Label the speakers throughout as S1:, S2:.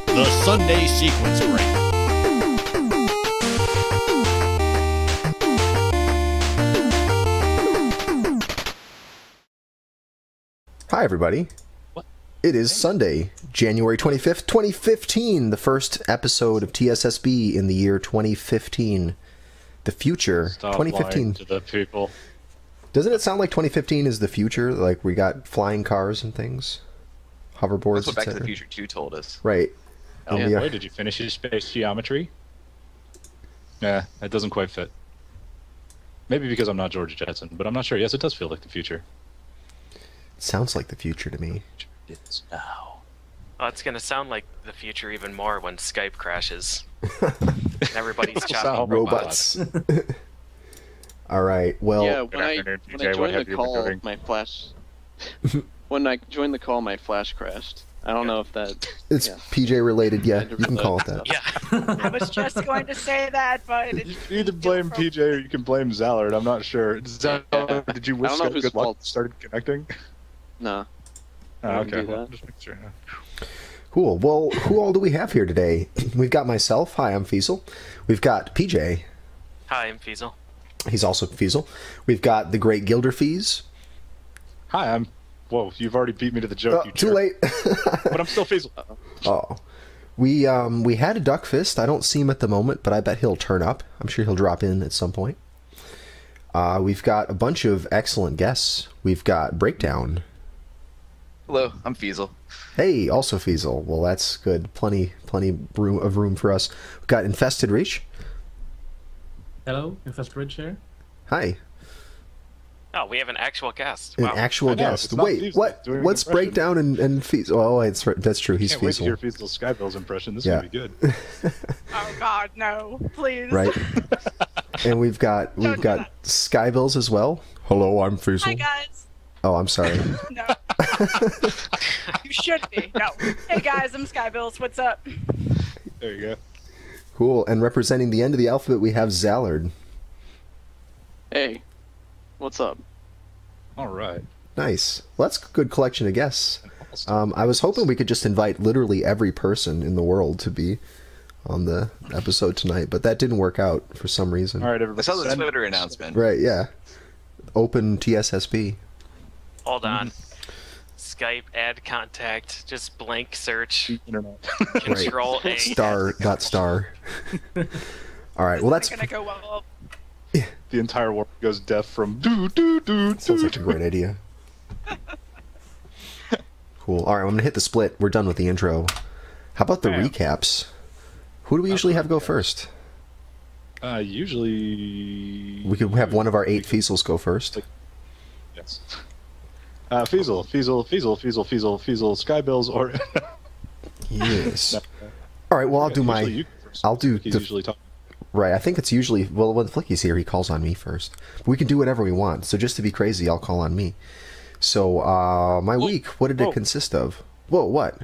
S1: The Sunday Sequence Break.
S2: Hi, everybody.
S1: What?
S2: It is Sunday, January 25th, 2015, the first episode of TSSB in the year 2015. The future.
S1: Stop
S2: 2015.
S1: lying to the people.
S2: Doesn't it sound like 2015 is the future? Like we got flying cars and things? Hoverboards,
S3: That's what Back to
S2: etc.?
S3: the Future 2 told us.
S2: Right.
S1: Oh,
S2: And
S1: boy, did you finish your space geometry? Yeah, that doesn't quite fit. Maybe because I'm not George Jetson, but I'm not sure. Yes, it does feel like the future.
S2: It sounds like the future to me.
S1: It's now.
S4: Oh, it's gonna sound like the future even more when Skype crashes. And everybody's chopping
S2: Robots. All right. Well,
S5: Yeah,
S1: Good
S5: when I
S1: afternoon,
S5: when
S1: PJ.
S5: I
S1: What
S5: joined
S1: have
S5: the
S1: you been
S5: call,
S1: doing?
S5: my flash. When I joined the call, my flash crashed. I don't know if that.
S2: it's
S5: yeah.
S2: PJ related. Yeah,
S5: Had to
S2: you can
S5: reload
S2: call it
S5: and
S2: that.
S4: Yeah.
S6: I was just going to say that, but
S1: You can either blame PJ or you can blame Zallard. I'm not sure. Zallard, did you wish
S5: I don't know
S1: Skype
S5: whose
S1: good luck
S5: fault.
S1: started connecting?
S5: No.
S1: Oh,
S5: I wouldn't
S1: okay.
S5: do
S1: Well,
S5: that.
S1: just make sure.
S2: Cool. Well, who all do we have here today? We've got myself. Hi, I'm Fiesel. We've got PJ.
S4: Hi, I'm Fiesel.
S2: He's also Fiesel. We've got the great Gilder Fees.
S1: Hi, I'm... Whoa, you've already beat me to the joke, you
S2: Too
S1: jerk.
S2: late.
S1: But I'm still Fiesel.
S2: Oh. We had a Duck Fist. I don't see him at the moment, but I bet he'll turn up. I'm sure he'll drop in at some point. We've got a bunch of excellent guests. We've got Breakdown.
S3: Hello, I'm Fiesel.
S2: Hey, also Fiesel. Well, that's good. Plenty of room for us. We've got InfestedRiche.
S7: Hello, InfestedRiche here.
S2: Hi.
S4: Oh, we have an actual guest.
S2: An
S4: Wow.
S2: actual
S1: I know,
S2: guest.
S1: it's not
S2: Wait,
S1: Fiesel,
S2: what?
S1: it's doing an
S2: What's
S1: impression.
S2: Breakdown and Fiesel? Oh, that's true. He's
S1: Can't wait to hear
S2: Fiesel.
S1: Fiesel's Skybilz impression. This
S2: Yeah.
S1: is going to be good.
S6: oh god, no, please.
S2: Right. And we've got
S6: Don't do that.
S2: Skybilz as well. Hello, I'm Fiesel.
S6: Hi guys.
S2: Oh, I'm sorry.
S6: No. You should be. No. Hey guys, I'm Skybilz. What's up?
S1: There you go.
S2: Cool. And representing the end of the alphabet, we have Zallard.
S5: Hey, what's up?
S1: All right.
S2: Nice. Well, that's a good collection of guests. I was hoping we could just invite literally every person in the world to be on the episode tonight, but that didn't work out for some reason.
S1: All right,
S3: I
S1: everybody.
S3: saw the
S1: send-
S3: Twitter announcement.
S2: Right, yeah. Open TSSB.
S4: Hold on. Skype, add contact, just blank search,
S1: Internet.
S4: Control A.
S2: Star, dot star. All right, well, that's
S6: It's gonna go well.
S1: The entire world goes deaf from doo doo doo
S2: sounds
S1: doo.
S2: like a great idea. Cool. All right, I'm going to hit the split. We're done with the intro. How about the
S1: Bam.
S2: recaps? Who do we usually have go first?
S1: Usually...
S2: We could have one of our 8 Fiesels go first.
S1: Yes. Fiesel, Skybilz, or...
S2: Yes. All right, well, I'll do my...
S1: Usually you go first.
S2: I'll do
S1: He's
S2: the-
S1: usually talking.
S2: Right, I think it's usually... Well, when Flicky's here, he calls on me first. But we can do whatever we want. So just to be crazy, I'll call on me. So, my week, what did it
S1: Whoa.
S2: consist of? Whoa, what?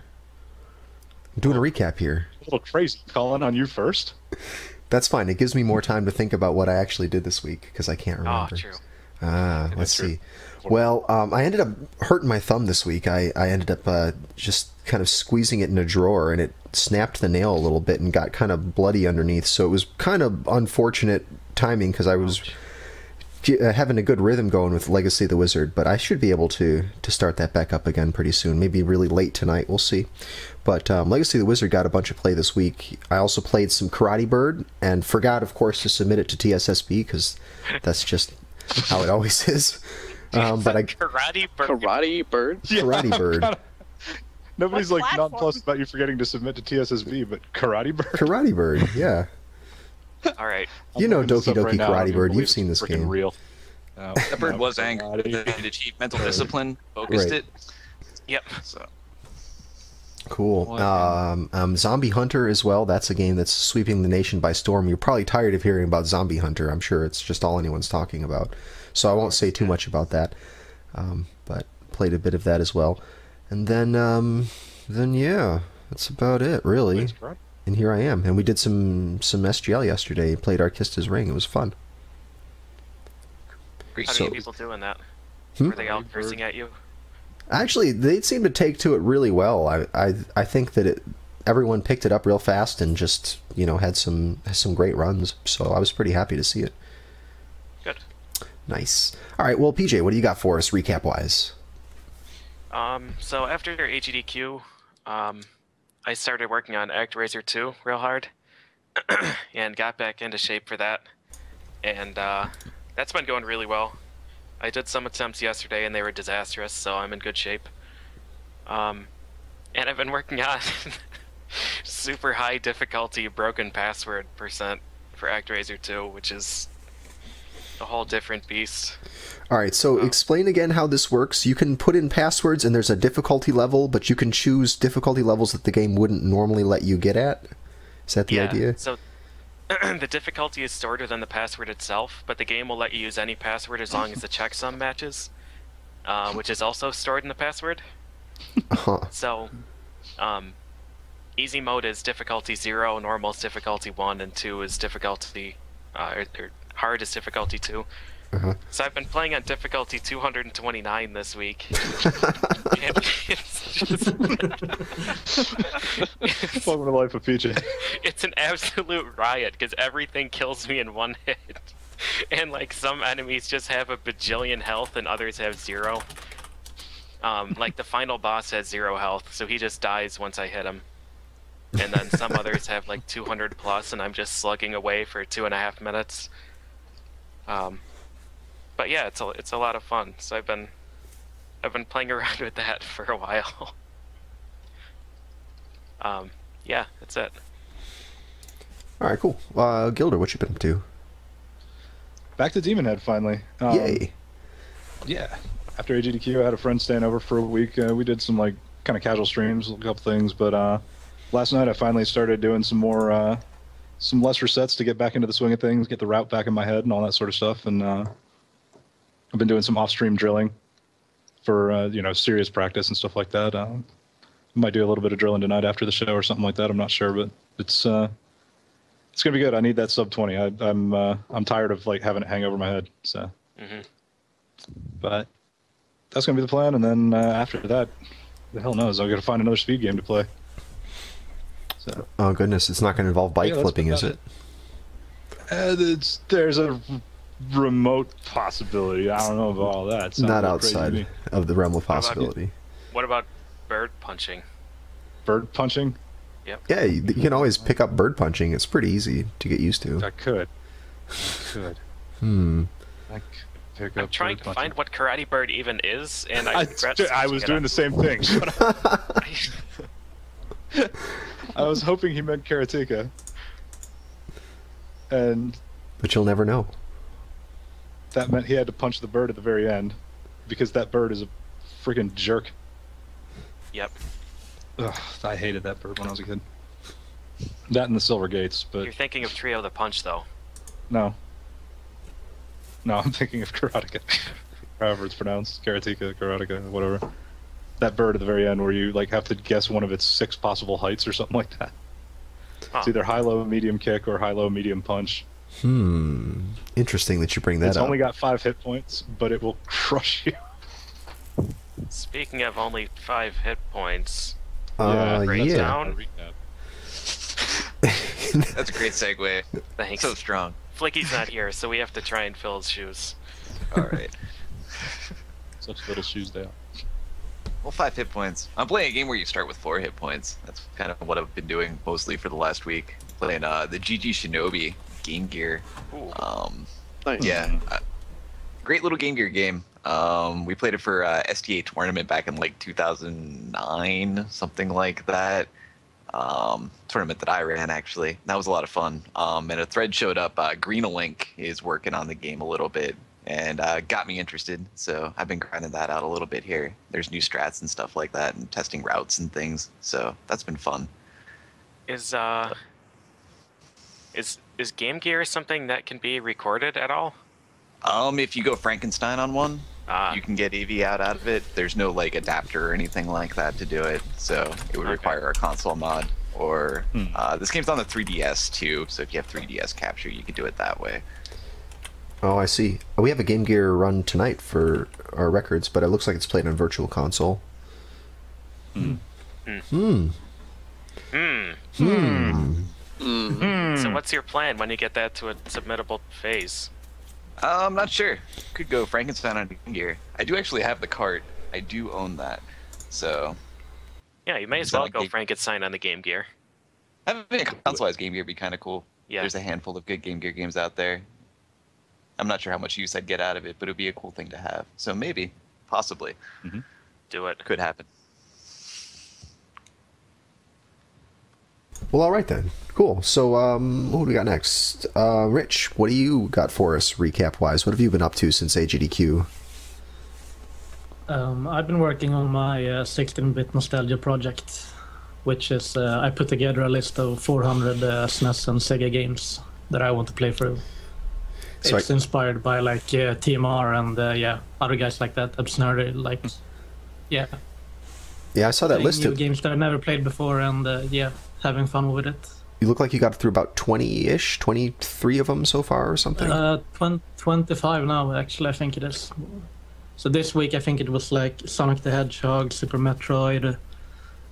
S2: I'm doing a recap here.
S1: A little crazy. Calling on you first?
S2: That's fine. It gives me more time to think about what I actually did this week, because I can't
S4: Oh,
S2: remember.
S4: true.
S2: Let's
S1: true.
S2: see. Well, I ended up hurting my thumb this week. I ended up just kind of squeezing it in a drawer, and it snapped the nail a little bit and got kind of bloody underneath. So it was kind of unfortunate timing, because I was having a good rhythm going with Legacy of the Wizard, but I should be able to start that back up again pretty soon. Maybe really late tonight. We'll see. But Legacy of the Wizard got a bunch of play this week. I also played some Karate Bird and forgot, of course, to submit it to TSSB because that's just how it always is. But
S4: Karate Bird.
S5: Karate Bird?
S2: Karate Bird.
S1: Nobody's
S6: What
S1: like
S6: platform?
S1: nonplussed about you forgetting to submit to TSSB, but Karate Bird.
S2: Karate Bird, yeah.
S4: All right.
S2: You know
S1: I'm looking this
S2: Doki
S1: up
S2: Doki
S1: right now, I
S2: Karate
S1: don't even
S2: Bird.
S1: believe
S2: You've seen
S1: it's
S2: this
S1: freaking
S2: game.
S1: Real. No,
S3: That bird
S1: no,
S3: was angry.
S1: karate.
S3: It achieved mental discipline, focused
S2: Right.
S3: it.
S4: Yep.
S3: So
S2: Cool.
S1: What?
S2: Zombie Hunter as well. That's a game that's sweeping the nation by storm. You're probably tired of hearing about Zombie Hunter. I'm sure it's just all anyone's talking about. So I won't say too much about that. But played a bit of that as well. And then yeah, that's about it, really.
S1: Thanks, Brad.
S2: And here I am. And we did some SGL yesterday. Played Arkista's Ring. It was fun.
S3: great.
S4: How
S2: So-
S4: many people doing that?
S2: Hmm?
S4: Were they all cursing at you?
S2: Actually, they seem to take to it really well. I think that everyone picked it up real fast and just had some great runs. So I was pretty happy to see it.
S4: Good.
S2: Nice. All right. Well, PJ, what do you got for us, recap wise?
S4: So after AGDQ, I started working on ActRaiser 2 real hard, and got back into shape for that, and that's been going really well. I did some attempts yesterday, and they were disastrous, so I'm in good shape. And I've been working on super high difficulty broken password % for ActRaiser 2, which is a whole different beast.
S2: All right. So explain again how this works. You can put in passwords, and there's a difficulty level, but you can choose difficulty levels that the game wouldn't normally let you get at. Is that the idea?
S4: So the difficulty is stored within the password itself, but the game will let you use any password as long as the checksum matches, which is also stored in the password.
S2: Uh-huh.
S4: So, easy mode is difficulty 0, normal is difficulty 1, and 2 is difficulty, or hard is difficulty 2.
S2: Uh-huh.
S4: So I've been playing on difficulty 229 this week. And it's just...
S1: Welcome to life of PJ.
S4: It's an absolute riot because everything kills me in one hit, and like some enemies just have a bajillion health and others have 0. Like the final boss has 0 health, so he just dies once I hit him. And then some others have like 200 plus, and I'm just slugging away for 2.5 minutes. But yeah, it's a lot of fun. So I've been playing around with that for a while. Yeah, that's it.
S2: All right. Cool. Gilder, what you been up to?
S1: Back to Demon Head finally.
S2: Yay.
S1: Yeah. After AGDQ, I had a friend staying over for a week. We did some like kind of casual streams, a couple things, but last night I finally started doing some more, some less resets to get back into the swing of things, get the route back in my head, and all that sort of stuff. And I've been doing some off-stream drilling for serious practice and stuff like that. Might do a little bit of drilling tonight after the show or something like that. I'm not sure, but it's gonna be good. I need that sub 20. I'm tired of like having it hang over my head. So, but that's gonna be the plan. And then after that, the hell knows? I'll gotta find another speed game to play. So.
S2: Oh goodness, it's not going to involve bike
S1: Yeah, that's
S2: flipping, is
S1: about
S2: it?
S1: There's a remote possibility. I don't know about all that. Sounds
S2: Not
S1: a little crazy to
S2: outside
S1: me.
S2: of the realm of
S4: about you?
S2: possibility.
S4: What about bird punching?
S1: Bird punching?
S2: Yeah, you can always pick up bird punching. It's pretty easy to get used to.
S1: I could.
S2: Hmm.
S1: I could pick
S4: I'm
S1: up
S4: trying
S1: bird
S4: to
S1: punching.
S4: find what Karate Bird even is, and I regret
S1: I was doing the same thing. Shut up. I was hoping he meant karateka. And
S2: But you'll never know.
S1: that meant he had to punch the bird at the very end. Because that bird is a freaking jerk.
S4: Yep.
S1: Ugh, I hated that bird when I was a kid. That and the Silver Gates, but
S4: You're thinking of Trio the Punch, though.
S1: no. No, I'm thinking of karateka. However it's pronounced. Karateka, karateka, whatever. That bird at the very end where you like have to guess one of its 6 possible heights or something like that.
S4: Huh.
S1: It's either high-low, medium kick, or high-low, medium punch.
S2: Interesting that you bring that
S1: It's
S2: up.
S1: only got 5 hit points, but it will crush you.
S4: Speaking of only 5 hit points,
S1: that's
S4: down.
S1: a recap.
S3: That's a great segue.
S4: Thanks.
S3: So strong.
S4: Flicky's not here, so we have to try and fill his shoes.
S3: All right.
S1: Such little shoes they are.
S3: Well, 5 hit points. I'm playing a game where you start with 4 hit points. That's kind of what I've been doing mostly for the last week. Playing the GG Shinobi Game Gear.
S5: Nice.
S3: Yeah. Great little Game Gear game. We played it for STA tournament back in like 2009, something like that. Tournament that I ran, actually. That was a lot of fun. And a thread showed up. Greenalink is working on the game a little bit and got me interested. So I've been grinding that out a little bit here. There's new strats and stuff like that and testing routes and things. So that's been fun.
S4: Is Game Gear something that can be recorded at all?
S3: If you go Frankenstein on one, you can get AV out of it. There's no like adapter or anything like that to do it, so it would require a console mod. Or this game's on the 3DS too, so if you have 3DS capture, you could do it that way.
S2: Oh, I see. We have a Game Gear run tonight for our records, but it looks like it's played on Virtual Console.
S4: So what's your plan when you get that to a submittable phase?
S3: I'm not sure. Could go Frankenstein on Game Gear. I do actually have the cart. I do own that. So
S4: Yeah, you may as well go Frankenstein on the Game Gear.
S3: having a consoleized Game Gear would be kind of cool.
S4: Yeah.
S3: There's a handful of good Game Gear games out there. I'm not sure how much use I'd get out of it, but it would be a cool thing to have. So maybe, possibly,
S4: Do it.
S3: could happen.
S2: Well, all right then. Cool. So, what do we got next? Rich, what do you got for us, recap-wise? What have you been up to since AGDQ?
S7: I've been working on my 16-bit nostalgia project, which is I put together a list of 400 SNES and Sega games that I want to play through.
S2: So
S7: It's inspired by like TMR and other guys like that. Absnerdy, like
S2: Yeah, I saw that
S7: playing
S2: list.
S7: new games that I've never played before, and having fun with it.
S2: You look like you got through about 20-ish, 23 of them so far or something.
S7: 25 now, actually, I think it is. So this week, I think it was like Sonic the Hedgehog, Super Metroid,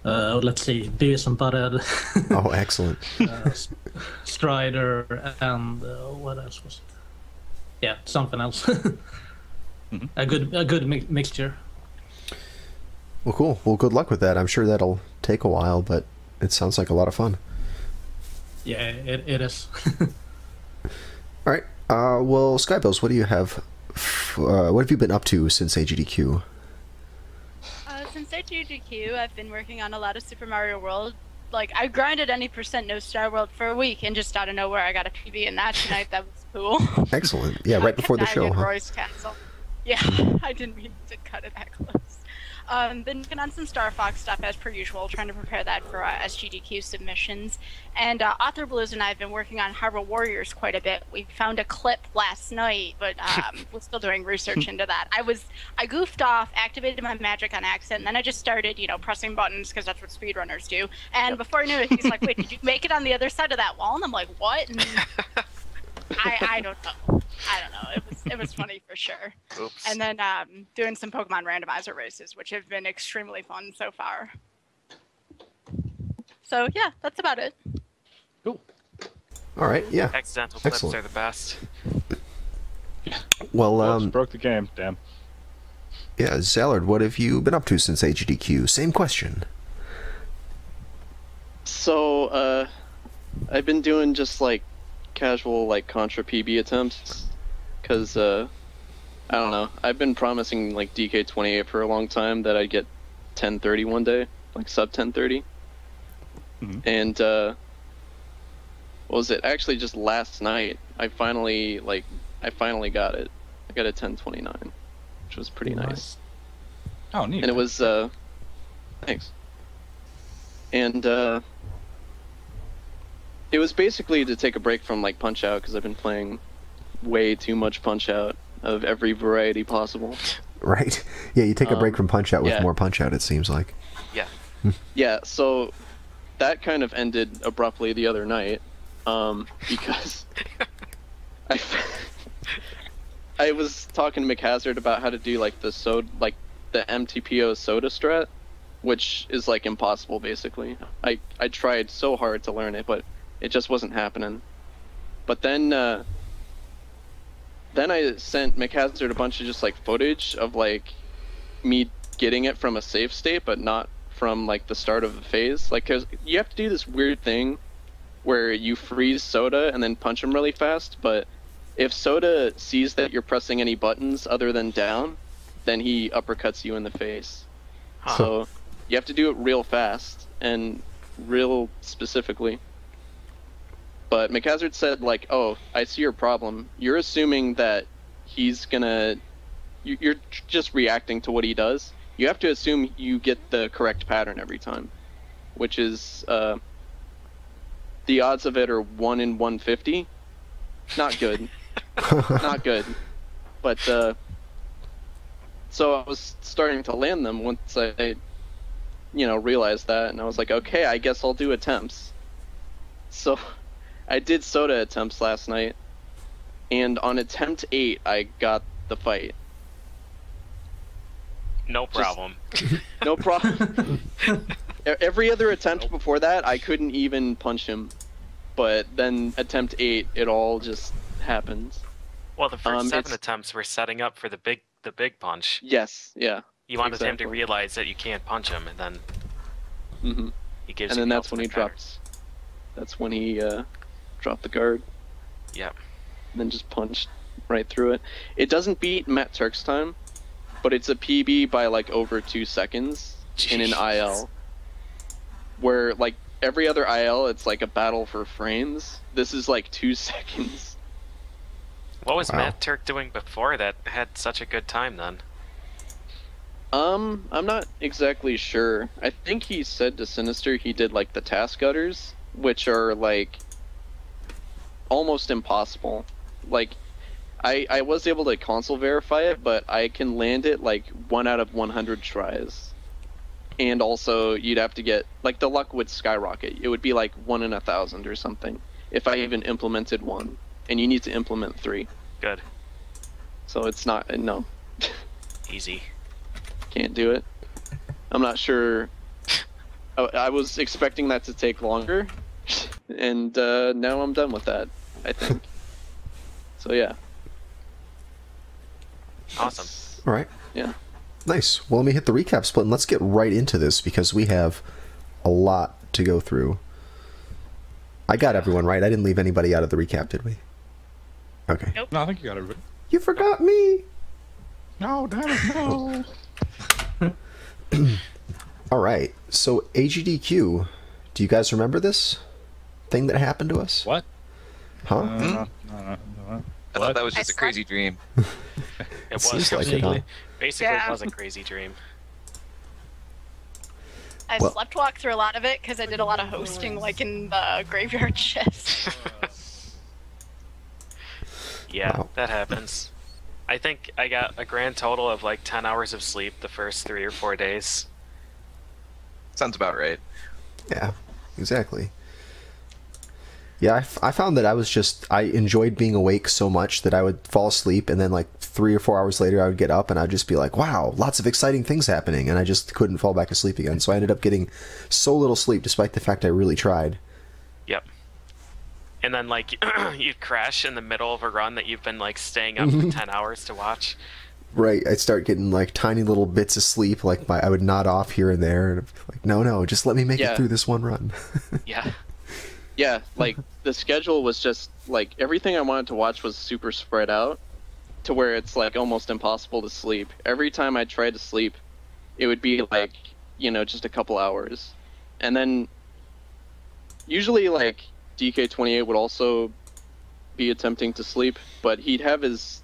S7: let's see, Beavis and Butthead,
S2: Oh, excellent.
S7: Strider, and what else was it? Yeah, something else. A good mixture.
S2: Well, cool. Well, good luck with that. I'm sure that'll take a while, but it sounds like a lot of fun.
S7: Yeah, it is.
S2: All right. Well, Skybilz, what do you have? What have you been up to since AGDQ?
S6: Since AGDQ, I've been working on a lot of Super Mario World. Like, I grinded any % no Star World for a week, and just out of nowhere, I got a PB in that tonight. That was cool.
S2: Excellent. Yeah, right before the show, huh?
S6: Roy's Castle. Yeah, I didn't mean to cut it that close. Been working on some Star Fox stuff as per usual, trying to prepare that for SGDQ submissions. And Author Blues and I have been working on Harbor Warriors quite a bit. We found a clip last night, but we're still doing research into that. I goofed off, activated my magic on accident, and then I just started, pressing buttons because that's what speedrunners do. And before I knew it, he's like, "Wait, did you make it on the other side of that wall?" And I'm like, "What?" And I don't know. It was funny for sure.
S4: Oops.
S6: And then doing some Pokemon randomizer races, which have been extremely fun so far. So yeah, that's about it.
S2: All right. Yeah.
S4: Accidental clips
S2: Excellent.
S4: are the best.
S2: Well,
S1: Oops, broke the game. Damn.
S2: yeah, Zallard, what have you been up to since AGDQ? Same question.
S5: So, I've been doing just like casual like Contra PB attempts, because I don't know. I've been promising like DK28 for a long time that I'd get 1030 one day, like sub 1030. And what was it? Actually, just last night, I finally got it. I got a 1029, which was pretty nice.
S1: Oh, neat.
S5: And it was thanks. And it was basically to take a break from like Punch Out, because I've been playing way too much Punch Out of every variety possible.
S2: Right. Yeah, you take a break from Punch Out with
S5: yeah.
S2: more Punch Out, it seems like.
S4: Yeah.
S5: Yeah, so that kind of ended abruptly the other night, because I was talking to McHazard about how to do like the MTPO soda strat, which is like impossible basically. I tried so hard to learn it, but it just wasn't happening. But then then I sent McHazard a bunch of just like footage of like me getting it from a safe state, but not from like the start of the phase. Like, cause you have to do this weird thing where you freeze Soda and then punch him really fast. But if Soda sees that you're pressing any buttons other than down, then he uppercuts you in the face.
S4: Huh.
S5: So you have to do it real fast and real specifically. But McHazard said, like, oh, I see your problem. You're assuming that he's gonna... You're just reacting to what he does. You have to assume you get the correct pattern every time, which is... the odds of it are 1 in 150. Not good. Not good. But, so I was starting to land them once I, realized that, and I was like, okay, I guess I'll do attempts. So... I did Soda attempts last night, and on attempt 8, I got the fight.
S4: No problem.
S5: No problem. Every other attempt before that, I couldn't even punch him. But then attempt 8, it all just happened.
S4: Well, the first 7 attempts were setting up for the big punch.
S5: Yes, yeah.
S4: You wanted him to realize that you can't punch him, and then he gives.
S5: And
S4: you
S5: then
S4: the
S5: that's when he
S4: ultimate
S5: drops. That's when he dropped the guard.
S4: Yep.
S5: And then just punched right through it. It doesn't beat Matt Turk's time, but it's a PB by like over 2 seconds in an IL. Where like every other IL, it's like a battle for frames. This is like 2 seconds.
S4: What was Matt Turk doing before that had such a good time then?
S5: I'm not exactly sure. I think he said to Sinister he did like the task gutters, which are like almost impossible. Like, I was able to console verify it, but I can land it like 1 out of 100 tries. And also, you'd have to get, like, the luck would skyrocket. It would be like 1 in 1,000 or something, if I even implemented 1. And you need to implement 3.
S4: Good.
S5: So it's not, no.
S4: Easy.
S5: Can't do it. I'm not sure. I was expecting that to take longer, and now I'm done with that, I think. So yeah.
S4: Awesome.
S2: All right.
S5: Yeah.
S2: Nice. Well, let me hit the recap split, and let's get right into this because we have a lot to go through. I got everyone right. I didn't leave anybody out of the recap, did we? Okay.
S6: Nope.
S1: No, I think you got everybody.
S2: You forgot me.
S1: No, damn it, no.
S2: All right. So AGDQ, do you guys remember this thing that happened to us?
S1: What?
S2: Huh?
S1: No.
S3: I thought that was just a crazy dream.
S4: It was
S2: seems like it, huh?
S4: basically
S6: Yeah.
S4: it was a crazy dream.
S6: I
S2: Well-
S6: sleptwalked through a lot of it because I did a lot of hosting, like in the graveyard shift.
S4: Yeah,
S2: Wow.
S4: that happens. I think I got a grand total of like 10 hours of sleep the first 3 or 4 days.
S3: Sounds about right.
S2: Yeah, exactly. Yeah, I found that I enjoyed being awake so much that I would fall asleep, and then like 3 or 4 hours later I would get up and I'd just be like, wow, lots of exciting things happening, and I just couldn't fall back asleep again. So I ended up getting so little sleep despite the fact I really tried.
S4: Yep. And then like you'd crash in the middle of a run that you've been like staying up for 10 hours to watch.
S2: Right, I'd start getting like tiny little bits of sleep, like I would nod off here and there, and I'd be like, no, just let me make it through this one run.
S4: Yeah.
S5: Yeah, like the schedule was just like everything I wanted to watch was super spread out to where it's like almost impossible to sleep. Every time I tried to sleep, it would be like, just a couple hours. And then usually like DK28 would also be attempting to sleep, but he'd have his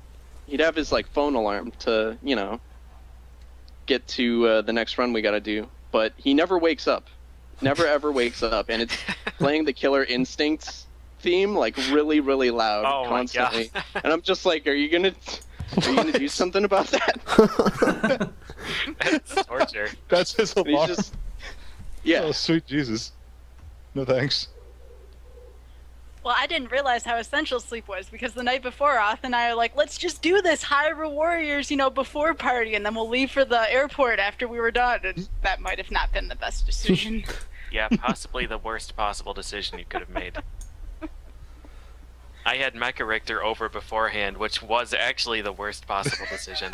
S5: like phone alarm to, get to the next run we got to do, but he never wakes up. Never ever wakes up, and it's playing the Killer Instincts theme like really, really loud constantly.
S4: My God.
S5: And I'm just like, are you gonna do something about that?
S4: That's torture.
S1: That's his
S5: And
S1: alarm.
S5: he's just, yeah.
S1: Oh, sweet Jesus. No thanks.
S6: Well, I didn't realize how essential sleep was because the night before, Oth and I were like, let's just do this Hyrule Warriors, before party, and then we'll leave for the airport after we were done. And that might have not been the best decision.
S4: Yeah, possibly the worst possible decision you could have made. I had Mecha Richter over beforehand, which was actually the worst possible decision.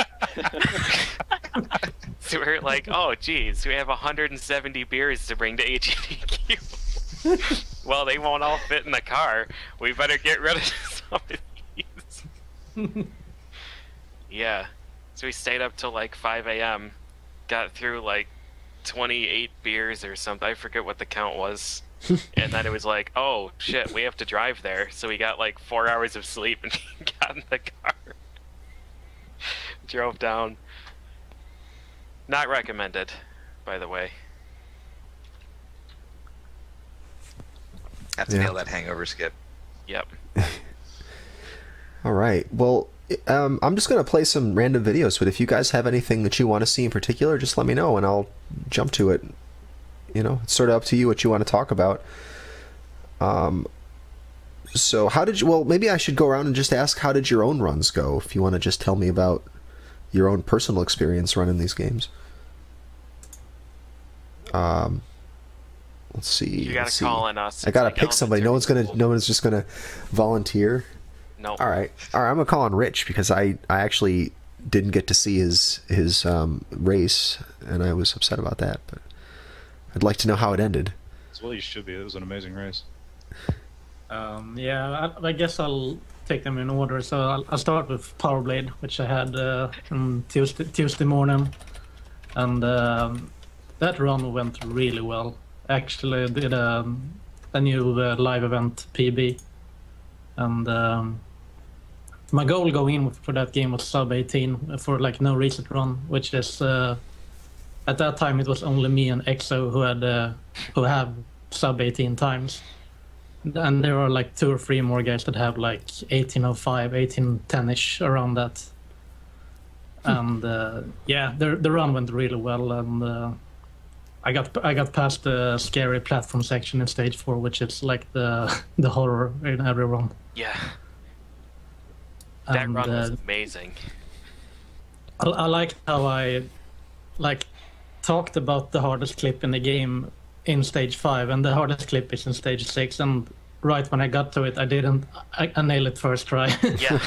S4: So we were like, oh, geez, we have 170 beers to bring to AGDQ. Well, they won't all fit in the car. We better get rid of some of these. Yeah. So we stayed up till like 5 a.m. Got through like 28 beers or something. I forget what the count was. And then it was like, oh shit, we have to drive there. So we got like 4 hours of sleep and got in the car. Drove down. Not recommended, by the way.
S3: Have to nail that hangover skip.
S4: Yep.
S2: All right. Well, I'm just going to play some random videos, but if you guys have anything that you want to see in particular, just let me know and I'll jump to it. You know, it's sort of up to you what you want to talk about. So how did you, well, maybe I should go around and just ask, how did your own runs go? If you want to just tell me about your own personal experience running these games. Let's see.
S4: You gotta call in us.
S2: I gotta pick somebody. No one's just gonna volunteer.
S4: No.
S2: All right. I'm gonna call on Rich because I actually didn't get to see his race, and I was upset about that. But I'd like to know how it ended.
S1: Well, you should be. It was an amazing race.
S7: Yeah, I guess I'll take them in order. So I'll start with Powerblade, which I had on Tuesday morning, and that run went really well. Actually, I did a new live event PB, and my goal going in for that game was sub 18 for like no reset run, which is at that time it was only me and EXO who have sub 18 times, and there are like 2 or 3 more guys that have like 18:05, 18:10ish around that. And yeah, the run went really well, and I got past the scary platform section in stage 4, which is like the horror in every run.
S4: Yeah. That run was amazing.
S7: I liked how I talked about the hardest clip in the game in stage 5, and the hardest clip is in stage 6, and right when I got to it, I nailed it first try.
S4: Yeah.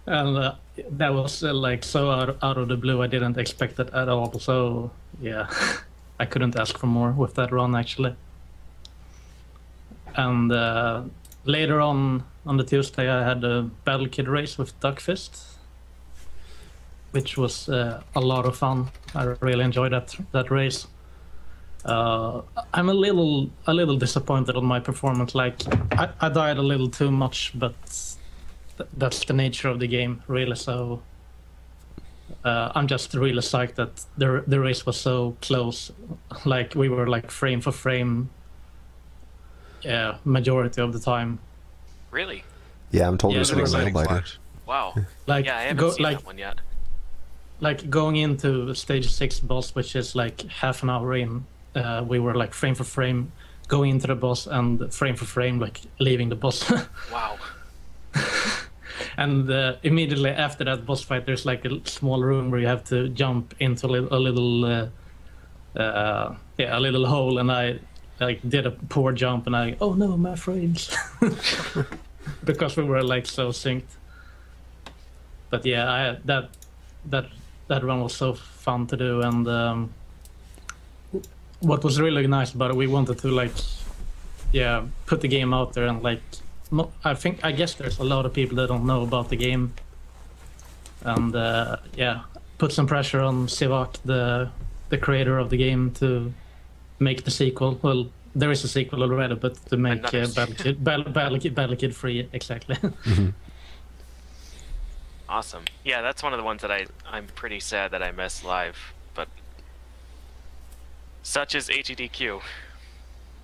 S7: And that was like so out of the blue. I didn't expect it at all. So yeah, I couldn't ask for more with that run actually. And later on the Tuesday, I had a Battle Kid race with Duckfist, which was a lot of fun. I really enjoyed that race. I'm a little disappointed on my performance. Like I died a little too much, but that's the nature of the game, really. So I'm just really psyched that the race was so close. Like we were like frame for frame, yeah, majority of the time.
S4: Really?
S2: Yeah, I'm told
S7: Yeah,
S2: there's
S7: there
S2: an
S7: was
S2: example like it.
S4: Wow.
S7: Like
S4: Yeah, I haven't seen that one yet.
S7: Like going into stage 6 boss, which is like half an hour in, we were like frame for frame going into the boss and frame for frame like leaving the boss.
S4: Wow.
S7: And immediately after that boss fight, there's like a small room where you have to jump into a little hole, and I like did a poor jump, and oh no, my frames, because we were like so synced. But yeah, that run was so fun to do, and what was really nice about it, we wanted to like, yeah, put the game out there, and like, I guess there's a lot of people that don't know about the game, and yeah, put some pressure on Sivak, the creator of the game, to make the sequel. Well, there is a sequel already, but to make Battle Kid free, exactly.
S2: Mm-hmm.
S4: Awesome. Yeah, that's one of the ones that I'm pretty sad that I missed live, but such is AGDQ.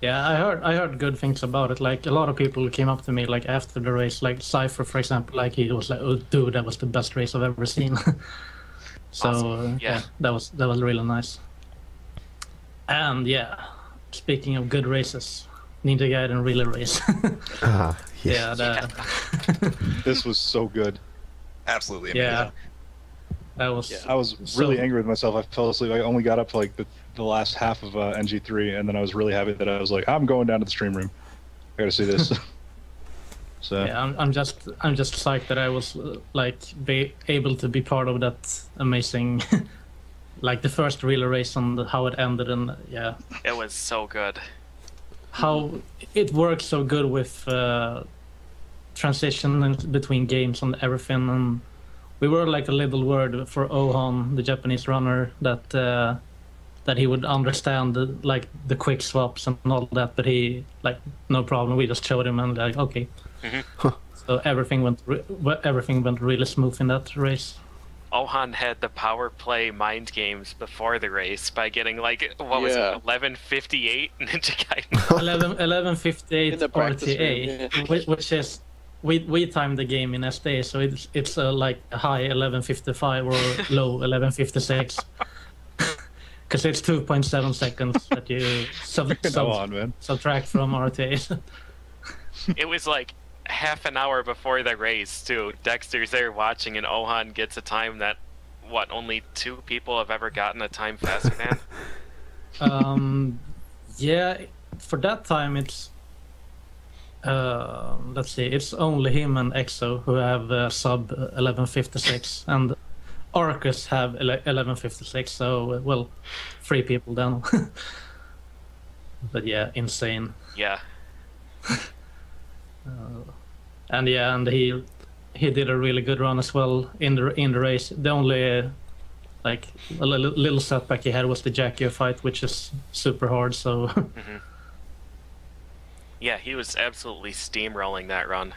S7: Yeah, I heard good things about it. Like a lot of people came up to me like after the race, like Cypher, for example, like he was like, "Oh, dude, that was the best race I've ever seen." So
S4: Awesome.
S7: yeah, that was really nice. And yeah, speaking of good races, Ninja Gaiden Relay Race.
S2: Yeah.
S1: This was so good.
S3: Absolutely amazing.
S7: Yeah, that was.
S1: I was really angry with myself. I fell asleep. I only got up to like the last half of NG3, and then I was really happy that I was like, I'm going down to the stream room. I gotta see this. So
S7: Yeah, I'm just psyched that I was like be able to be part of that amazing, like the first real race and how it ended, and yeah,
S4: It was so good.
S7: how it works so good with transition between games and everything. And we were like a little word for Ohan, the Japanese runner, that he would understand like the quick swaps and all that, but he like no problem. We just showed him and like okay. So everything went really smooth in that race.
S4: Ohan had the power play mind games before the race by getting like what was it, 11:58 Ninja Gaiden.
S7: 11:58
S5: In the practice
S7: RTA,
S5: room,
S7: which is we timed the game in SDA, so it's like a high 11:55 or low 11:56. Because it's 2.7 seconds that you subtract from RTA.
S4: It was like half an hour before the race too. Dexter's there watching, and Ohan gets a time that only 2 people have ever gotten a time faster than.
S7: Yeah, for that time it's let's see, it's only him and Exo who have sub 11:56, and Arcus have 11:56. So well, 3 people then. But yeah, insane.
S4: Yeah.
S7: And yeah, and he did a really good run as well in the race. The only like a little setback he had was the Jackie fight, which is super hard. So
S4: Yeah, he was absolutely steamrolling that run.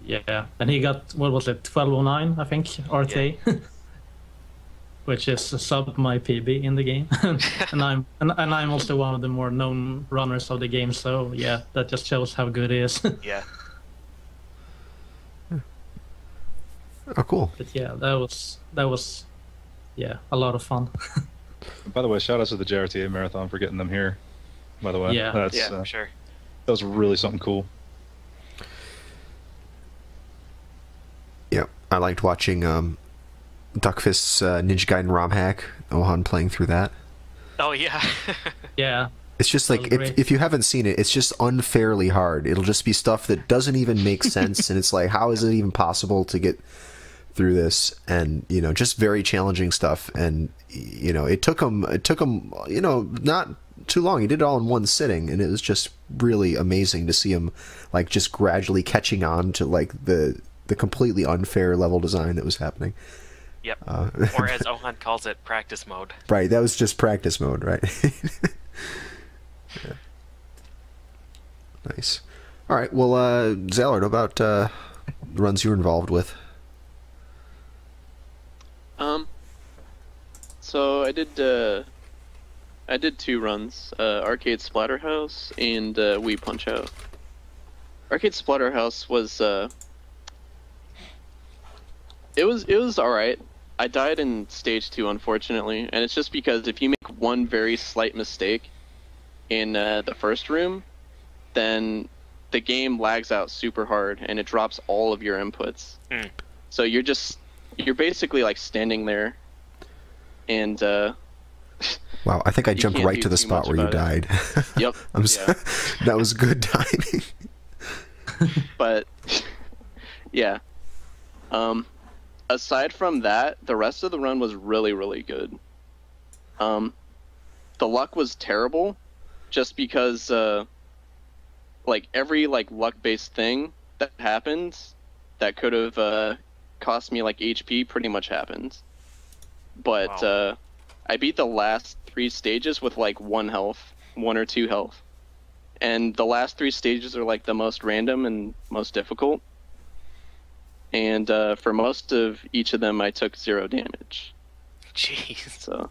S7: yeah, and he got, what was it, 12:09 I think RTA, which is sub my PB in the game. and I'm also one of the more known runners of the game. So yeah, that just shows how good he is.
S4: Yeah.
S2: Oh, cool.
S7: But yeah, that was yeah, a lot of fun.
S1: by the way, shout out to the JRTA Marathon for getting them here. By the way,
S7: Yeah.
S1: that's
S4: For sure.
S1: that was really something cool.
S2: Yeah, I liked watching Duckfist's Ninja Gaiden ROM hack. Ohan playing through that.
S4: Oh yeah.
S7: Yeah.
S2: It's just like,
S7: That was great.
S2: if you haven't seen it, it's just unfairly hard. It'll just be stuff that doesn't even make sense, and it's like, how is it even possible to get through this? And you know, just very challenging stuff. And you know, it took him, you know, not too long. He did it all in one sitting, and it was just really amazing to see him like just gradually catching on to like the completely unfair level design that was happening.
S4: Yep. Or as Ohan calls it, practice mode.
S2: Right, that was just practice mode, right? Yeah. Nice. All right, well, Zallard, about the runs you were involved with?
S5: So I did 2 runs, Arcade Splatterhouse and Wii Punch Out. Arcade Splatterhouse was it was all right. I died in stage 2, unfortunately, and it's just because if you make one very slight mistake in the first room, then the game lags out super hard and it drops all of your inputs. So you're basically like standing there, and
S2: Wow, I think I jumped
S5: can't
S2: right
S5: do
S2: to the
S5: too
S2: spot
S5: much
S2: where you
S5: about it.
S2: died.
S5: Yep.
S2: That was good timing.
S5: But yeah. Aside from that, the rest of the run was really, really good. The luck was terrible, just because like every like luck-based thing that happened that could have cost me like HP pretty much happened. But
S4: Wow.
S5: I beat the last 3 stages with like 1 or 2 health. And the last 3 stages are like the most random and most difficult. And for most of each of them, I took 0 damage.
S4: Jeez.
S5: So,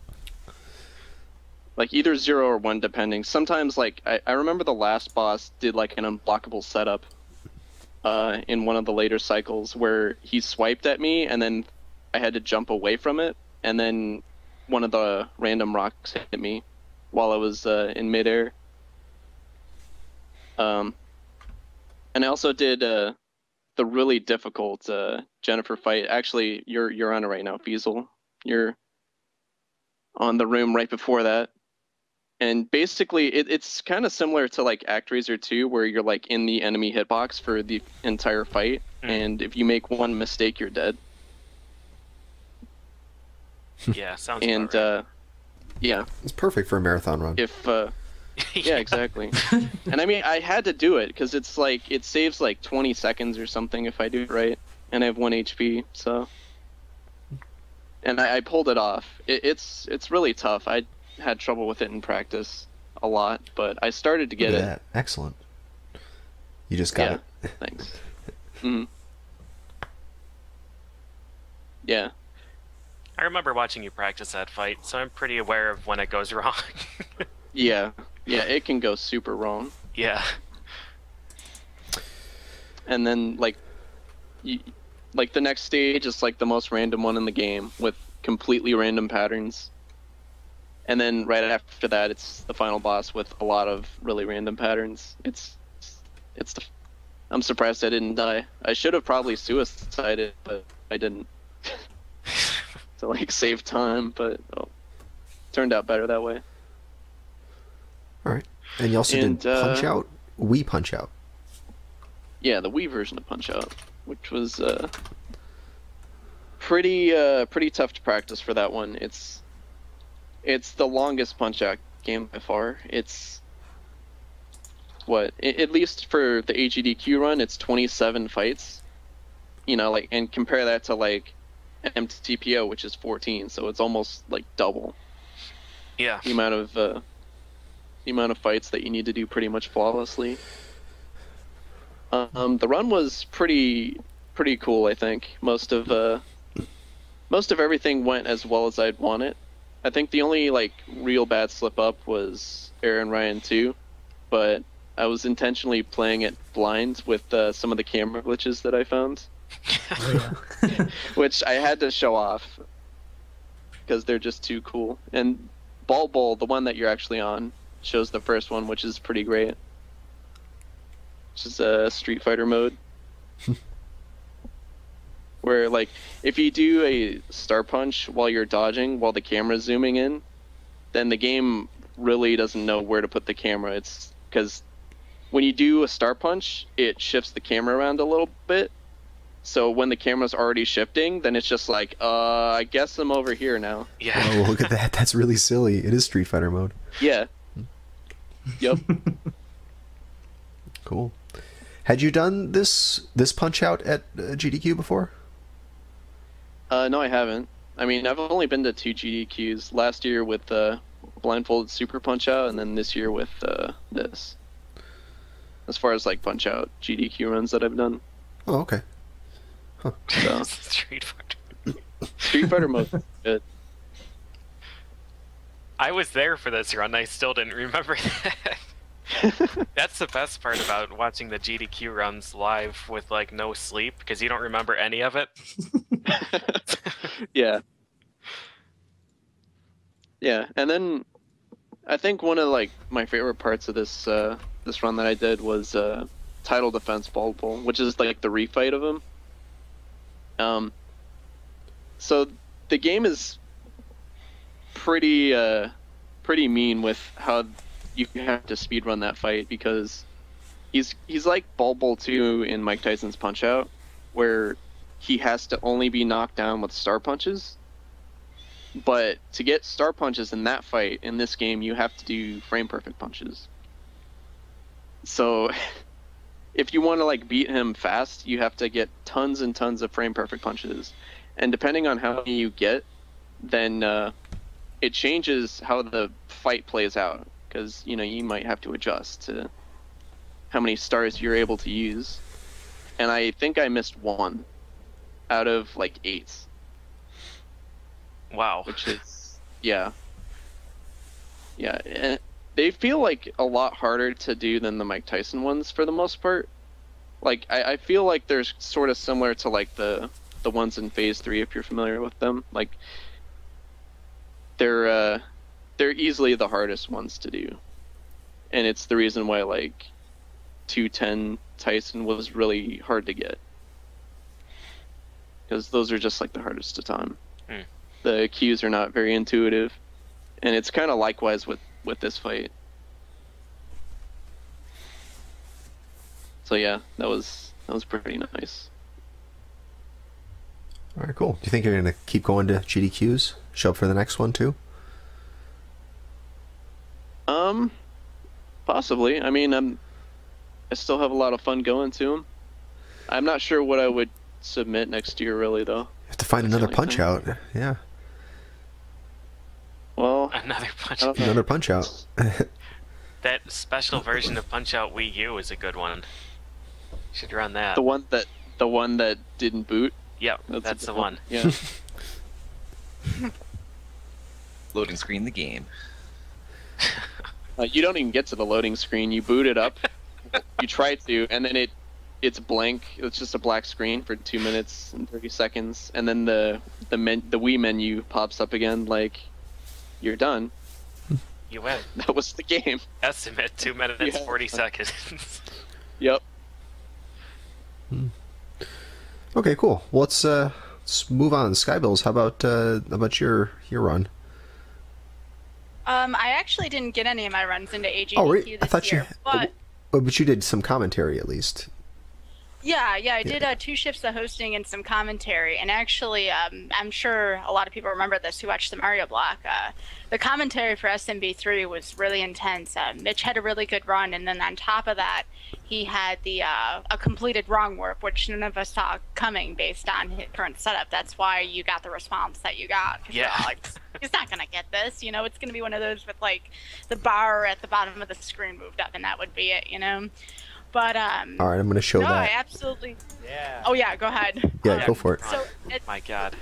S5: like either 0 or 1, depending. Sometimes, like I remember the last boss did like an unblockable setup in one of the later cycles where he swiped at me, and then I had to jump away from it, and then one of the random rocks hit me while I was in midair. And I also did the really difficult Jennifer fight. Actually, you're on it right now, Fiesel. You're on the room right before that. And basically, it's kind of similar to like ActRaiser 2, where you're like in the enemy hitbox for the entire fight, and if you make one mistake, you're dead.
S4: Yeah, sounds
S5: And
S4: about right.
S5: yeah,
S2: It's perfect for a marathon run.
S5: if yeah, exactly. And I mean, I had to do it because it's like it saves like 20 seconds or something if I do it right, and I have 1 HP, so. And I pulled it off. It's really tough. I had trouble with it in practice a lot, but I started to get
S2: Look
S5: it.
S2: at that. Excellent. You just got it.
S5: Thanks. Mhm. Yeah.
S4: I remember watching you practice that fight, so I'm pretty aware of when it goes wrong.
S5: Yeah. Yeah, it can go super wrong.
S4: Yeah.
S5: And then like like the next stage is like the most random one in the game with completely random patterns. And then right after that, it's the final boss with a lot of really random patterns. I'm surprised I didn't die. I should have probably suicided, but I didn't. To like save time, but turned out better that way.
S2: All right. And you also did Punch Out? We Punch Out.
S5: Yeah, the Wii version of Punch Out, which was pretty tough to practice for that one. It's the longest Punch Out game by far. It's at least for the AGDQ run, it's 27 fights. You know, like, and compare that to like MTPO, which is 14, so it's almost like double.
S4: Yeah.
S5: The amount of fights that you need to do pretty much flawlessly. The run was pretty cool, I think. Most of everything went as well as I'd want it. I think the only like real bad slip up was Aaron Ryan 2, but I was intentionally playing it blind with some of the camera glitches that I found. Which I had to show off because they're just too cool. And Ball Bowl, the one that you're actually on, shows the first one, which is pretty great. Which is a Street Fighter mode. Where, like, if you do a star punch while you're dodging, while the camera's zooming in, then the game really doesn't know where to put the camera. It's because when you do a star punch, it shifts the camera around a little bit. So when the camera's already shifting, then it's just like, I guess I'm over here now.
S4: Yeah.
S2: Oh, look at that. That's really silly. It is Street Fighter mode.
S5: Yeah. Yep.
S2: Cool. Had you done this Punch Out at GDQ before?
S5: No, I haven't. I mean, I've only been to 2 GDQs. Last year with Blindfolded Super Punch Out, and then this year with this. As far as like Punch Out GDQ runs that I've done.
S2: Oh, okay. Huh.
S5: So,
S4: Street Fighter.
S5: Street Fighter mode is good.
S4: I was there for this run. I still didn't remember that. That's the best part about watching the GDQ runs live with like no sleep, because you don't remember any of it.
S5: Yeah. Yeah, and then I think one of like my favorite parts of this this run that I did was Title Defense Ball Bowl, which is like the refight of him. So the game is pretty mean with how you have to speedrun that fight, because he's like Ball Bowl 2 in Mike Tyson's Punch Out, where he has to only be knocked down with star punches. But to get star punches in that fight, in this game, you have to do frame perfect punches. So if you want to like beat him fast, you have to get tons and tons of frame perfect punches. And depending on how many you get, then it changes how the fight plays out. Because, you know, you might have to adjust to how many stars you're able to use. And I think I missed 1 out of like 8.
S4: Wow.
S5: Which is, yeah. Yeah, and they feel like a lot harder to do than the Mike Tyson ones for the most part. Like, I feel like they're sort of similar to like the ones in Phase 3, if you're familiar with them. Like, they're easily the hardest ones to do. And it's the reason why like 210 Tyson was really hard to get. Because those are just like the hardest to time. The cues are not very intuitive, and it's kind of likewise with with this fight. So yeah, that was pretty nice.
S2: All right, cool. Do you think you're gonna keep going to GDQs? Show up for the next one too?
S5: Possibly. I mean, I still have a lot of fun going to them. I'm not sure what I would submit next year, really, though.
S2: You have to find another punch out. Yeah.
S5: Well,
S4: Another punch.
S2: Another punch out.
S4: That special version of Punch Out Wii U is a good one. Should run that.
S5: the one that didn't boot.
S4: Yep, that's
S5: a
S4: the
S5: good
S4: one.
S5: Yeah.
S3: Loading screen the game.
S5: You don't even get to the loading screen. You boot it up. You try to, and then it's blank. It's just a black screen for 2 minutes and 30 seconds, and then the Wii menu pops up again, like you're done.
S4: You win.
S5: That was the game.
S4: Estimate 2 minutes
S5: Yeah.
S4: 40 seconds.
S5: Yep.
S2: Okay, cool. Well, let's move on. Skybilz, how about your run?
S6: I actually didn't get any of my runs into AGDQ
S2: Oh,
S6: this
S2: I thought
S6: year, but
S2: but you did some commentary at least.
S6: yeah, I did 2 shifts of hosting and some commentary, and actually, I'm sure a lot of people remember this who watched the Mario block. The commentary for SMB3 was really intense. Mitch had a really good run, and then on top of that, he had a completed wrong warp, which none of us saw coming based on his current setup. That's why you got the response that you got. 'Cause
S4: Yeah.
S6: we're all like, he's not gonna get this, you know. It's gonna be one of those with like the bar at the bottom of the screen moved up, and that would be it, you know. But
S2: All right, I'm going to show
S6: no, I
S2: that.
S6: absolutely.
S4: Yeah.
S6: Oh yeah, go ahead.
S2: Yeah, go for it.
S6: So
S4: My God.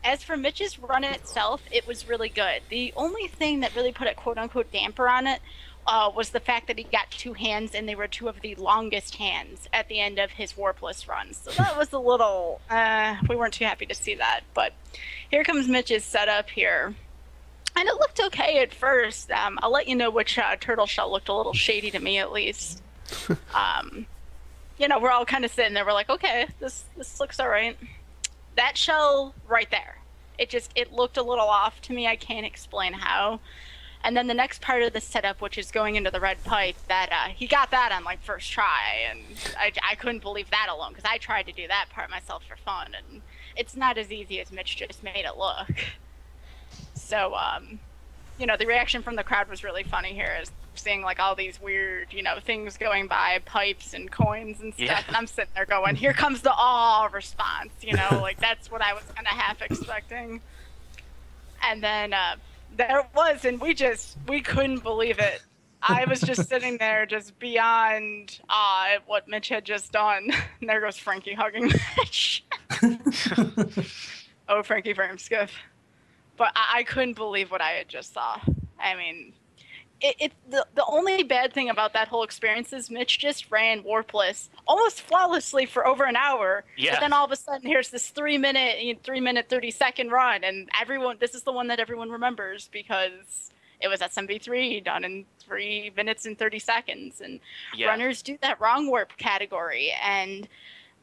S6: as for Mitch's run itself, it was really good. The only thing that really put a quote-unquote damper on it was the fact that he got 2 hands, and they were 2 of the longest hands at the end of his warpless run. So that was a little, we weren't too happy to see that. but here comes Mitch's setup here. And it looked okay at first. I'll let you know which turtle shell looked a little shady to me, at least. You know, we're all kind of sitting there. We're like, okay, this looks all right. That shell right there, it looked a little off to me. I can't explain how. And then the next part of the setup, which is going into the red pipe, that he got that on like first try, and I couldn't believe that alone, because I tried to do that part myself for fun, and it's not as easy as Mitch just made it look. So, you know, the reaction from the crowd was really funny here, is seeing like all these weird, you know, things going by, pipes and coins and stuff,
S4: Yeah.
S6: and I'm sitting there going, here comes the awe response, you know, like that's what I was kind of half expecting. And then there it was, and we couldn't believe it. I was just sitting there just beyond awe at what Mitch had just done. And there goes Frankie hugging Mitch. Oh, Frankie Frameskiff. But I couldn't believe what I had just saw. I mean, the only bad thing about that whole experience is Mitch just ran warpless almost flawlessly for over an hour.
S4: Yeah.
S6: But then all of a sudden, here's this 3 minute, 30-second run, and this is the one that everyone remembers because it was SMB3 done in 3 minutes and 30 seconds. And
S4: Yeah.
S6: runners do that wrong warp category, and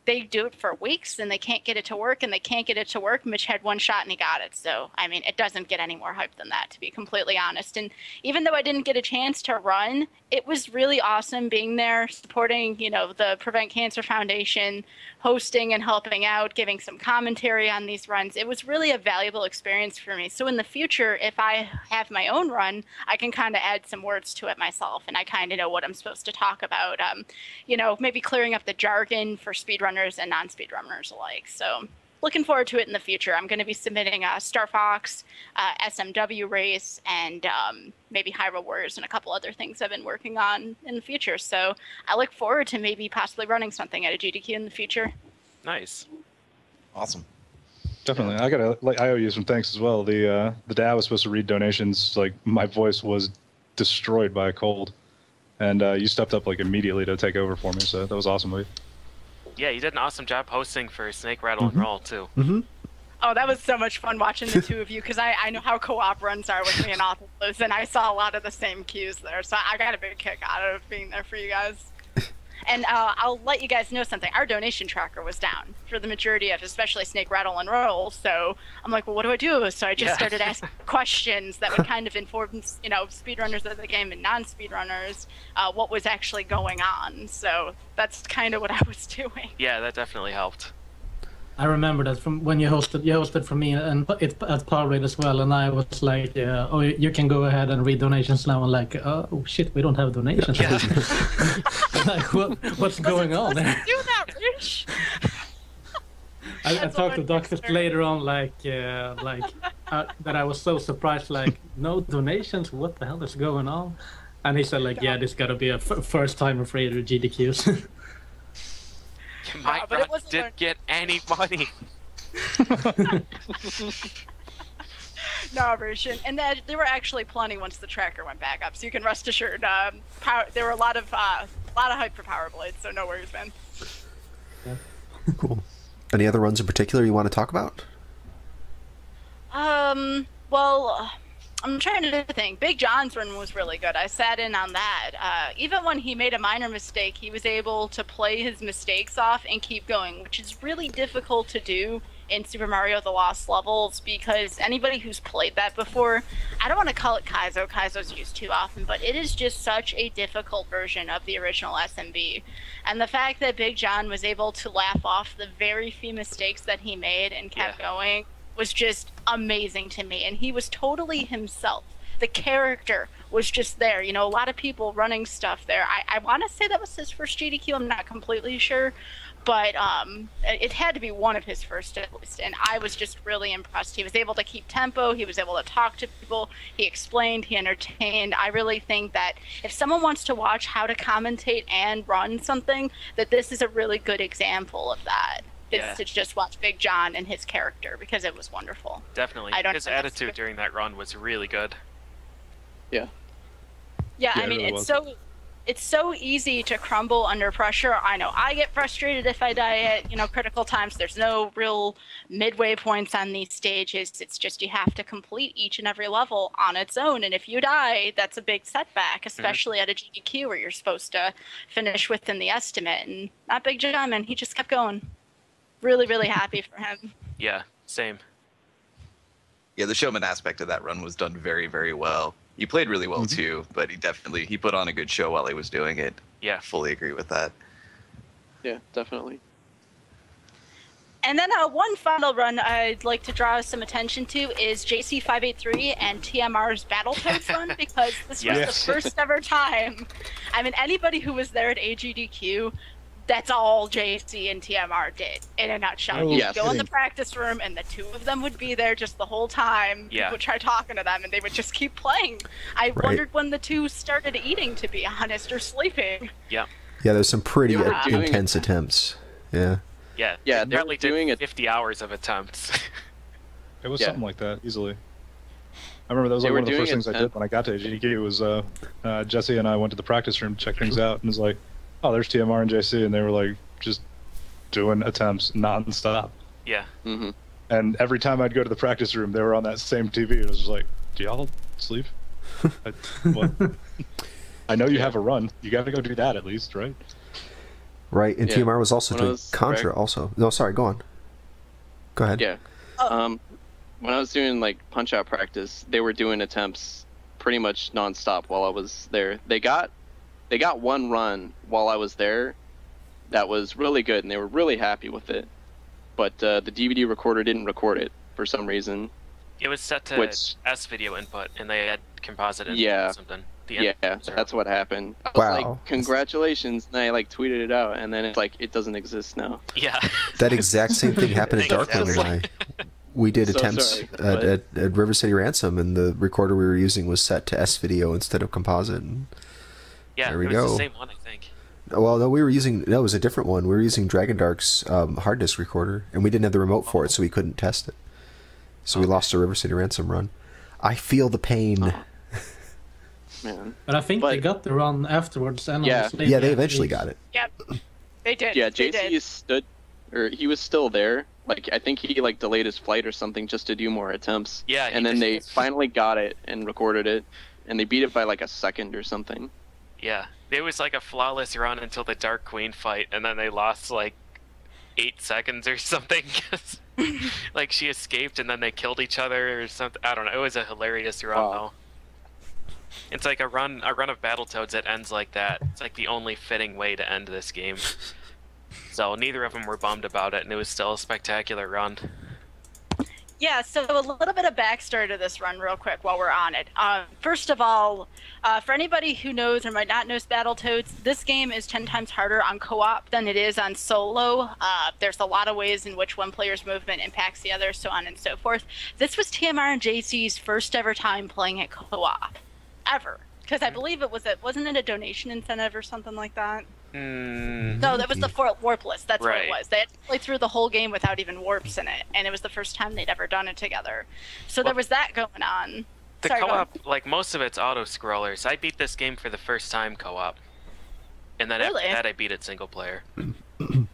S6: they do it for weeks, and they can't get it to work, and they can't get it to work. Mitch had 1 shot, and he got it. So, I mean, it doesn't get any more hype than that, to be completely honest. And even though I didn't get a chance to run, it was really awesome being there, supporting, you know, the Prevent Cancer Foundation, hosting and helping out, giving some commentary on these runs. It was really a valuable experience for me. So in the future, if I have my own run, I can kind of add some words to it myself, and I kind of know what I'm supposed to talk about. You know, maybe clearing up the jargon for speedrunners and non-speedrunners alike. So looking forward to it in the future. I'm going to be submitting Star Fox, SMW race, and maybe Hyrule Warriors and a couple other things I've been working on in the future. So I look forward to maybe possibly running something at a GDQ in the future.
S4: Nice.
S3: Awesome.
S1: Definitely. I owe you some thanks as well. The day I was supposed to read donations, like my voice was destroyed by a cold, and you stepped up like immediately to take over for me. So that was awesome of you.
S4: Yeah, you did an awesome job hosting for Snake Rattle and Roll too.
S2: Mm-hmm.
S6: Oh, that was so much fun watching the 2 of you, because I know how co-op runs are with me and Authorless, and I saw a lot of the same cues there. So I got a big kick out of being there for you guys. And I'll let you guys know something. Our donation tracker was down for the majority of, especially Snake, Rattle, and Roll. So I'm like, well, what do I do? So I just started asking questions that would kind of inform, speedrunners of the game and non-speedrunners what was actually going on. So that's kind of what I was doing.
S4: Yeah, that definitely helped.
S7: I remember that from when you hosted for me and at Powerblade as well, and I was like, oh, you can go ahead and read donations now. And like, oh shit, we don't have donations.
S4: Yeah.
S7: Like, what's going on there?
S6: Do that, Rich.
S7: I talked to Doctor later on, that I was so surprised, like, no donations. What the hell is going on? And he said, like, yeah, this got to be a first timer for GDQs.
S4: My run didn't get any money.
S6: No, version, and there were actually plenty once the tracker went back up, so you can rest assured. There were a lot of hype for Powerblade, so no worries, man.
S2: Yeah. Cool. Any other runs in particular you want to talk about?
S6: Well, I'm trying to think. Big John's run was really good. I sat in on that. Even when he made a minor mistake, he was able to play his mistakes off and keep going, which is really difficult to do in Super Mario The Lost Levels, because anybody who's played that before, I don't want to call it Kaizo. Kaizo's used too often, but it is just such a difficult version of the original SMB. And the fact that Big John was able to laugh off the very few mistakes that he made and kept going was just amazing to me. And he was totally himself. The character was just there. A lot of people running stuff there. I want to say that was his first GDQ. I'm not completely sure. But it had to be one of his first at least. And I was just really impressed. He was able to keep tempo. He was able to talk to people. He explained. He entertained. I really think that if someone wants to watch how to commentate and run something, that this is a really good example of that. It's to just watch Big John and his character, because it was wonderful.
S4: Definitely. His attitude during that run was really good.
S5: Yeah.
S6: Yeah, I mean, it's so easy to crumble under pressure. I know I get frustrated if I die at, critical times. There's no real midway points on these stages. It's just you have to complete each and every level on its own. And if you die, that's a big setback, especially at a GDQ where you're supposed to finish within the estimate. And not Big John, man. He just kept going. Really, really happy for him.
S4: Yeah, same.
S3: Yeah, the showman aspect of that run was done very, very well. He played really well too, but he put on a good show while he was doing it.
S4: Yeah,
S3: fully agree with that.
S5: Yeah, definitely.
S6: And then one final run I'd like to draw some attention to is JC583 and TMR's Battletoads run, because this was the first ever time. I mean, anybody who was there at AGDQ, that's all JC and TMR did, in a nutshell. You'd go in the practice room, and the two of them would be there just the whole time. People would try talking to them, and they would just keep playing. I wondered when the two started eating, to be honest, or sleeping.
S4: Yeah.
S2: Yeah, there's some pretty intense attempts. Yeah.
S4: Yeah, they probably did 50 hours of attempts.
S1: It was something like that, easily. I remember that was like one of the first things I did when I got to AGDQ. It was Jesse and I went to the practice room to check things out, and it was like, oh, there's TMR and JC, and they were like just doing attempts non-stop.
S4: Yeah.
S1: And every time I'd go to the practice room, they were on that same TV. It was just like, do y'all sleep? I know you have a run. You got to go do that at least, right?
S2: Right, and TMR was also doing Contra also. No, sorry, go on. Go ahead.
S5: Yeah. When I was doing like Punch-Out practice, they were doing attempts pretty much non-stop while I was there. They got one run while I was there that was really good, and they were really happy with it. But the DVD recorder didn't record it for some reason.
S4: It was set to S-video input, and they had composite input or something.
S5: That's what happened. I was like, congratulations, and I like tweeted it out, and then it's like, it doesn't exist now.
S4: Yeah.
S2: That exact same thing happened at Darkling and I. We did attempts at River City Ransom, and the recorder we were using was set to S-video instead of composite. And
S4: yeah,
S2: there we
S4: it
S2: go.
S4: was the same one, I think.
S2: Well, no, it was a different one. We were using Dragon Dark's hard disk recorder, and we didn't have the remote for it, so we couldn't test it. So we lost a River City Ransom run. I feel the pain.
S5: Man.
S7: But I think they got the run afterwards. And
S2: they eventually got it.
S6: Yep, they did.
S5: Yeah, JC he was still there. Like, I think he like delayed his flight or something just to do more attempts.
S4: Yeah.
S5: And then they finally got it and recorded it, and they beat it by like a second or something.
S4: Yeah, it was like a flawless run until the Dark Queen fight, and then they lost like 8 seconds or something. Like she escaped and then they killed each other or something. I don't know. It was a hilarious run though. It's like a run of Battletoads that ends like that. It's like the only fitting way to end this game. So neither of them were bummed about it, and it was still a spectacular run.
S6: Yeah, so a little bit of backstory to this run real quick while we're on it. First of all, for anybody who knows or might not know Battletoads, this game is 10 times harder on co-op than it is on solo. There's a lot of ways in which one player's movement impacts the other, so on and so forth. This was TMR and JC's first ever time playing it co-op. Ever. Because I believe wasn't it a donation incentive or something like that? No, that was the warp list. That's what it was. They had to play through the whole game without even warps in it, and it was the first time they'd ever done it together. So there was that going on.
S4: The co-op, like most of it's auto-scrollers. I beat this game for the first time co-op. And then after that I beat it single player.
S6: And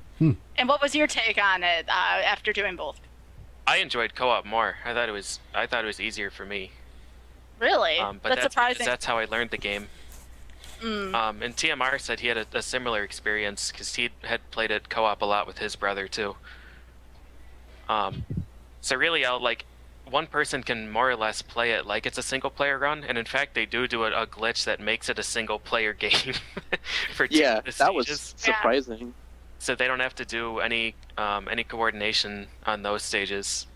S6: what was your take on it after doing both?
S4: I enjoyed co-op more. I thought it was easier for me.
S6: Really?
S4: But that's surprising. That's how I learned the game. And TMR said he had a similar experience because he had played it co-op a lot with his brother too. So really, one person can more or less play it like it's a single-player run, and in fact, they do a glitch that makes it a single-player game for
S5: that was surprising.
S4: So they don't have to do any coordination on those stages.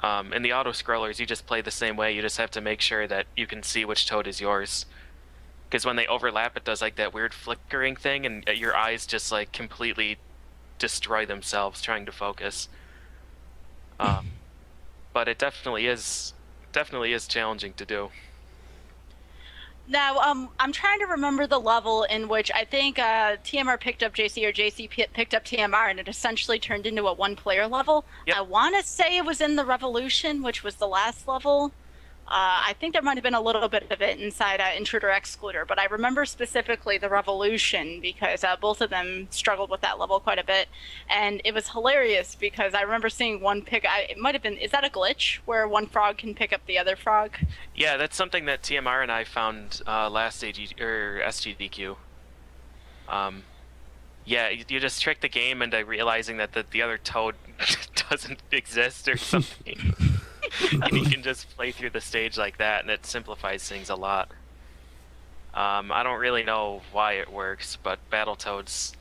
S4: In the auto-scrollers, you just play the same way. You just have to make sure that you can see which toad is yours. Because when they overlap, it does like that weird flickering thing, and your eyes just like completely destroy themselves trying to focus. But it definitely is challenging to do.
S6: Now, I'm trying to remember the level in which I think TMR picked up JC or JC picked up TMR, and it essentially turned into a one-player level. Yep. I want to say it was in the Revolution, which was the last level. I think there might have been a little bit of it inside Intruder Excluder, but I remember specifically the Revolution because both of them struggled with that level quite a bit, and it was hilarious because I remember seeing one pick. It might have been. Is that a glitch where one frog can pick up the other frog?
S4: Yeah, that's something that TMR and I found last SGDQ. Yeah, you just trick the game into realizing that the other toad doesn't exist or something. And you can just play through the stage like that, and it simplifies things a lot. I don't really know why it works, but Battletoads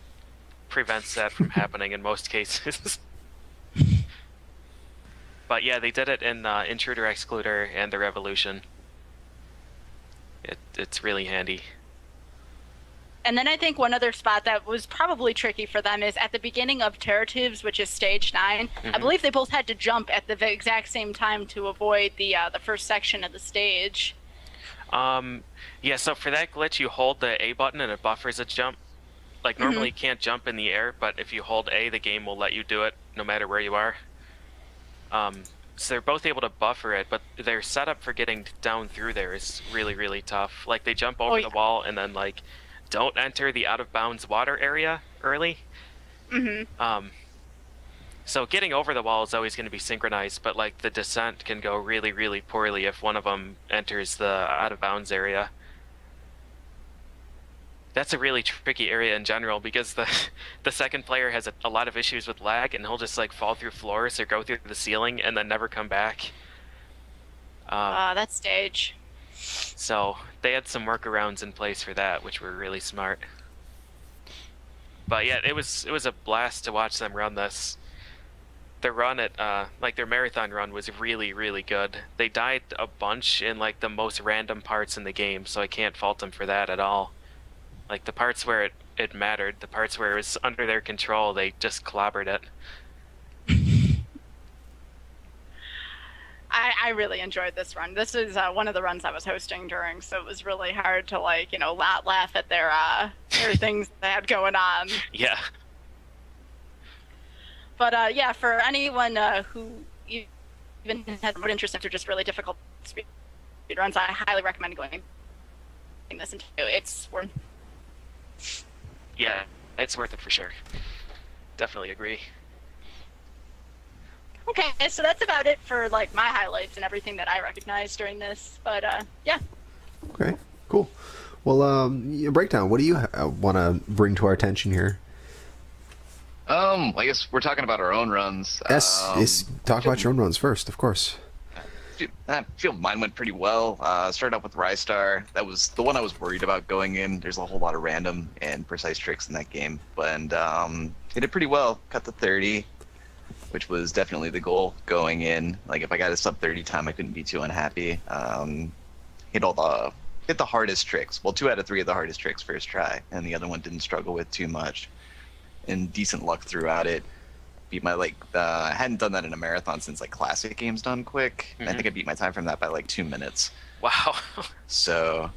S4: prevents that from happening in most cases. But yeah, they did it in Intruder Excluder and the Revolution. It's really handy.
S6: And then I think one other spot that was probably tricky for them is at the beginning of Terratubes, which is stage 9. I believe they both had to jump at the exact same time to avoid the first section of the stage.
S4: Yeah, so for that glitch, you hold the A button and it buffers a jump. Like normally you can't jump in the air, but if you hold A, the game will let you do it no matter where you are. So they're both able to buffer it, but their setup for getting down through there is really, really tough. Like they jump over the wall and then like don't enter the out-of-bounds water area early. So getting over the wall is always going to be synchronized, but like the descent can go really, really poorly if one of them enters the out-of-bounds area. That's a really tricky area in general because the second player has a lot of issues with lag, and he'll just like fall through floors or go through the ceiling and then never come back.
S6: That stage.
S4: So they had some workarounds in place for that, which were really smart. But yeah, it was a blast to watch them run this. Their run at like their marathon run was really, really good. They died a bunch in like the most random parts in the game, so I can't fault them for that at all. Like the parts where it mattered, the parts where it was under their control, they just clobbered it.
S6: I really enjoyed this run. This is one of the runs I was hosting during, so it was really hard to not laugh at their things they had going on.
S4: Yeah.
S6: But yeah, for anyone who even has more interest in just really difficult speed runs, I highly recommend going this into. It's worth.
S4: Yeah, it's worth it for sure. Definitely agree.
S6: Okay, so that's about it for like my highlights and everything that I recognized during this. But yeah.
S2: Okay, cool. Well, Breakdown, what do you want to bring to our attention here?
S3: I guess we're talking about our own runs.
S2: Yes, talk about your own runs first, of course.
S3: I feel mine went pretty well. Started out with Rystar. That was the one I was worried about going in. There's a whole lot of random and precise tricks in that game, and hit it pretty well. Cut the 30, which was definitely the goal going in. Like if I got a sub 30 time, I couldn't be too unhappy. Hit the hardest tricks. Well, 2 out of 3 of the hardest tricks first try, and the other one didn't struggle with too much. And decent luck throughout it. Beat my I hadn't done that in a marathon since like classic games done quick. And I think I beat my time from that by like 2 minutes.
S4: Wow.
S3: So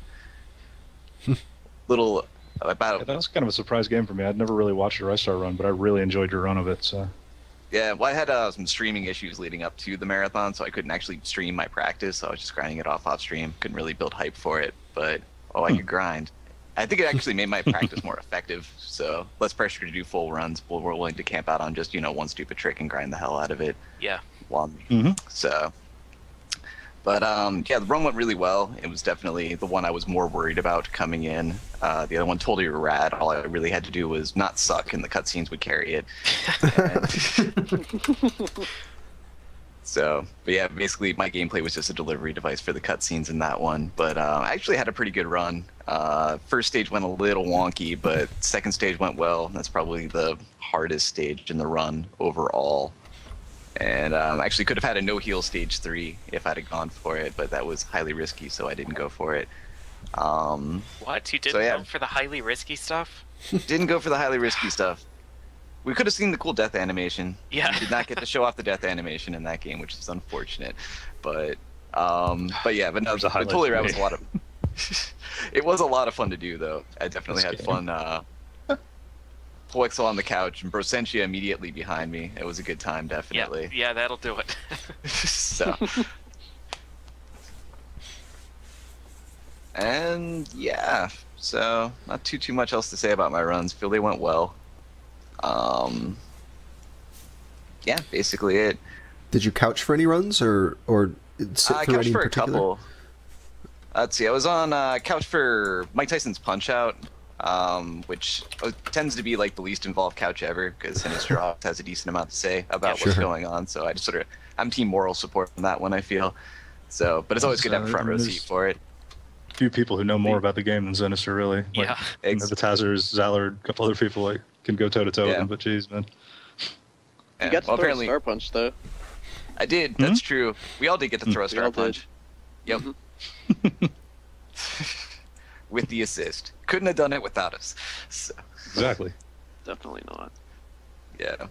S3: little about
S1: Yeah, that was kind of a surprise game for me. I'd never really watched a Rystar run, but I really enjoyed your run of it. So
S3: yeah. Well, I had some streaming issues leading up to the marathon, so I couldn't actually stream my practice. So I was just grinding it off stream. Couldn't really build hype for it, but I could grind. I think it actually made my practice more effective, so less pressure to do full runs. We're willing to camp out on just, one stupid trick and grind the hell out of it.
S4: Yeah.
S3: So, but yeah, the run went really well. It was definitely the one I was more worried about coming in. The other one totally rad. All I really had to do was not suck, and the cutscenes would carry it. So, but yeah, basically my gameplay was just a delivery device for the cutscenes in that one. But I actually had a pretty good run. First stage went a little wonky, but second stage went well. That's probably the hardest stage in the run overall. And actually could have had a no-heal stage 3 if I'd have gone for it, but that was highly risky, so I didn't go for it.
S4: What? You didn't go for the highly risky stuff?
S3: Didn't go for the highly risky stuff. We could have seen the cool death animation.
S4: Yeah.
S3: We did not get to show off the death animation in that game, which is unfortunate. But yeah, but no, but totally rad was a lot of. It was a lot of fun to do, though. I definitely had fun. Poexel on the couch and Brosentia immediately behind me. It was a good time, definitely.
S4: Yeah, that'll do it.
S3: So. And yeah, so not too much else to say about my runs. Feel they went well. Yeah, basically it.
S2: Did you couch for any runs or sit
S3: I
S2: through
S3: couched
S2: any
S3: for
S2: in
S3: a
S2: particular?
S3: couple. Let's see, I was on couch for Mike Tyson's Punch Out, which tends to be like the least involved couch ever because Sinister Hawks has a decent amount to say about what's going on. So I just I'm team moral support on that one, I feel. So, but it's always good to have a front row seat for it.
S1: few people who know more about the game than Sinister, really. Like,
S4: Yeah.
S1: the Tazers, Zallard, a couple other people like can go toe to toe with him, but geez, man.
S5: You got to throw a Star Punch, though.
S3: I did. That's true. We all did get to throw a Star Punch. Yep. With the assist. Couldn't have done it without us. So.
S1: Exactly.
S5: Definitely not.
S3: Yeah.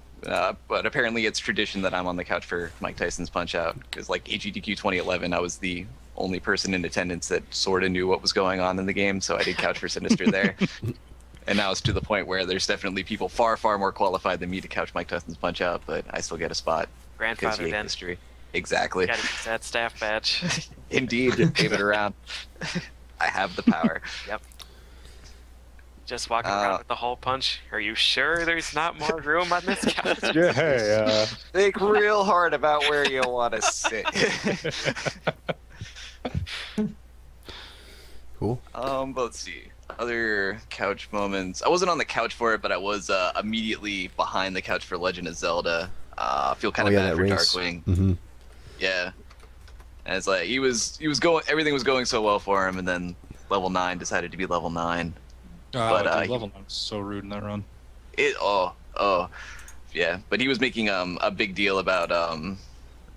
S3: But apparently it's tradition that I'm on the couch for Mike Tyson's Punch Out. Because like AGDQ 2011, I was the only person in attendance that sort of knew what was going on in the game, so I did couch for Sinister there. And now it's to the point where there's definitely people far, far more qualified than me to couch Mike Tyson's Punch Out, but I still get a spot.
S4: Grandfather then.
S3: History. Exactly.
S4: Gotta use that staff badge.
S3: Indeed, wave it around. I have the power.
S4: Yep. Just walking around with the hole punch. Are you sure there's not more room on this couch?
S1: Yeah, hey,
S3: think real hard about where you want to sit.
S2: Cool.
S3: But let's see. Other couch moments. I wasn't on the couch for it, but I was immediately behind the couch for Legend of Zelda. I feel kind of bad for Darkwing.
S2: Mm-hmm.
S3: Yeah. And it's like he was going. Everything was going so well for him, and then level 9 decided to be level 9.
S1: but level 9 was so rude in that run.
S3: Yeah. But he was making a big deal about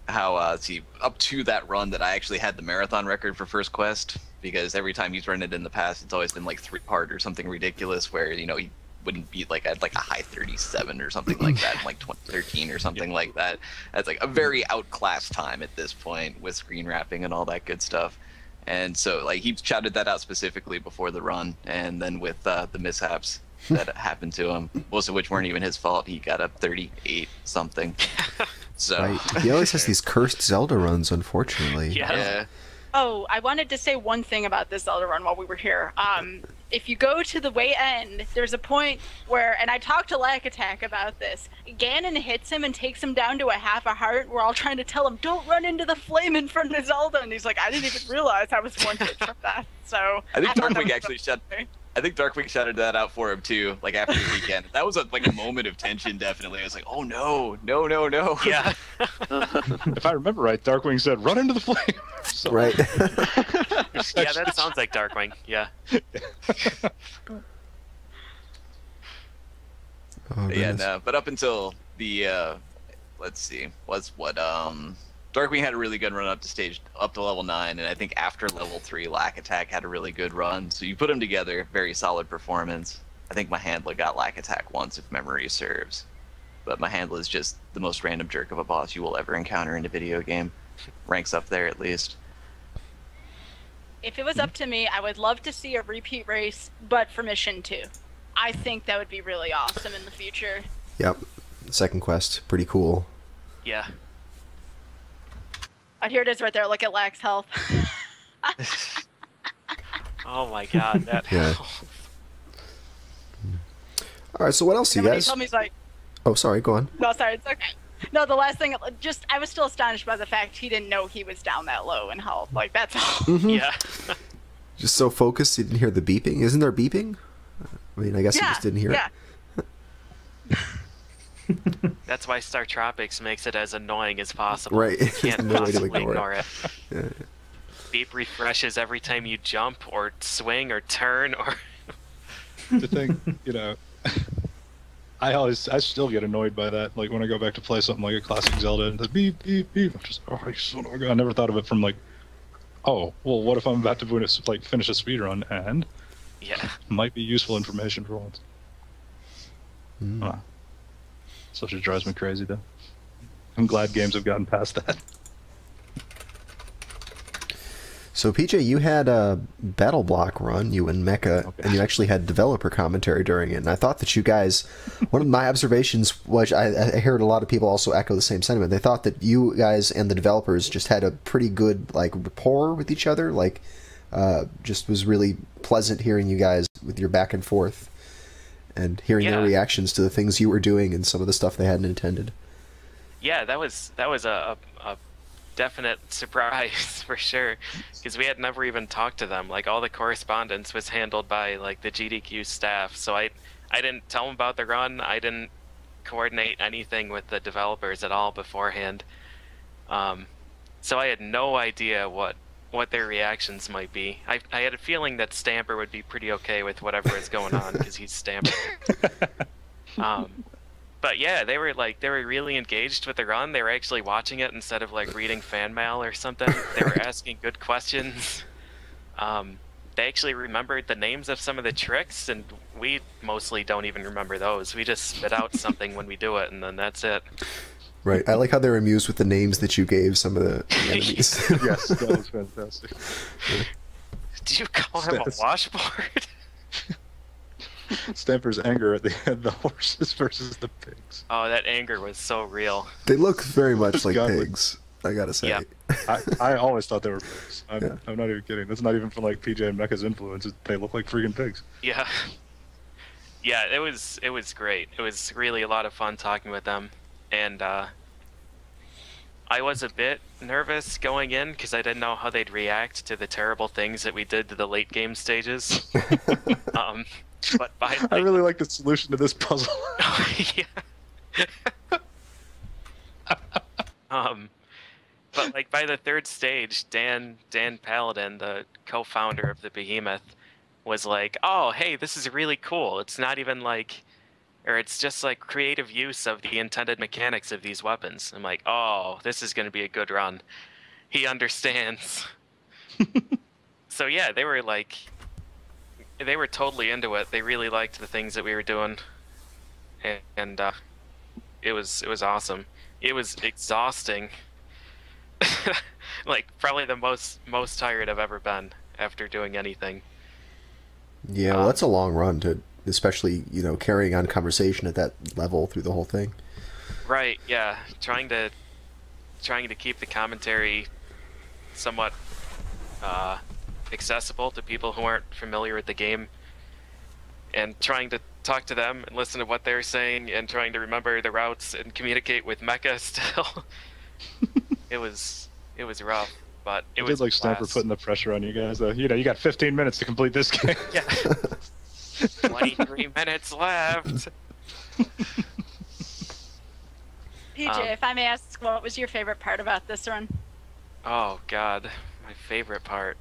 S3: how up to that run that I actually had the marathon record for first quest, because every time he's run it in the past, it's always been like 3-part or something ridiculous where he wouldn't beat like at like a high 37 or something like that in like 2013 or something like that. That's like a very outclassed time at this point with screen wrapping and all that good stuff. And so like he shouted that out specifically before the run, and then with the mishaps that happened to him, most of which weren't even his fault, he got up 38 something. So
S2: Right. He always has these cursed Zelda runs, unfortunately.
S4: Yeah.
S6: Oh, I wanted to say one thing about this Zelda run while we were here. if you go to the way end, there's a point where, and I talked to Lack Attack about this, Ganon hits him and takes him down to a half a heart. We're all trying to tell him, don't run into the flame in front of Zelda. And he's like, I didn't even realize I was one hit from that. So
S3: I think
S6: don't know.
S3: Darkwing actually I think Darkwing shouted that out for him too, like after the weekend. That was like a moment of tension, definitely. I was like, oh no, no, no, no.
S4: Yeah.
S1: If I remember right, Darkwing said, "Run into the flame." So,
S2: Right.
S4: Yeah, that sounds like Darkwing. Yeah.
S2: Oh,
S3: Yeah,
S2: goodness.
S3: no, but up until the let's see, Darkwing had a really good run up to level 9, and I think after level 3, Lack Attack had a really good run. So you put them together, very solid performance. I think my handler got Lack Attack once, if memory serves. But my handler is just the most random jerk of a boss you will ever encounter in a video game. Ranks up there at least.
S6: If it was up to me, I would love to see a repeat race, but for mission 2. I think that would be really awesome in the future.
S2: Yep. Second quest, pretty cool.
S4: Yeah.
S6: Oh, here it is right there. Look at Lack's health.
S4: Oh my god, that.
S2: Yeah. All right. So what else do you
S6: When he
S2: guys?
S6: told me, he's like,
S2: Oh, sorry. Go on.
S6: no, sorry, it's okay. No, the last thing, I was still astonished by the fact he didn't know he was down that low in health. Like, that's all.
S4: Yeah.
S2: Just so focused, you didn't hear the beeping. Isn't there beeping? I mean, I guess you just didn't hear
S6: yeah.
S2: it.
S4: That's why Star Tropics makes it as annoying as possible.
S2: Right.
S4: You can't
S2: No way to
S4: possibly
S2: ignore
S4: ignore it.
S2: Yeah.
S4: Beep refreshes every time you jump or swing or turn or.
S1: The thing, I still get annoyed by that. Like when I go back to play something like a classic Zelda, and the beep beep beep. I'm just, oh, you son of a gun. I never thought of it from like, oh, well, what if I'm about to finish a speedrun and
S4: Yeah.
S1: might be useful information for once. Such as drives me crazy though. I'm glad games have gotten past that.
S2: So PJ, you had a battle block run, you and Mecha, and you actually had developer commentary during it. And I thought that you guys, one of my observations was, I heard a lot of people also echo the same sentiment. They thought that you guys and the developers just had a pretty good rapport with each other. Just was really pleasant hearing you guys with your back and forth, and hearing their reactions to the things you were doing and some of the stuff they hadn't intended.
S4: Yeah, that was a definite surprise for sure, because we had never even talked to them. Like all the correspondence was handled by like the GDQ staff, so I didn't tell them about the run. I didn't coordinate anything with the developers at all beforehand. So I had no idea what their reactions might be. I had a feeling that Stamper would be pretty okay with whatever is going on because he's Stamper. But yeah, they were really engaged with the run. They were actually watching it instead of like reading fan mail or something. They were asking good questions. They actually remembered the names of some of the tricks, and we mostly don't even remember those. We just spit out something when we do it, and then that's it.
S2: Right. I like how they're amused with the names that you gave some of the enemies.
S1: Yes, that was fantastic.
S4: Do you call him a washboard?
S1: Stamper's anger at the horses versus the pigs.
S4: Oh, that anger was so real.
S2: They look very much like
S1: Godly.
S2: pigs, I gotta say.
S4: Yeah.
S1: I always thought they were pigs. I'm not even kidding. That's not even from like PJ and Mecha's influence. They look like freaking pigs.
S4: Yeah. Yeah, it was great. It was really a lot of fun talking with them, and I was a bit nervous going in because I didn't know how they'd react to the terrible things that we did to the late game stages. But
S1: I really like the solution to this puzzle.
S4: But like by the third stage, Dan Paladin, the co-founder of the Behemoth, was like, "Oh, hey, this is really cool. It's not even like, or it's just like creative use of the intended mechanics of these weapons." I'm like, "Oh, this is going to be a good run." He understands. So yeah, they were totally into it. They really liked the things that we were doing, and it was awesome. It was exhausting. Like probably the most tired I've ever been after doing anything.
S2: Yeah, well, that's a long run to, especially carrying on conversation at that level through the whole thing.
S4: Right. Yeah. Trying to keep the commentary somewhat accessible to people who aren't familiar with the game and trying to talk to them and listen to what they're saying and trying to remember the routes and communicate with Mecha still. it was rough, but it was
S1: did like Sniper putting the pressure on you guys though. You know, you got 15 minutes to complete this game.
S4: Yeah. 23 minutes left.
S6: PJ, if I may ask, what was your favorite part about this run?
S4: Oh God, my favorite part.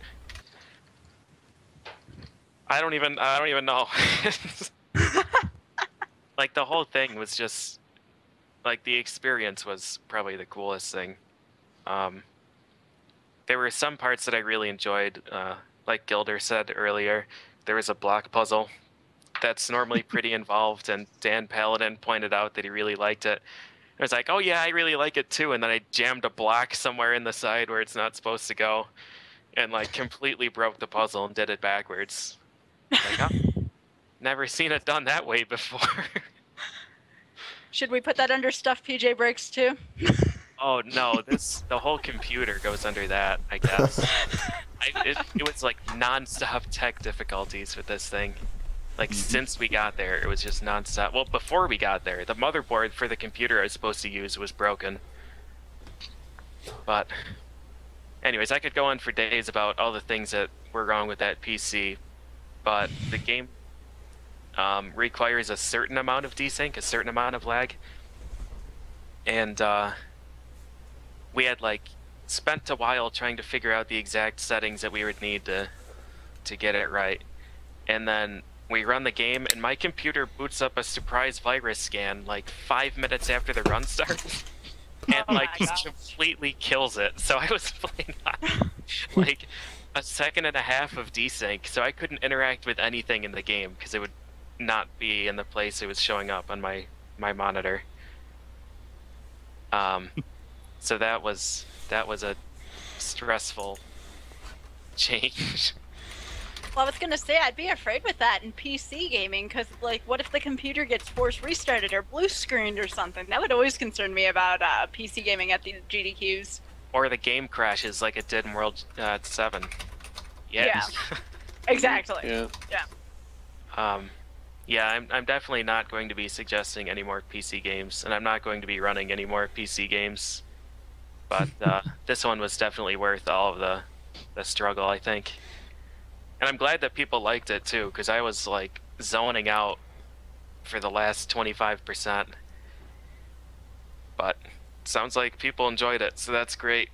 S4: I don't even know. Like the whole thing was just like the experience was probably the coolest thing. There were some parts that I really enjoyed, like Gilder said earlier. There was a block puzzle that's normally pretty involved, and Dan Paladin pointed out that he really liked it. I was like, oh yeah, I really like it too, and then I jammed a block somewhere in the side where it's not supposed to go, and like completely broke the puzzle and did it backwards. Like, oh, never seen it done that way before.
S6: Should we put that under stuff PJ breaks too?
S4: Oh no, the whole computer goes under that, I guess. It was like non-stop tech difficulties with this thing. Like since we got there, it was just non-stop. Well, before we got there, the motherboard for the computer I was supposed to use was broken. But anyways, I could go on for days about all the things that were wrong with that PC, but the game requires a certain amount of desync, a certain amount of lag. And we had like spent a while trying to figure out the exact settings that we would need to get it right. And then we run the game, and my computer boots up a surprise virus scan like 5 minutes after the run starts, and like just completely kills it. So I was playing on like a second and a half of desync, so I couldn't interact with anything in the game because it would not be in the place it was showing up on my monitor. So that was a stressful change.
S6: Well, I was gonna say I'd be afraid with that in PC gaming, because like, what if the computer gets force restarted or blue screened or something? That would always concern me about PC gaming at the GDQs.
S4: Or the game crashes like it did in World 7.
S6: Yeah. Exactly.
S5: Yeah.
S4: Yeah, I'm definitely not going to be suggesting any more PC games, and I'm not going to be running any more PC games. But this one was definitely worth all of the struggle, I think. And I'm glad that people liked it too, because I was like zoning out for the last 25%. But sounds like people enjoyed it, so that's great.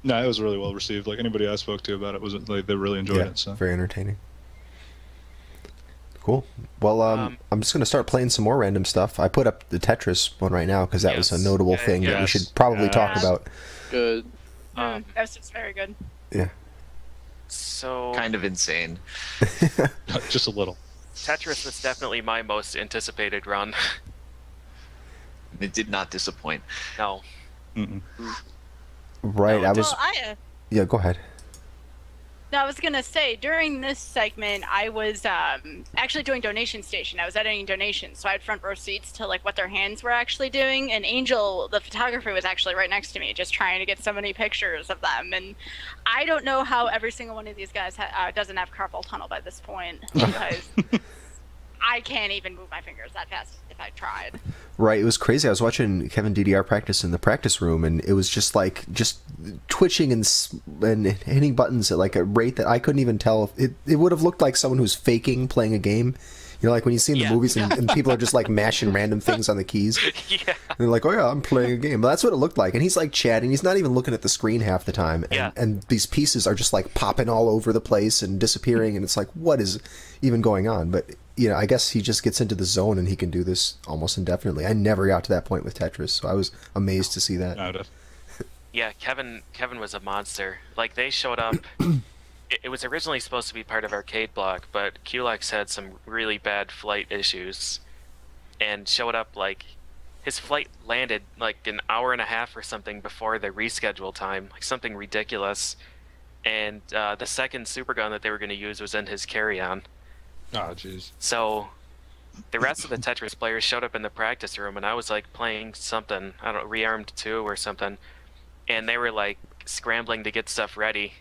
S1: No, it was really well received. Like anybody I spoke to about it was like they really enjoyed it. So
S2: very entertaining. Cool. Well, I'm just gonna start playing some more random stuff. I put up the Tetris one right now because that was a notable thing that we should probably talk about.
S5: Good.
S6: That was just very good.
S2: Yeah.
S4: So
S3: Kind of insane.
S1: just a little.
S4: Tetris was definitely my most anticipated run.
S3: It did not disappoint.
S4: No.
S2: Right.
S4: No,
S2: I was.
S6: Well,
S2: Yeah. Go ahead.
S6: No, I was gonna say during this segment I was actually doing donation station. I was editing donations, so I had front row seats to like what their hands were actually doing. And Angel, the photographer, was actually right next to me, just trying to get so many pictures of them. And I don't know how every single one of these guys doesn't have carpal tunnel by this point, because I can't even move my fingers that fast if I tried.
S2: Right, it was crazy. I was watching Kevin DDR practice in the practice room, and it was just like twitching and hitting buttons at like a rate that I couldn't even tell. It would have looked like someone who's faking playing a game. You know, like when you see in the movies and people are just like mashing random things on the keys.
S4: Yeah.
S2: And they're like, oh yeah, I'm playing a game. But that's what it looked like. And he's like chatting. He's not even looking at the screen half the time. And these pieces are just like popping all over the place and disappearing. And it's like, what is even going on? But, you know, I guess he just gets into the zone and he can do this almost indefinitely. I never got to that point with Tetris, so I was amazed to see that.
S4: Yeah, Kevin was a monster. Like, they showed up. It was originally supposed to be part of Arcade Block, but QLEX had some really bad flight issues and showed up like his flight landed like an hour and a half or something before the reschedule time, like something ridiculous. And the second supergun that they were going to use was in his carry-on.
S1: Oh, jeez.
S4: So the rest of the Tetris players showed up in the practice room, and I was like playing something, I don't know, Rearmed 2 or something, and they were like scrambling to get stuff ready.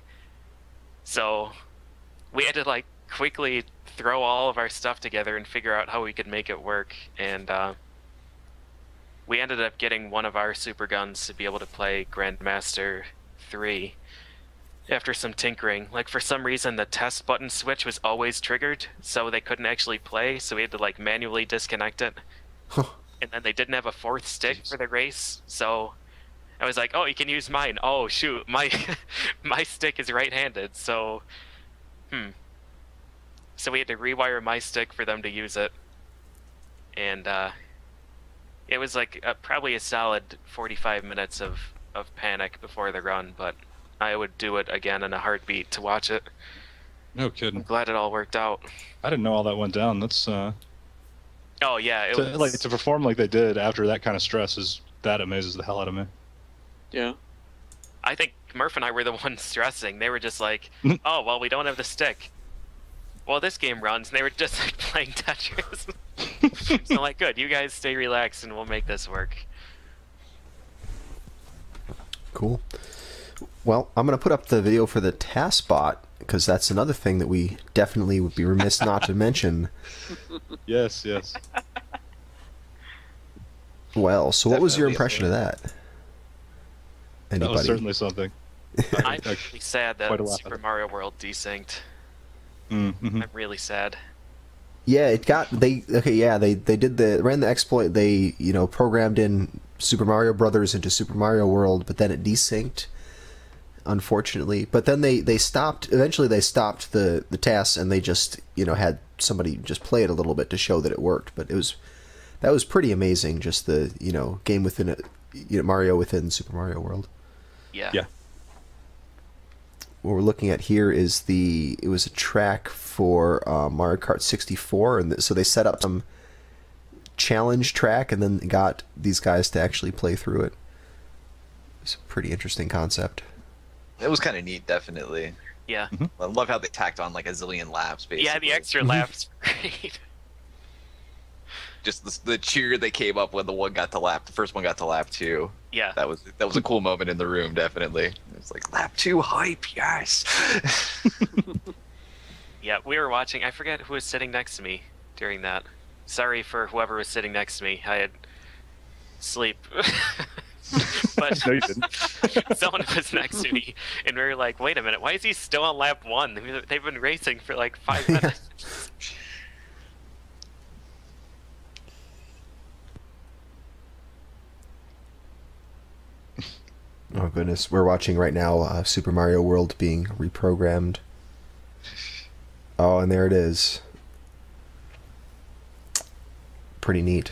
S4: So we had to like quickly throw all of our stuff together and figure out how we could make it work. And we ended up getting one of our super guns to be able to play Grandmaster 3 after some tinkering. Like, for some reason, the test button switch was always triggered, so they couldn't actually play, so we had to, like, manually disconnect it. And then they didn't have a fourth stick for the race, so I was like, oh, you can use mine. Oh, shoot, my my stick is right-handed, so... So we had to rewire my stick for them to use it. And it was like probably a solid 45 minutes of panic before the run, but I would do it again in a heartbeat to watch it.
S1: No kidding.
S4: I'm glad it all worked out.
S1: I didn't know all that went down. That's
S4: Oh yeah, it was...
S1: like to perform like they did after that kind of stress that amazes the hell out of me.
S5: Yeah.
S4: I think Murph and I were the ones stressing. They were just like, oh, well, we don't have the stick. Well, this game runs, and they were just like playing Tetris. So I'm like, good, you guys stay relaxed and we'll make this work.
S2: Cool. Well, I'm going to put up the video for the task bot, because that's another thing that we definitely would be remiss not to mention.
S1: Yes, yes.
S2: Well, so what was your
S3: Definitely
S2: impression of that?
S1: That
S2: Anybody?
S1: was certainly something.
S4: I'm really sad
S1: Quite a
S4: that
S1: laugh
S4: Super
S1: at it.
S4: Mario World desynced.
S1: Mm-hmm.
S4: I'm really sad.
S2: Yeah, it got they ran the exploit. They programmed in Super Mario Brothers into Super Mario World, but then it desynced, unfortunately. But then they stopped. Eventually, they stopped the tasks, and they just had somebody just play it a little bit to show that it worked. But that was pretty amazing. Just the game within it, Mario within Super Mario World.
S4: Yeah.
S1: Yeah.
S2: What we're looking at here is it was a track for Mario Kart 64, and so they set up some challenge track and then got these guys to actually play through it. It's a pretty interesting concept.
S3: It was kind of neat, definitely.
S4: Yeah.
S3: I love how they tacked on like a zillion laps, basically.
S4: Yeah, the extra laps were great.
S3: Just the cheer they came up when the first one got to lap 2.
S4: Yeah.
S3: That was a cool moment in the room, definitely. It's like lap 2 hype, yes.
S4: Yeah, we were watching. I forget who was sitting next to me during that. Sorry for whoever was sitting next to me. I had sleep. But
S1: No, you didn't.
S4: someone was next to me, and we were like, wait a minute, why is he still on lap 1? They've been racing for like 5 minutes.
S2: Oh goodness, we're watching right now Super Mario World being reprogrammed. Oh, and there it is. Pretty neat.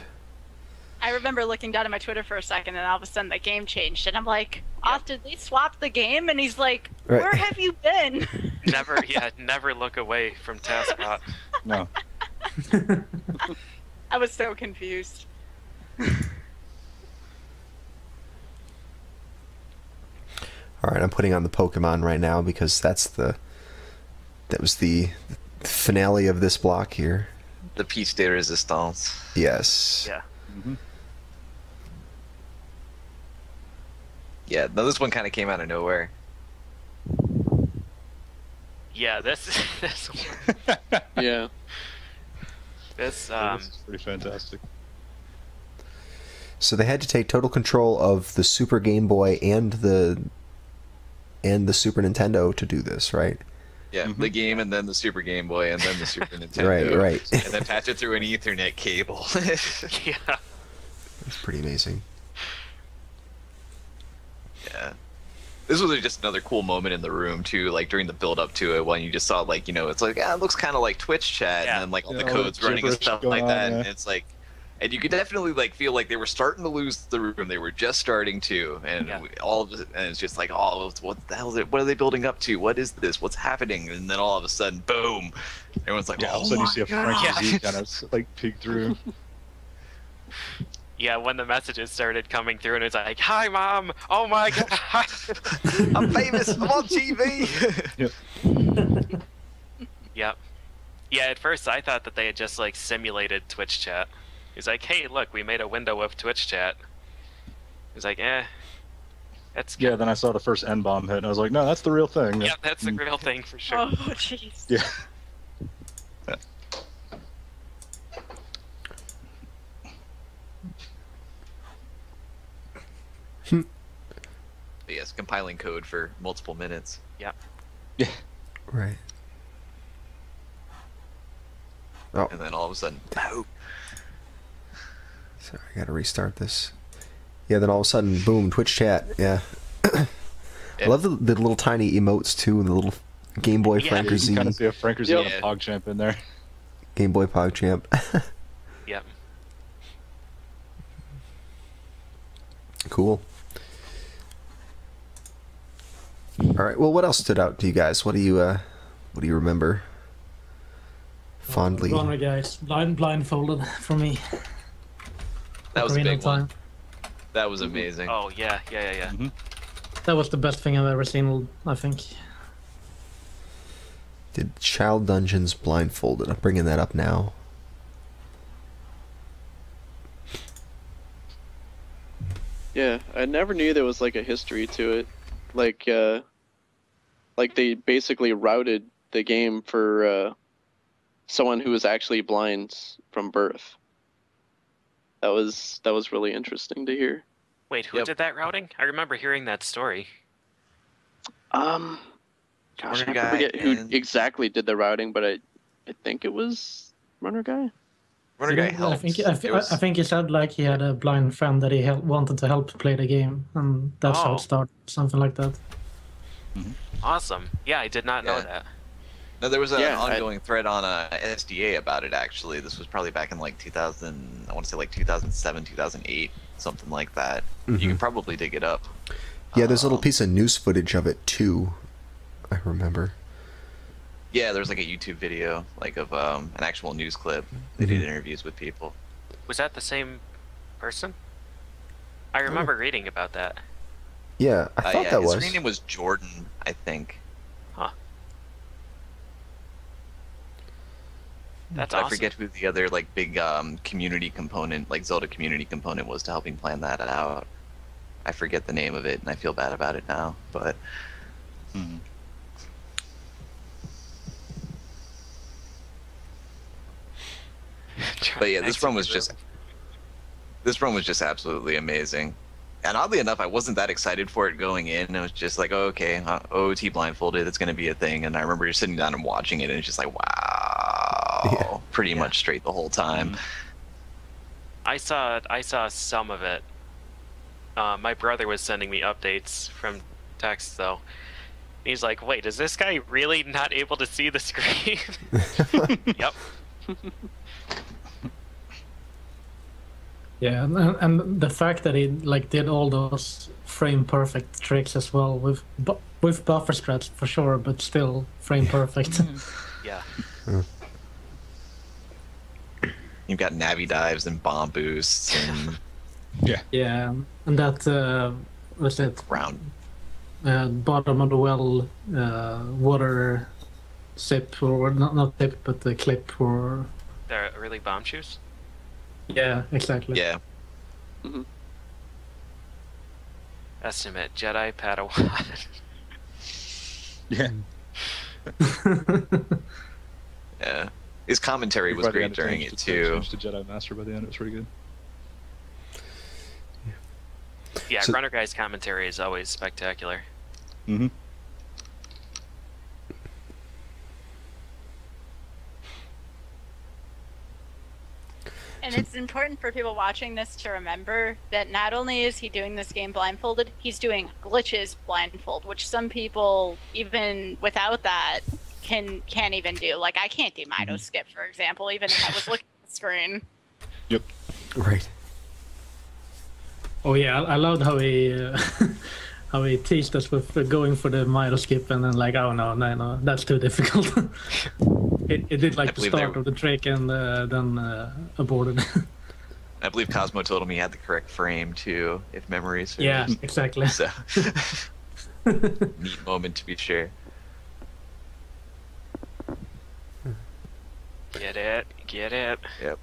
S6: I remember looking down at my Twitter for a second, and all of a sudden the game changed, and I'm like, did they swap the game? And he's like,
S2: Right.
S6: where have you been?
S4: Never look away from TaskBot.
S1: No.
S6: I was so confused.
S2: All right, I'm putting on the Pokemon right now because that was the finale of this block here.
S3: The piece de resistance.
S2: Yes.
S4: Yeah.
S1: Mm-hmm.
S3: Yeah, no, this one kind of came out of nowhere.
S4: Yeah, this one.
S5: Yeah.
S4: This
S1: This is pretty fantastic.
S2: So they had to take total control of the Super Game Boy and the Super Nintendo to do this, right?
S3: Yeah, the game and then the Super Game Boy and then the Super Nintendo.
S2: Right.
S3: And then patch it through an Ethernet cable.
S4: Yeah.
S2: It's pretty amazing.
S3: Yeah. This was just another cool moment in the room too, like during the build up to it when you just saw like, it's like, it looks kind of like Twitch chat
S4: Yeah.
S3: and then like all the
S1: Yeah,
S3: codes
S1: all the
S3: running and
S1: gibberish
S3: stuff
S1: going
S3: like
S1: on,
S3: that.
S1: yeah.
S3: And it's like, and you could definitely like feel like they were starting to lose the room. They were just starting to, and
S4: Yeah.
S3: all of it, and it's just like, oh, what the hell is it? What are they building up to? What is this? What's happening? And then all of a sudden, boom! Everyone's like,
S1: Yeah, all
S3: oh
S1: of a sudden you
S3: my
S1: see a
S3: God.
S1: Frankie Z kind of like peek through.
S4: Yeah, when the messages started coming through, and it's like, "Hi, Mom! Oh my God!"
S3: I'm famous. I'm on TV.
S4: Yep. Yeah, at first I thought that they had just like simulated Twitch chat. He's like, "Hey, look, we made a window of Twitch chat." He's like, that's
S1: Yeah, then I saw the first N-bomb hit, and I was like, no, that's the real thing.
S4: yeah, that's the real thing for sure."
S6: Oh, jeez.
S1: Yeah.
S3: yes, compiling code for multiple minutes.
S4: Yeah.
S1: Yeah.
S2: Right. Oh,
S3: And then all of a sudden, no.
S2: sorry, I gotta restart this. Yeah, then all of a sudden, boom, Twitch chat. Yeah. I love the little tiny emotes too, and the little Game Boy
S4: Yeah.
S2: Franker
S1: You
S2: Z,
S1: can kind of see a Franker Z
S3: Yep.
S1: and a PogChamp in there.
S2: Game Boy PogChamp.
S4: Yep.
S2: Cool. All right. Well, what else stood out to you guys? What do you remember fondly?
S7: Runner guys, blindfolded for me.
S3: That was a
S7: Ocarina
S3: big
S7: of
S3: one.
S7: Time.
S3: That was amazing.
S4: Oh yeah.
S7: That was the best thing I've ever seen, I think.
S2: Did Child Dungeons blindfolded? I'm bringing that up now.
S5: Yeah, I never knew there was like a history to it. Like they basically routed the game for someone who was actually blind from birth. That was really interesting to hear.
S4: Wait, who
S3: Yep.
S4: did that routing? I remember hearing that story.
S5: Gosh,
S3: Runner
S5: I
S3: Guy
S5: forget who
S3: and-
S5: exactly did the routing, but I think it was Runner Guy.
S3: Runner Guy
S7: I
S3: helped.
S7: think,
S3: It was-
S7: I think he said like he had a blind friend that he wanted to help play the game, and that's how
S4: Oh.
S7: it started, something like that.
S4: Awesome. Yeah, I did not know
S3: Yeah.
S4: that.
S3: No, there was an
S5: Yeah,
S3: ongoing thread on SDA about it, actually. This was probably back in like 2000, I want to say like 2007, 2008, something like that. You can probably dig it up.
S2: Yeah, there's a little piece of news footage of it too. I remember.
S3: Yeah, there was like a YouTube video, like of an actual news clip. They did interviews with people.
S4: Was that the same person? I remember reading about that.
S2: Yeah, I thought
S3: Yeah,
S2: that
S3: his
S2: was.
S3: name was Jordan, I think.
S4: Huh. That's
S3: I
S4: awesome.
S3: forget who the other like big community component, like Zelda community component, was to helping plan that out. I forget the name of it, and I feel bad about it now. But but yeah, this run was just absolutely amazing. And oddly enough, I wasn't that excited for it going in. It was just like, oh, okay, OOT blindfolded, it's going to be a thing. And I remember just sitting down and watching it, and it's just like, wow, pretty much straight the whole time.
S4: I saw some of it. My brother was sending me updates from text though. He's like, "Wait, is this guy really not able to see the screen?" Yep.
S7: Yeah, and the fact that he like did all those frame perfect tricks as well with buffer strats for sure, but still frame perfect.
S4: Yeah.
S3: You've got Navi dives and bomb boosts and
S7: Yeah, and that was it.
S3: round.
S7: Bottom of the well water sip, or not sip, but the clip, or
S4: They're really bomb shoes.
S7: yeah, exactly.
S3: Yeah.
S4: Estimate Jedi Padawan.
S1: Yeah.
S3: Yeah. His commentary was
S1: By the
S3: great
S1: end,
S3: during
S1: changed
S3: it
S1: to-
S3: too.
S1: changed to Jedi Master by the end. It was pretty good.
S4: Yeah,
S2: So-
S4: Runner Guy's commentary is always spectacular.
S1: Mm-hmm.
S6: And it's important for people watching this to remember that not only is he doing this game blindfolded, he's doing glitches blindfold, which some people, even without that, can't even do. Like, I can't do Mido skip, for example, even if I was looking at the screen.
S1: Yep.
S2: Right.
S7: Oh yeah, I loved how he how he teased us with going for the Mido skip, and then like, oh no, that's too difficult. it did
S3: I
S7: like the
S3: believe
S7: start
S3: they-
S7: of the trick and then aborted.
S3: I believe Cosmo told him he had the correct frame too, if memory serves.
S7: Yeah, exactly.
S3: So neat moment to be sure.
S4: Get it? Get it?
S3: Yep.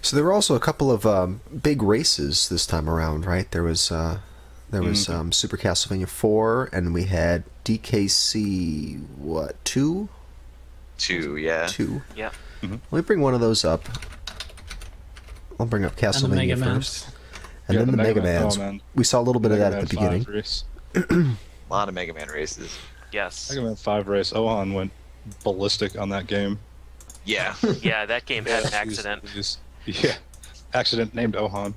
S2: So there were also a couple of big races this time around, right? There was Super Castlevania 4, and we had DKC 2?
S3: 2, yeah.
S2: 2.
S4: Yeah.
S2: Let me bring one of those up. I'll bring up
S7: Mega
S2: Castlevania
S7: Man.
S2: first. And then the Mega Mans.
S1: Oh, man.
S2: We saw a little bit of
S1: Mega
S2: that at the
S1: Man 5
S2: beginning.
S1: race.
S3: A lot of Mega Man races.
S4: Yes.
S1: Mega Man 5 race. Ohan went ballistic on that game.
S3: Yeah.
S4: Yeah, that game had an accident.
S1: Yeah. Accident named Ohan.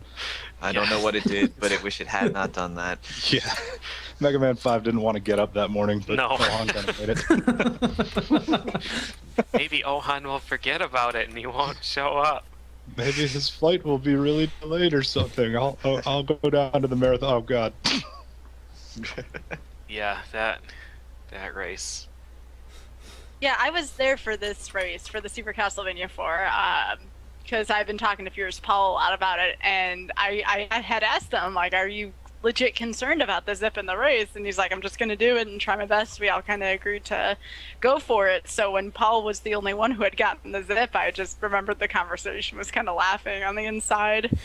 S3: I don't know what it did, but I wish it had not done that.
S1: Yeah. Mega Man 5 didn't want to get up that morning, but
S4: No.
S1: Ohan kind of made it.
S4: Maybe Ohan will forget about it and he won't show up.
S1: Maybe his flight will be really delayed or something. I'll go down to the marathon. Oh God.
S4: Yeah, that race.
S6: Yeah, I was there for this race, for the Super Castlevania 4, because I've been talking to Fierce Paul a lot about it, and I had asked them, like, are you legit concerned about the zip in the race? And he's like, I'm just going to do it and try my best. We all kind of agreed to go for it. So when Paul was the only one who had gotten the zip, I just remembered the conversation, was kind of laughing on the inside.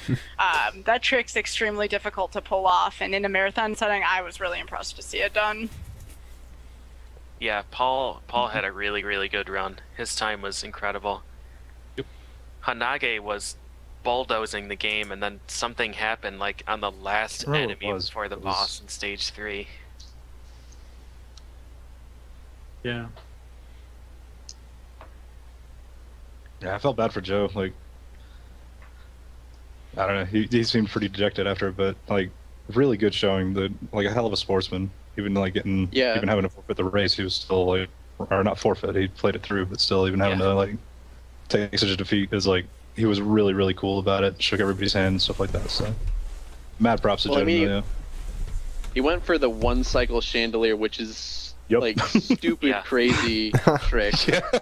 S6: That trick's extremely difficult to pull off, and in a marathon setting, I was really impressed to see it done.
S4: Yeah, Paul had a really, really good run. His time was incredible.
S1: Yep.
S4: Hanage was bulldozing the game, and then something happened, like on the last enemy before the boss in stage 3.
S7: Yeah.
S1: Yeah, I felt bad for Joe. Like, I don't know. He seemed pretty dejected after it, but like, really good showing. Like a hell of a sportsman. Even like even having to forfeit the race, he was still like, or not forfeit. He played it through, but still even having to like take such a defeat is like. He was really, really cool about it. Shook everybody's hand and stuff like that. So, mad props to Joe. Yeah.
S5: He went for the one cycle chandelier, which is
S1: Yep.
S5: like stupid, crazy trick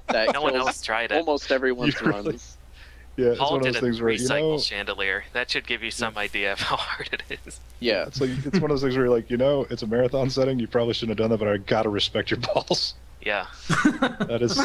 S5: that
S4: No one else tried it.
S5: almost everyone's runs.
S1: Yeah, it's
S4: Paul
S1: one of
S4: did
S1: those
S4: a
S1: things where
S4: three-cycle chandelier. That should give you some idea of how hard it is.
S5: Yeah,
S1: it's like it's one of those things where you're like, it's a marathon setting. You probably shouldn't have done that, but I gotta respect your balls.
S4: Yeah.
S1: That is.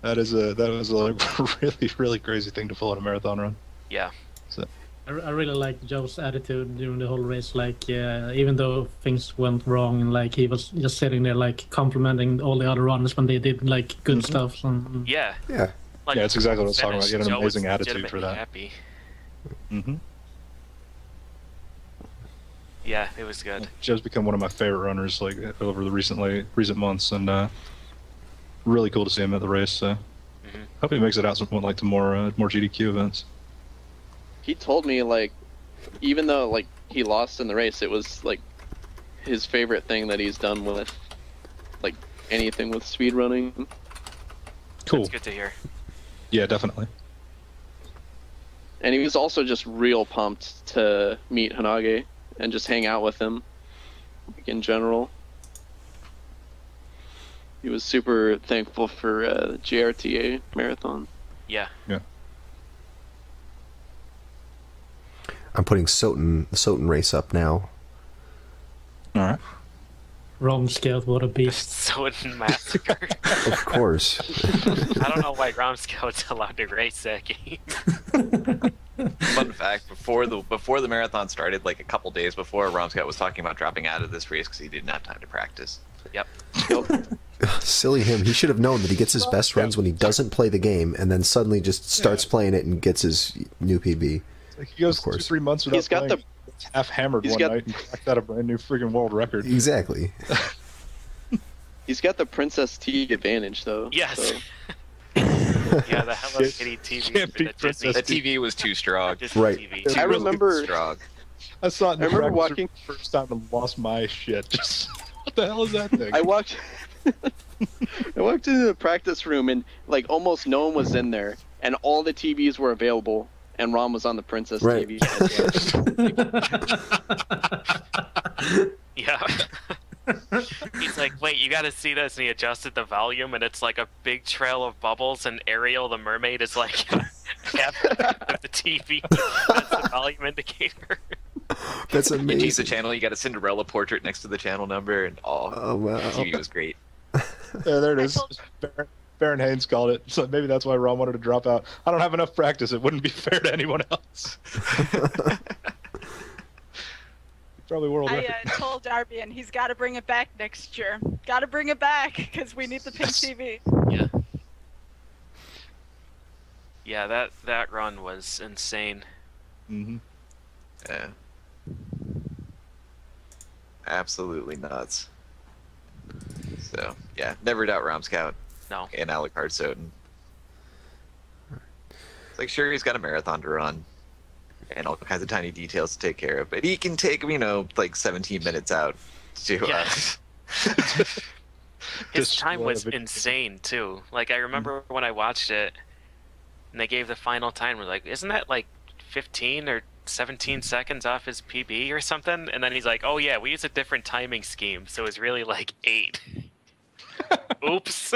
S1: That was a really, really crazy thing to pull in a marathon run.
S4: Yeah.
S1: So.
S7: I really liked Joe's attitude during the whole race. Like, even though things went wrong, and like he was just sitting there, like complimenting all the other runners when they did like good stuff. And...
S4: Yeah.
S2: Yeah.
S4: Like,
S1: Yeah, it's exactly what I was talking about. You had an
S4: Joe was
S1: amazing attitude for that.
S4: Happy.
S1: Mm-hmm.
S4: Yeah, it was good.
S1: Joe's become one of my favorite runners, like over the recent months, and really cool to see him at the race. So, hope he makes it out somewhat like to more GDQ events.
S5: he told me like, even though like he lost in the race, it was like his favorite thing that he's done with like anything with speedrunning.
S1: Cool.
S4: That's good to hear.
S1: Yeah, definitely.
S5: And he was also just real pumped to meet Hanage and just hang out with him, like, in general. He was super thankful for the JRTA marathon.
S4: Yeah.
S1: Yeah.
S2: I'm putting the Soten race up now.
S1: All right.
S7: Wrong Scout, what a beast.
S4: Soten Massacre.
S2: Of course.
S4: I don't know why Rom Scout's allowed to race that game.
S3: Fun fact: before the marathon started, like a couple days before, Rom Scout was talking about dropping out of this race because he didn't have time to practice.
S4: Yep.
S2: Silly him. He should have known that he gets his best runs when he doesn't play the game, and then suddenly just starts playing it and gets his new PB.
S1: Like he goes 2-3 months without playing. He's half hammered one night and cracked out a brand new freaking world record.
S2: Exactly.
S5: He's got the Princess T advantage, though.
S4: Yes.
S5: So.
S4: Yeah, the Hello Kitty TV.
S3: The TV was too strong.
S2: Right.
S3: TV.
S5: I remember.
S3: Strong.
S1: I saw it in the
S5: remember
S1: practice
S5: walking
S1: the first time and lost my shit. Just what the hell is that thing?
S5: I walked into the practice room and like almost no one was in there, and all the TVs were available, and Rom was on the Princess TV.
S4: Yeah. He's like, wait, you gotta see this, and he adjusted the volume, and it's like a big trail of bubbles, and Ariel the mermaid is like half of the TV. That's the volume indicator.
S2: That's
S3: You
S2: amazing.
S3: change the channel, you got a Cinderella portrait next to the channel number, and
S2: Oh, wow.
S3: the TV was great.
S1: Yeah, there it is. Baron Haynes called it. So maybe that's why Ron wanted to drop out. I don't have enough practice. It wouldn't be fair to anyone else. Probably world record.
S6: I told Darby, and he's got to bring it back next year. Got to bring it back because we need the pink TV.
S4: Yeah. Yeah, that run was insane.
S1: Mm-hmm.
S3: Yeah. Absolutely nuts. So yeah, never doubt Rom Scout
S4: No.
S3: and Alucard Soden. It's like, sure, he's got a marathon to run and all kinds of tiny details to take care of, but he can take, like 17 minutes out to
S4: Yeah. His
S1: Just
S4: time
S1: one
S4: was
S1: of it.
S4: insane too. Like I remember when I watched it, and they gave the final time. We're like, isn't that like 15 or 17 seconds off his PB or something? And then he's like, oh yeah, we use a different timing scheme, so it's really like 8. Oops.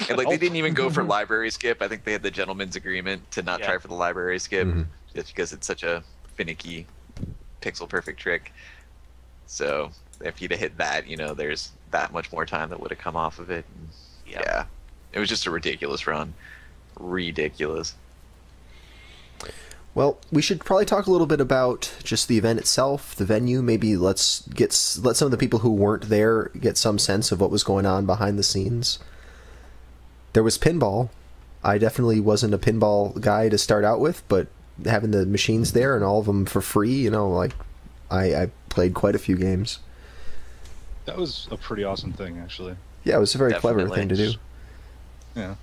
S3: And like they didn't even go for library skip. I think they had the gentleman's agreement to not
S4: Yeah.
S3: try for the library skip,
S2: Mhm.
S3: just because it's such a finicky, pixel perfect trick. So if he'd have hit that, there's that much more time that would have come off of it. And
S4: Yep.
S3: Yeah, it was just a ridiculous run. Ridiculous.
S2: Well, we should probably talk a little bit about just the event itself, the venue. Maybe let some of the people who weren't there get some sense of what was going on behind the scenes. There was pinball. I definitely wasn't a pinball guy to start out with, but having the machines there and all of them for free, I played quite a few games.
S1: That was a pretty awesome thing, actually.
S2: Yeah, it was a very clever
S3: Definitely.
S2: thing to do.
S1: Yeah.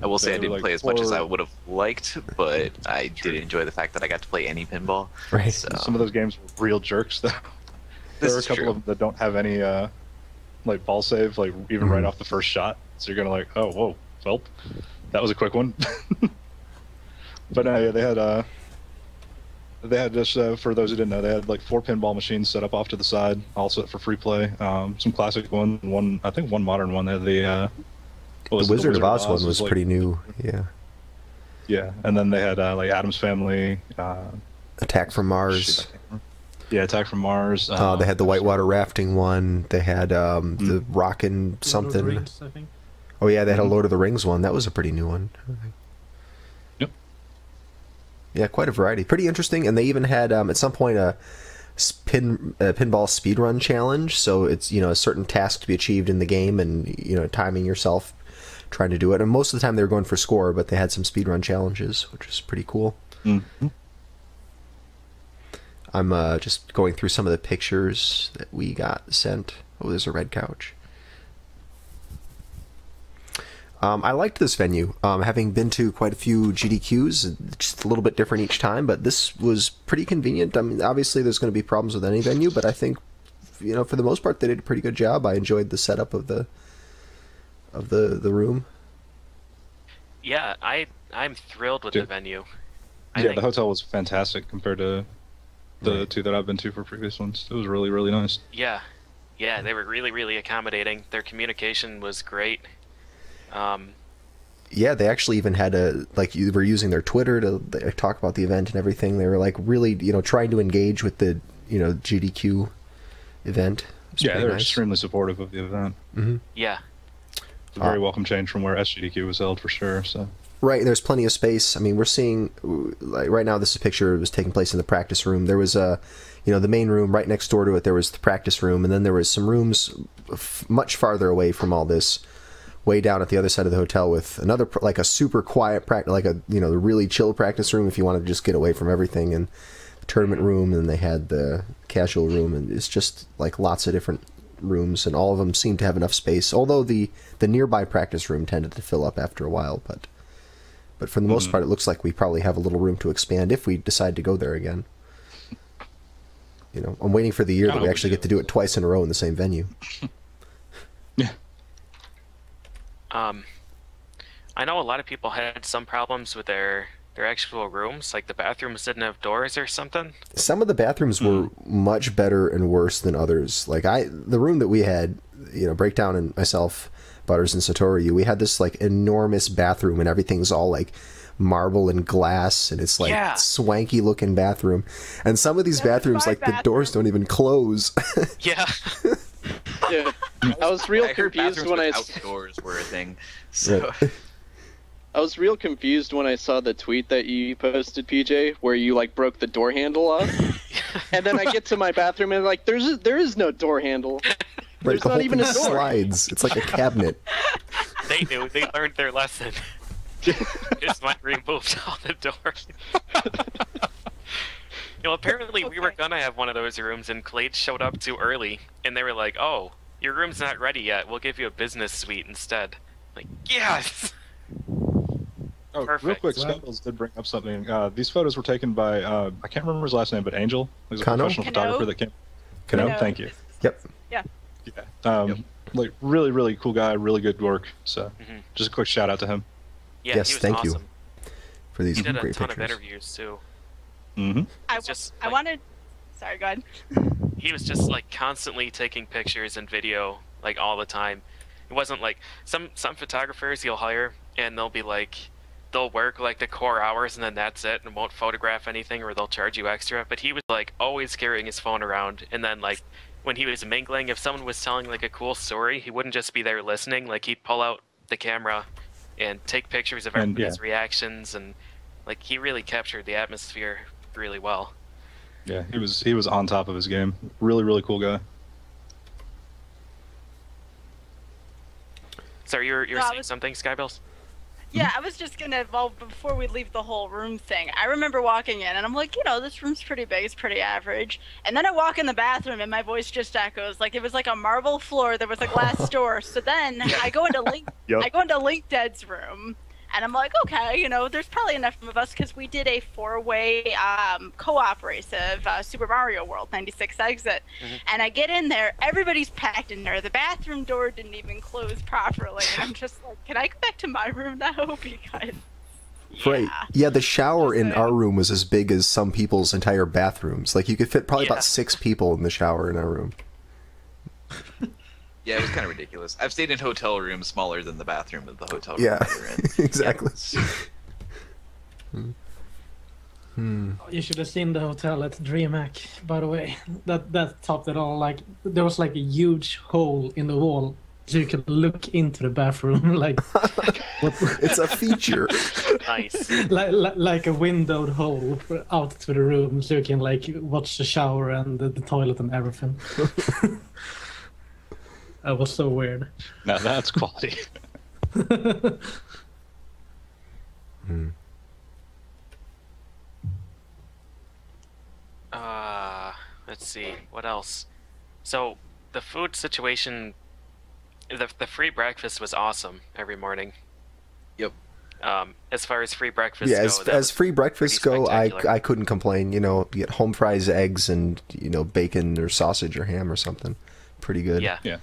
S3: I will say I
S1: They were,
S3: didn't
S1: like,
S3: play as much as I
S1: 4
S3: would have liked, but I did enjoy the fact that I got to play any pinball.
S2: Right.
S3: So,
S1: Some of those games were real jerks, though.
S3: This
S1: There are a
S3: is
S1: couple
S3: true.
S1: of them that don't have any, like, ball save, like, even right off the first shot. So you're gonna like, oh, whoa, well, that was a quick one. But yeah, they had just, for those who didn't know, they had like 4 pinball machines set up off to the side, all set for free play. Some classic one, I think one modern one. They had the, what was
S2: The
S1: it?
S2: Wizard of Oz one was
S1: like-
S2: pretty new. Yeah.
S1: Yeah, and then they had like Adam's Family.
S2: Attack from Mars.
S1: Shit, I can't remember. Yeah, Attack from Mars.
S2: They had the whitewater rafting one. They had the rockin'
S7: Lord of the
S2: something.
S7: Rings, I think.
S2: Oh yeah, they had a Lord of the Rings one. That was a pretty new one.
S1: Yep.
S2: Yeah, quite a variety. Pretty interesting. And they even had at some point a pinball speedrun challenge. So it's a certain task to be achieved in the game, and timing yourself trying to do it. And most of the time they were going for score, but they had some speedrun challenges, which was pretty cool.
S1: Mhm.
S2: I'm just going through some of the pictures that we got sent. Oh, there's a red couch. I liked this venue. Having been to quite a few GDQs, just a little bit different each time, but this was pretty convenient. I mean, obviously there's going to be problems with any venue, but I think, for the most part, they did a pretty good job. I enjoyed the setup of the room.
S4: Yeah, I'm thrilled with
S1: Dude.
S4: the venue.
S1: Yeah, the hotel was fantastic compared to the 2 that I've been to for previous ones. It was really, really nice.
S4: Yeah, they were really, really accommodating. Their communication was great.
S2: Yeah, they actually even had you were using their Twitter to talk about the event and everything. They were like really, trying to engage with the, GDQ event. It was
S1: Yeah,
S2: pretty
S1: they were
S2: nice.
S1: extremely supportive of the event.
S4: Yeah,
S1: It's a very welcome change from where SGDQ was held for sure. So
S2: Right, there's plenty of space. I mean, we're seeing, like, right now this is a picture, it was taking place in the practice room. There was the main room right next door to it, there was the practice room, and then there was some rooms much farther away from all this, way down at the other side of the hotel with another, like a super quiet practice, like a, the really chill practice room if you wanted to just get away from everything, and the tournament room, and they had the casual room, and it's just like lots of different rooms, and all of them seemed to have enough space, although the nearby practice room tended to fill up after a while, but for the most part, it looks like we probably have a little room to expand if we decide to go there again. I'm waiting for the year that we actually get to do it twice in a row in the same venue.
S1: yeah,
S4: I know a lot of people had some problems with their actual rooms, like the bathrooms didn't have doors or something.
S2: Some of the bathrooms were much better and worse than others. Like the room that we had, Breakdown and myself, Butters and Satori, we had this like enormous bathroom, and everything's all like marble and glass, and it's like swanky looking bathroom. And some of these bathrooms, like the doors don't even close.
S4: Yeah.
S5: Yeah, I was real
S3: I heard
S5: confused
S3: bathrooms
S5: when I
S3: with outdoors were a thing. So
S5: I was real confused when I saw the tweet that you posted, PJ, where you like broke the door handle off, and then I get to my bathroom and like there is no door handle.
S2: Right,
S5: There's
S2: the
S5: not
S2: whole
S5: even a
S2: thing
S5: door.
S2: slides. It's like a cabinet.
S4: They knew. They learned their lesson. Just might removed all the doors. Apparently we were gonna have one of those rooms, and Clade showed up too early, and they were like, "Oh, your room's not ready yet. We'll give you a business suite instead." Like, yes.
S1: Oh,
S4: Perfect.
S1: real quick, Skybilz did bring up something. These photos were taken by I can't remember his last name, but Angel. He's a
S2: Kano?
S1: professional photographer that came.
S2: Kano?
S1: Kano, thank you.
S2: Yep.
S6: Yeah.
S1: Yeah. Like really, really cool guy, really good work. So, just a quick shout out to him.
S4: Yeah,
S2: Yes,
S4: he was
S2: thank you.
S4: awesome.
S2: For these
S4: He did a
S2: great
S4: ton of
S2: pictures.
S4: interviews too.
S1: Mm-hmm.
S6: I wanted. Sorry, go ahead.
S4: He was just like constantly taking pictures and video like all the time. It wasn't like some photographers you'll hire and they'll be like they'll work like the core hours and then that's it and won't photograph anything or they'll charge you extra. But he was like always carrying his phone around, and then like when he was mingling, if someone was telling like a cool story, he wouldn't just be there listening. Like he'd pull out the camera and take pictures of everybody's reactions, and like he really captured the atmosphere really well.
S1: Yeah, he was on top of his game. Really, really cool guy.
S4: So you're
S6: No, I
S4: saying
S6: was-
S4: something, Skybilz?
S6: Yeah, I was just gonna evolve before we leave the whole room thing. I remember walking in and I'm like, this room's pretty big, it's pretty average. And then I walk in the bathroom and my voice just echoes like it was like a marble floor. There was a glass door. So then I go into Link Dead's room. And I'm like, okay, there's probably enough of us because we did a 4-way co-op race of Super Mario World 96 Exit. And I get in there, everybody's packed in there. The bathroom door didn't even close properly. And I'm just like, can I go back to my room now? Because,
S2: Right. Yeah, the shower in
S6: Just
S2: our room was as big as some people's entire bathrooms. Like, you could fit probably
S4: Yeah.
S2: about 6 people in the shower in our room.
S3: Yeah, it was kind of ridiculous. I've stayed in hotel rooms smaller than the bathroom of the hotel room
S2: Yeah,
S3: that we're in.
S2: exactly.
S7: You should have seen the hotel at DreamHack, by the way. That topped it all. Like there was like a huge hole in the wall, so you could look into the bathroom, like
S2: It's a feature.
S4: Nice.
S7: like a windowed hole out to the room, so you can like watch the shower and the toilet and everything. That was so weird.
S1: Now that's quality.
S4: Let's see, what else? So the food situation, the free breakfast was awesome every morning.
S3: Yep.
S4: As far as free breakfast
S2: Yeah,
S4: go,
S2: as free breakfasts
S4: pretty
S2: go,
S4: spectacular.
S2: I couldn't complain. You get home fries, eggs, and bacon or sausage or ham or something. Pretty good.
S4: Yeah.
S1: Yeah.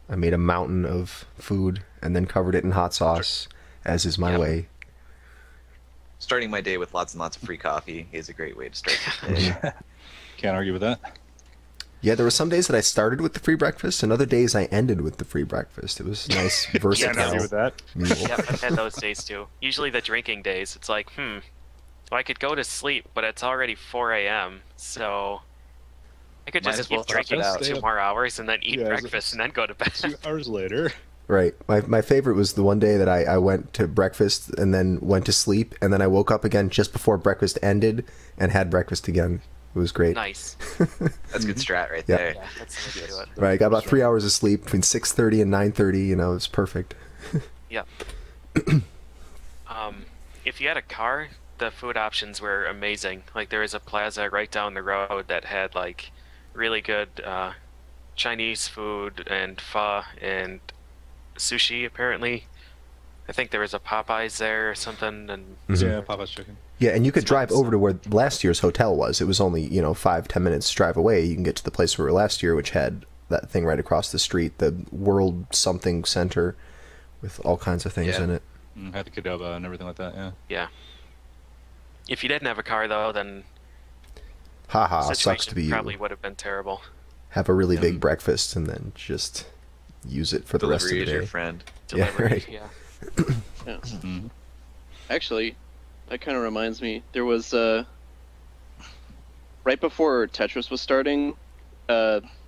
S2: I made a mountain of food and then covered it in hot sauce, as is my
S4: Yep.
S2: way.
S3: Starting my day with lots and lots of free coffee is a great way to start the day.
S1: Can't argue with that.
S2: Yeah, there were some days that I started with the free breakfast, and other days I ended with the free breakfast. It was nice,
S1: Can't
S2: versatile
S1: argue with that.
S2: meal.
S4: Yep, I've had those days too. Usually the drinking days, it's like, well, I could go to sleep, but it's already 4 a.m., so I could
S3: Might
S4: just
S3: as well
S4: keep
S3: tough it
S4: drinking
S3: out.
S4: for
S1: Stay
S4: 2
S1: up.
S4: more hours and then eat
S1: Yeah,
S4: breakfast and then go to bed.
S1: 2 hours later.
S2: Right. My favorite was the one day that I went to breakfast and then went to sleep, and then I woke up again just before breakfast ended and had breakfast again. It was great.
S4: Nice.
S3: That's good strat right
S2: Yeah.
S3: there.
S4: Yeah, that's the way to do it.
S2: Right, I got about 3 hours of sleep between 6:30 and 9:30. It was perfect.
S4: Yep. If you had a car, the food options were amazing. Like there was a plaza right down the road that had like really good Chinese food and pho and sushi apparently. I think there was a Popeyes there or something, and
S1: Yeah, Papa's chicken.
S2: Yeah, and you could drive
S4: Nice.
S2: over to where last year's hotel was. It was only 5-10 minutes drive away. You can get to the place where we were last year, which had that thing right across the street, the World Something Center, with all kinds of things
S3: Yeah.
S2: in it.
S1: Had the Qdoba and everything like that. Yeah.
S4: yeah. If you didn't have a car though, then
S2: Haha,
S4: the
S2: sucks to be
S4: situation
S2: you.
S4: probably would have been terrible.
S2: Have a really big breakfast and then just use it for the rest of
S3: Delivery
S2: the
S3: is your
S2: day.
S3: friend.
S2: Yeah,
S4: Delivery,
S2: right.
S4: yeah.
S5: Yeah.
S1: Mhm.
S5: Actually, that kind of reminds me. There was right before Tetris was starting,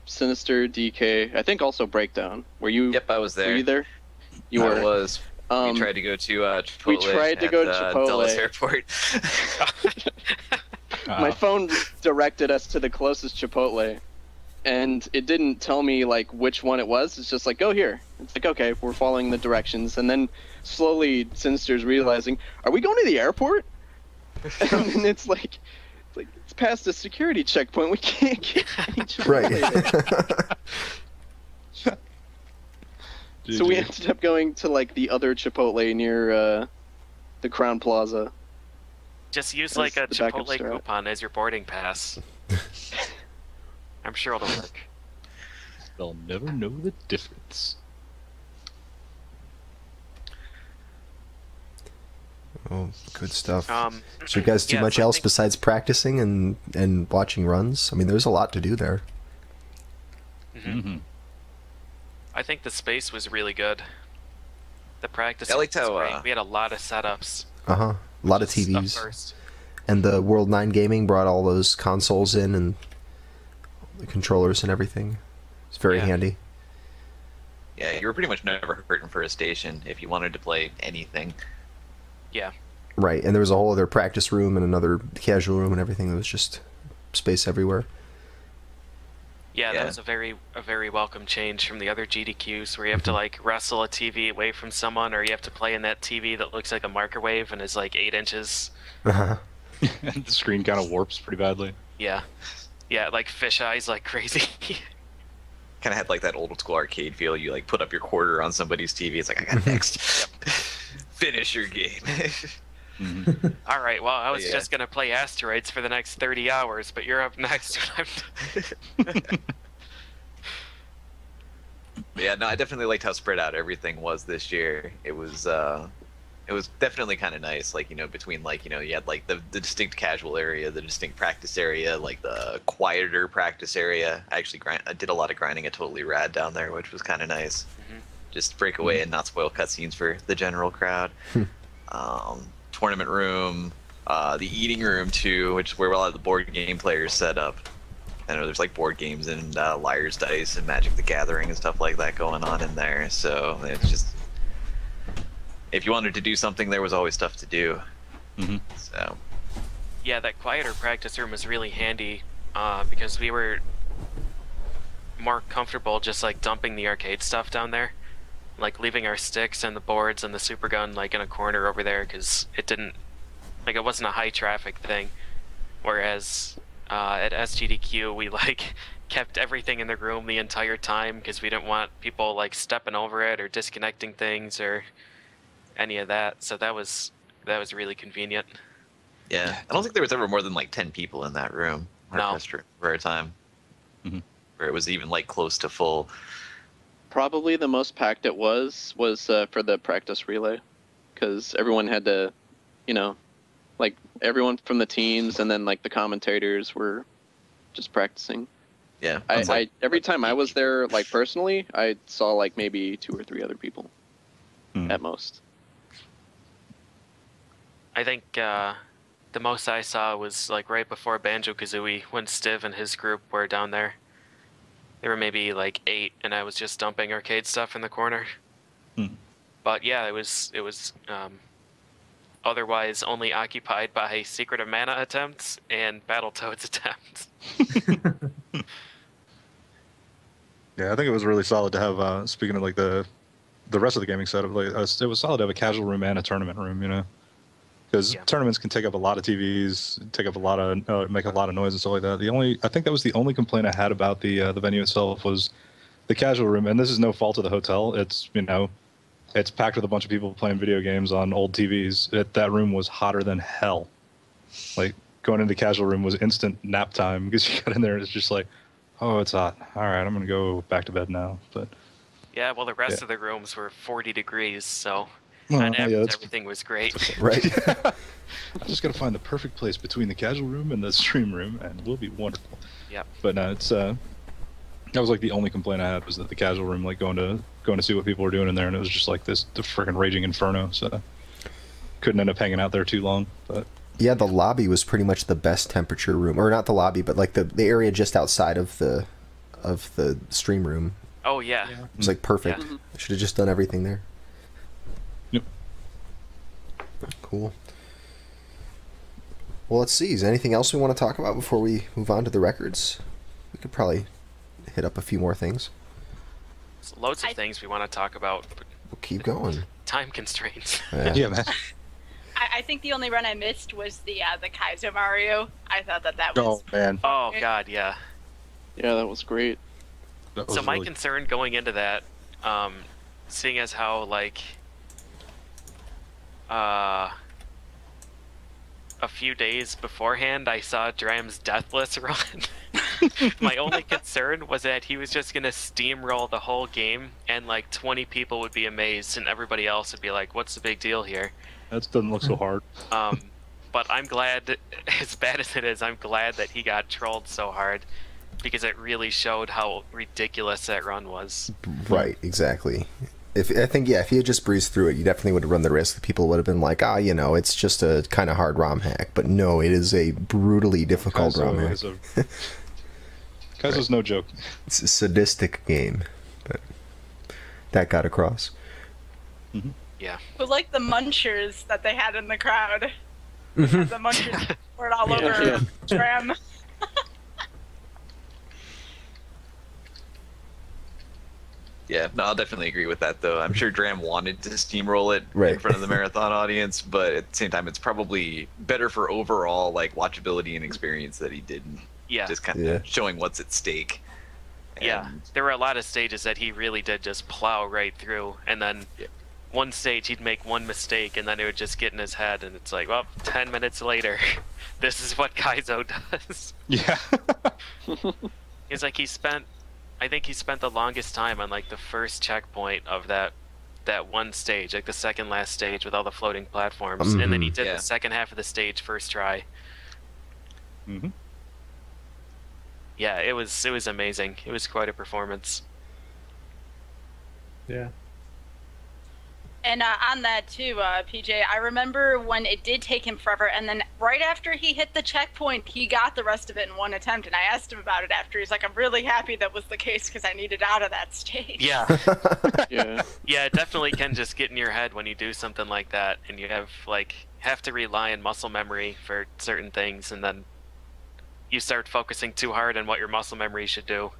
S5: Sinister, DK, I think also Breakdown. Were you?
S3: Yep, I was there.
S5: Were you there? You
S3: I
S5: were.
S3: was.
S5: Um,
S3: We tried to go to Chipotle.
S5: we tried to go to
S3: at,
S5: Chipotle.
S3: Dulles Airport.
S5: My phone directed us to the closest Chipotle, and it didn't tell me like which one it was. It's just like, go here. It's like, okay, we're following the directions, and then slowly Sinister's realizing, are we going to the airport? And then it's like it's past a security checkpoint. We can't get any Chipotle there. So we ended up going to like the other Chipotle near the Crown Plaza.
S4: Just use like a Chipotle coupon as your boarding pass. I'm sure it'll work.
S1: They'll never know the difference.
S2: Oh, good stuff. So you guys do
S4: yeah,
S2: much
S4: so I
S2: else
S4: think-
S2: besides practicing and watching runs? I mean, there's a lot to do there.
S1: Mm-hmm.
S4: I think the space was really good. The practice
S3: I liked
S4: was
S3: how,
S4: great. We had a lot of setups.
S2: A lot of
S4: Just up
S2: TVs.
S4: first.
S2: And the World 9 Gaming brought all those consoles in and the controllers and everything. It's very
S4: Yeah.
S2: handy.
S3: Yeah, you were pretty much never hurting for a station if you wanted to play anything.
S4: Yeah.
S2: Right, and there was a whole other practice room and another casual room and everything. There was just space everywhere.
S4: Yeah,
S3: Yeah.
S4: that was a very welcome change from the other GDQs where you have to like wrestle a TV away from someone, or you have to play in that TV that looks like a microwave and is like 8 inches.
S2: Uh-huh.
S1: And the screen kind of warps pretty badly.
S4: Yeah. Yeah, like fish eyes like crazy.
S3: Kind of had like that old school arcade feel. You like put up your quarter on somebody's TV. It's like, I got next. Finish your game.
S1: Mm-hmm.
S4: All right, well, I was
S3: Yeah.
S4: just going to play Asteroids for the next 30 hours, but you're up next.
S3: Yeah, no, I definitely liked how spread out everything was this year. It was definitely kind of nice, like, you know, between like, you know, you had like the distinct casual area, the distinct practice area, like the quieter practice area. I actually I did a lot of grinding at Totally Rad down there, which was kind of nice.
S4: Mhm.
S3: Just break away and not spoil cutscenes for the general crowd. Tournament room, the eating room too, which is where a lot of the board game players set up. I know there's like board games and Liar's Dice and Magic the Gathering and stuff like that going on in there. So it's just, if you wanted to do something, there was always stuff to do.
S1: Mm-hmm.
S3: So
S4: Yeah, that quieter practice room was really handy because we were more comfortable just like dumping the arcade stuff down there, like leaving our sticks and the boards and the super gun like in a corner over there because it wasn't a high traffic thing. Whereas at SGDQ we like kept everything in the room the entire time because we didn't want people like stepping over it or disconnecting things or any of that. So that was really convenient.
S3: yeah, I don't think there was ever more than like 10 people in that room.
S4: No.
S3: For a time.
S1: Mhm.
S3: Where it was even like close to full.
S5: Probably the most packed it was for the practice relay, because everyone had to, you know, like everyone from the teams and then like the commentators were just practicing.
S3: Yeah. it's
S5: I
S3: like-
S5: every time I was there, like personally, I saw like maybe 2 or 3 other people
S1: Hmm.
S5: at most.
S4: I think the most I saw was like right before Banjo-Kazooie when Stiv and his group were down there. There were maybe like 8, and I was just dumping arcade stuff in the corner.
S1: Hmm.
S4: But yeah, it was otherwise only occupied by Secret of Mana attempts and Battletoads attempts.
S1: Yeah, I think it was really solid to have. Speaking of like the rest of the gaming setup, like, it was solid to have a casual room and a tournament room. You know, because
S4: Yeah.
S1: tournaments can take up a lot of TVs, take up a lot of make a lot of noise and stuff like that. I think that was the only complaint I had about the venue itself was the casual room, and this is no fault of the hotel. It's, you know, it's packed with a bunch of people playing video games on old TVs. That room was hotter than hell. Like going into the casual room was instant nap time because you got in there and it's just like, oh, it's hot. All right, I'm gonna go back to bed now. But
S4: Yeah, well, the rest
S1: Yeah.
S4: of the rooms were 40 degrees, so
S1: well,
S4: on average,
S1: that's
S4: everything was great.
S2: Right.
S1: I just gotta find the perfect place between the casual room and the stream room, and we'll be wonderful.
S4: Yep.
S1: But no, it's that was like the only complaint I had was that the casual room, like going to see what people were doing in there, and it was just like the freaking raging inferno. So couldn't end up hanging out there too long. But
S2: Yeah, the lobby was pretty much the best temperature room, or not the lobby, but like the area just outside of the stream room.
S4: Oh, yeah.
S2: It was like perfect.
S4: Yeah.
S2: I should have just done everything there.
S1: Yep.
S2: Cool. Well, let's see. Is there anything else we want to talk about before we move on to the records? We could probably hit up a few more things.
S4: There's loads of things we want to talk about, but
S2: We'll keep going.
S4: time constraints.
S1: Yeah, man.
S6: I think the only run I missed was the Kaizo Mario. I thought that was.
S1: Oh man.
S4: Oh god, yeah.
S5: Yeah, that was great.
S1: That was
S4: So my
S1: really-
S4: concern going into that, seeing as how like a few days beforehand I saw Dram's Deathless run. My only concern was that he was just gonna steamroll the whole game and like 20 people would be amazed and everybody else would be like, what's the big deal here?
S1: That doesn't look so hard.
S4: But I'm glad, as bad as it is, I'm glad that he got trolled so hard because it really showed how ridiculous that run was.
S2: Right, exactly. If he had just breezed through it, you definitely would have run the risk that people would have been like, it's just a kind of hard ROM hack. But no, it is a brutally difficult ROM hack.
S1: Kaizo's no joke.
S2: It's a sadistic game, but that got across.
S4: Yeah.
S6: It was like the munchers that they had in the crowd. The munchers poured all over Dram.
S3: Yeah, no, I'll definitely agree with that, though. I'm sure Dram wanted to steamroll it
S2: Right.
S3: in front of the marathon audience, but at the same time, it's probably better for overall like watchability and experience that he didn't.
S4: Yeah.
S3: Just kind of
S2: Yeah.
S3: showing what's at stake.
S4: Yeah,
S3: And-
S4: there were a lot of stages that he really did just plow right through, and then one stage he'd make one mistake, and then it would just get in his head, and it's like, well, 10 minutes later, this is what Kaizo does.
S1: Yeah.
S4: It's like I think he spent the longest time on like the first checkpoint of that one stage, like the second last stage with all the floating platforms, and then he did
S3: Yeah.
S4: the second half of the stage first try.
S1: Mm-hmm.
S4: Yeah, it was amazing. It was quite a performance.
S7: Yeah.
S6: And on that too, PJ, I remember when it did take him forever, and then right after he hit the checkpoint, he got the rest of it in one attempt. And I asked him about it after. He's like, "I'm really happy that was the case because I needed out of that stage."
S4: Yeah.
S5: Yeah.
S4: Yeah, it definitely can just get in your head when you do something like that, and you have to rely on muscle memory for certain things, and then you start focusing too hard on what your muscle memory should do.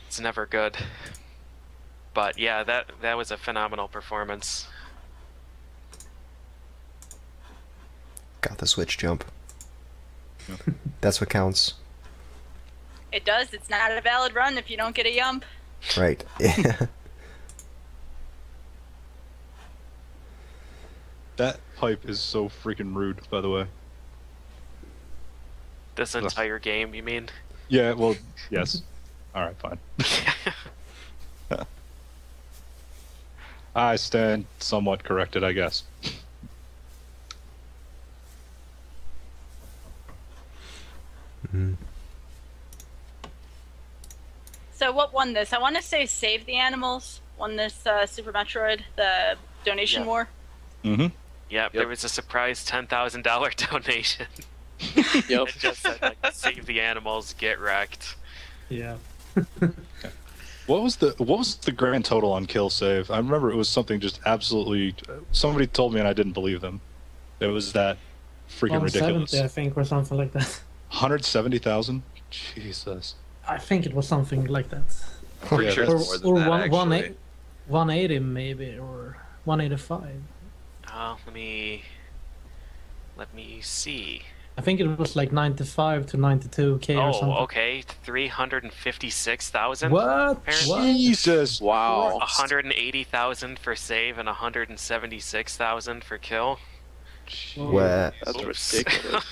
S4: It's never good. But yeah, that was a phenomenal performance.
S2: Got the switch jump. That's what counts.
S6: It does. It's not a valid run if you don't get a yump.
S2: Right.
S1: That pipe is so freaking rude, by the way.
S4: This entire game, you mean?
S1: Yeah, well, yes. Alright, fine. I stand somewhat corrected, I guess.
S6: So what won this? I want to say Save the Animals won this Super Metroid, the donation war.
S1: Mm-hmm.
S4: Yep, there was a surprise $10,000 donation.
S5: Yep.
S4: It just said, like, save the animals, get wrecked.
S7: Yeah.
S1: What was the grand total on kill save? I remember it was something just absolutely. Somebody told me and I didn't believe them. It was that freaking
S7: 170,
S1: ridiculous.
S7: I think, or something like that.
S1: 170,000. Jesus.
S7: I think it was something like that.
S3: Pretty
S1: Yeah,
S3: sure
S1: that's-
S3: it's more than that, actually.
S7: 180 maybe, or 185.
S4: Let me see.
S7: I think it was like 95 to 92k or something.
S4: Oh, okay, 356,000.
S7: What?
S4: Apparently.
S7: What?
S1: Jesus.
S5: Wow.
S4: 180,000 for save and 176,000 for kill.
S2: What?
S5: That's
S4: Oops.
S5: ridiculous.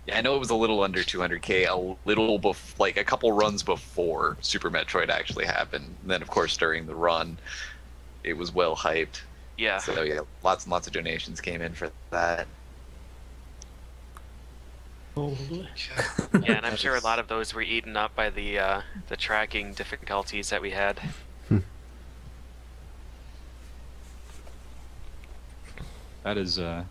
S3: Yeah, I know it was a little under 200k, like a couple runs before Super Metroid actually happened. And then, of course, during the run, it was well hyped.
S4: Yeah.
S3: So yeah, lots and lots of donations came in for that.
S7: Holy.
S4: Yeah, and I'm sure a lot of those were eaten up by the tracking difficulties that we had.
S1: That is wow.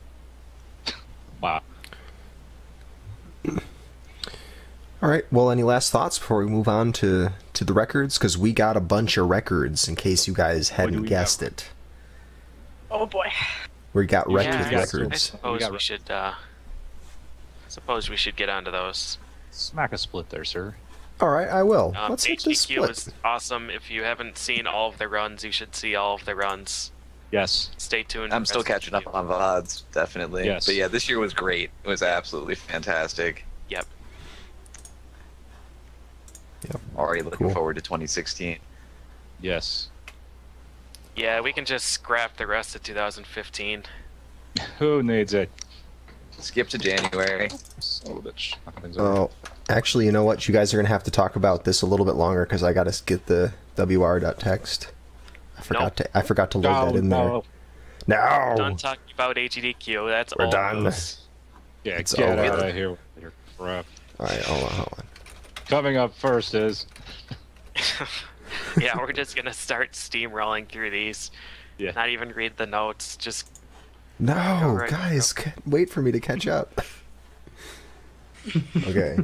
S2: All right. Well, any last thoughts before we move on to the records? Because we got a bunch of records in case you guys hadn't
S1: we
S2: guessed
S1: got?
S2: it.
S6: Oh boy.
S2: We got
S1: Yeah,
S2: record
S1: we got
S2: records.
S4: I suppose
S1: got
S4: we should suppose we should get onto those.
S1: Smack a split there, sir.
S2: All right, I will. Let's hit this
S4: AGDQ
S2: split.
S4: is awesome. If you haven't seen all of the runs, you should see all of the runs.
S1: Yes.
S4: Stay tuned.
S3: I'm still catching up on VODs, definitely.
S1: Yes.
S3: But yeah, this year was great. It was absolutely fantastic.
S4: Yep.
S2: Yep.
S3: Already looking
S2: Cool.
S3: forward to 2016.
S1: Yes.
S4: Yeah, we can just scrap the rest of 2015.
S1: Who needs it?
S3: Skip to January.
S1: Son of a bitch. Nothing's over.
S2: Oh, actually, you know what? You guys are gonna have to talk about this a little bit longer because I gotta get the WR.text. I forgot to load that in there. No.
S4: Done talking about AGDQ. That's
S2: We're
S4: all.
S2: done.
S4: Moves.
S1: Yeah,
S2: It's
S1: get
S2: over.
S1: out of here with your crap.
S2: All right, hold on.
S1: Coming up first is...
S4: Yeah, we're just gonna start steamrolling through these.
S1: Yeah.
S4: Not even read the notes. Just
S2: No,
S4: right,
S2: guys, wait for me to catch up. Okay.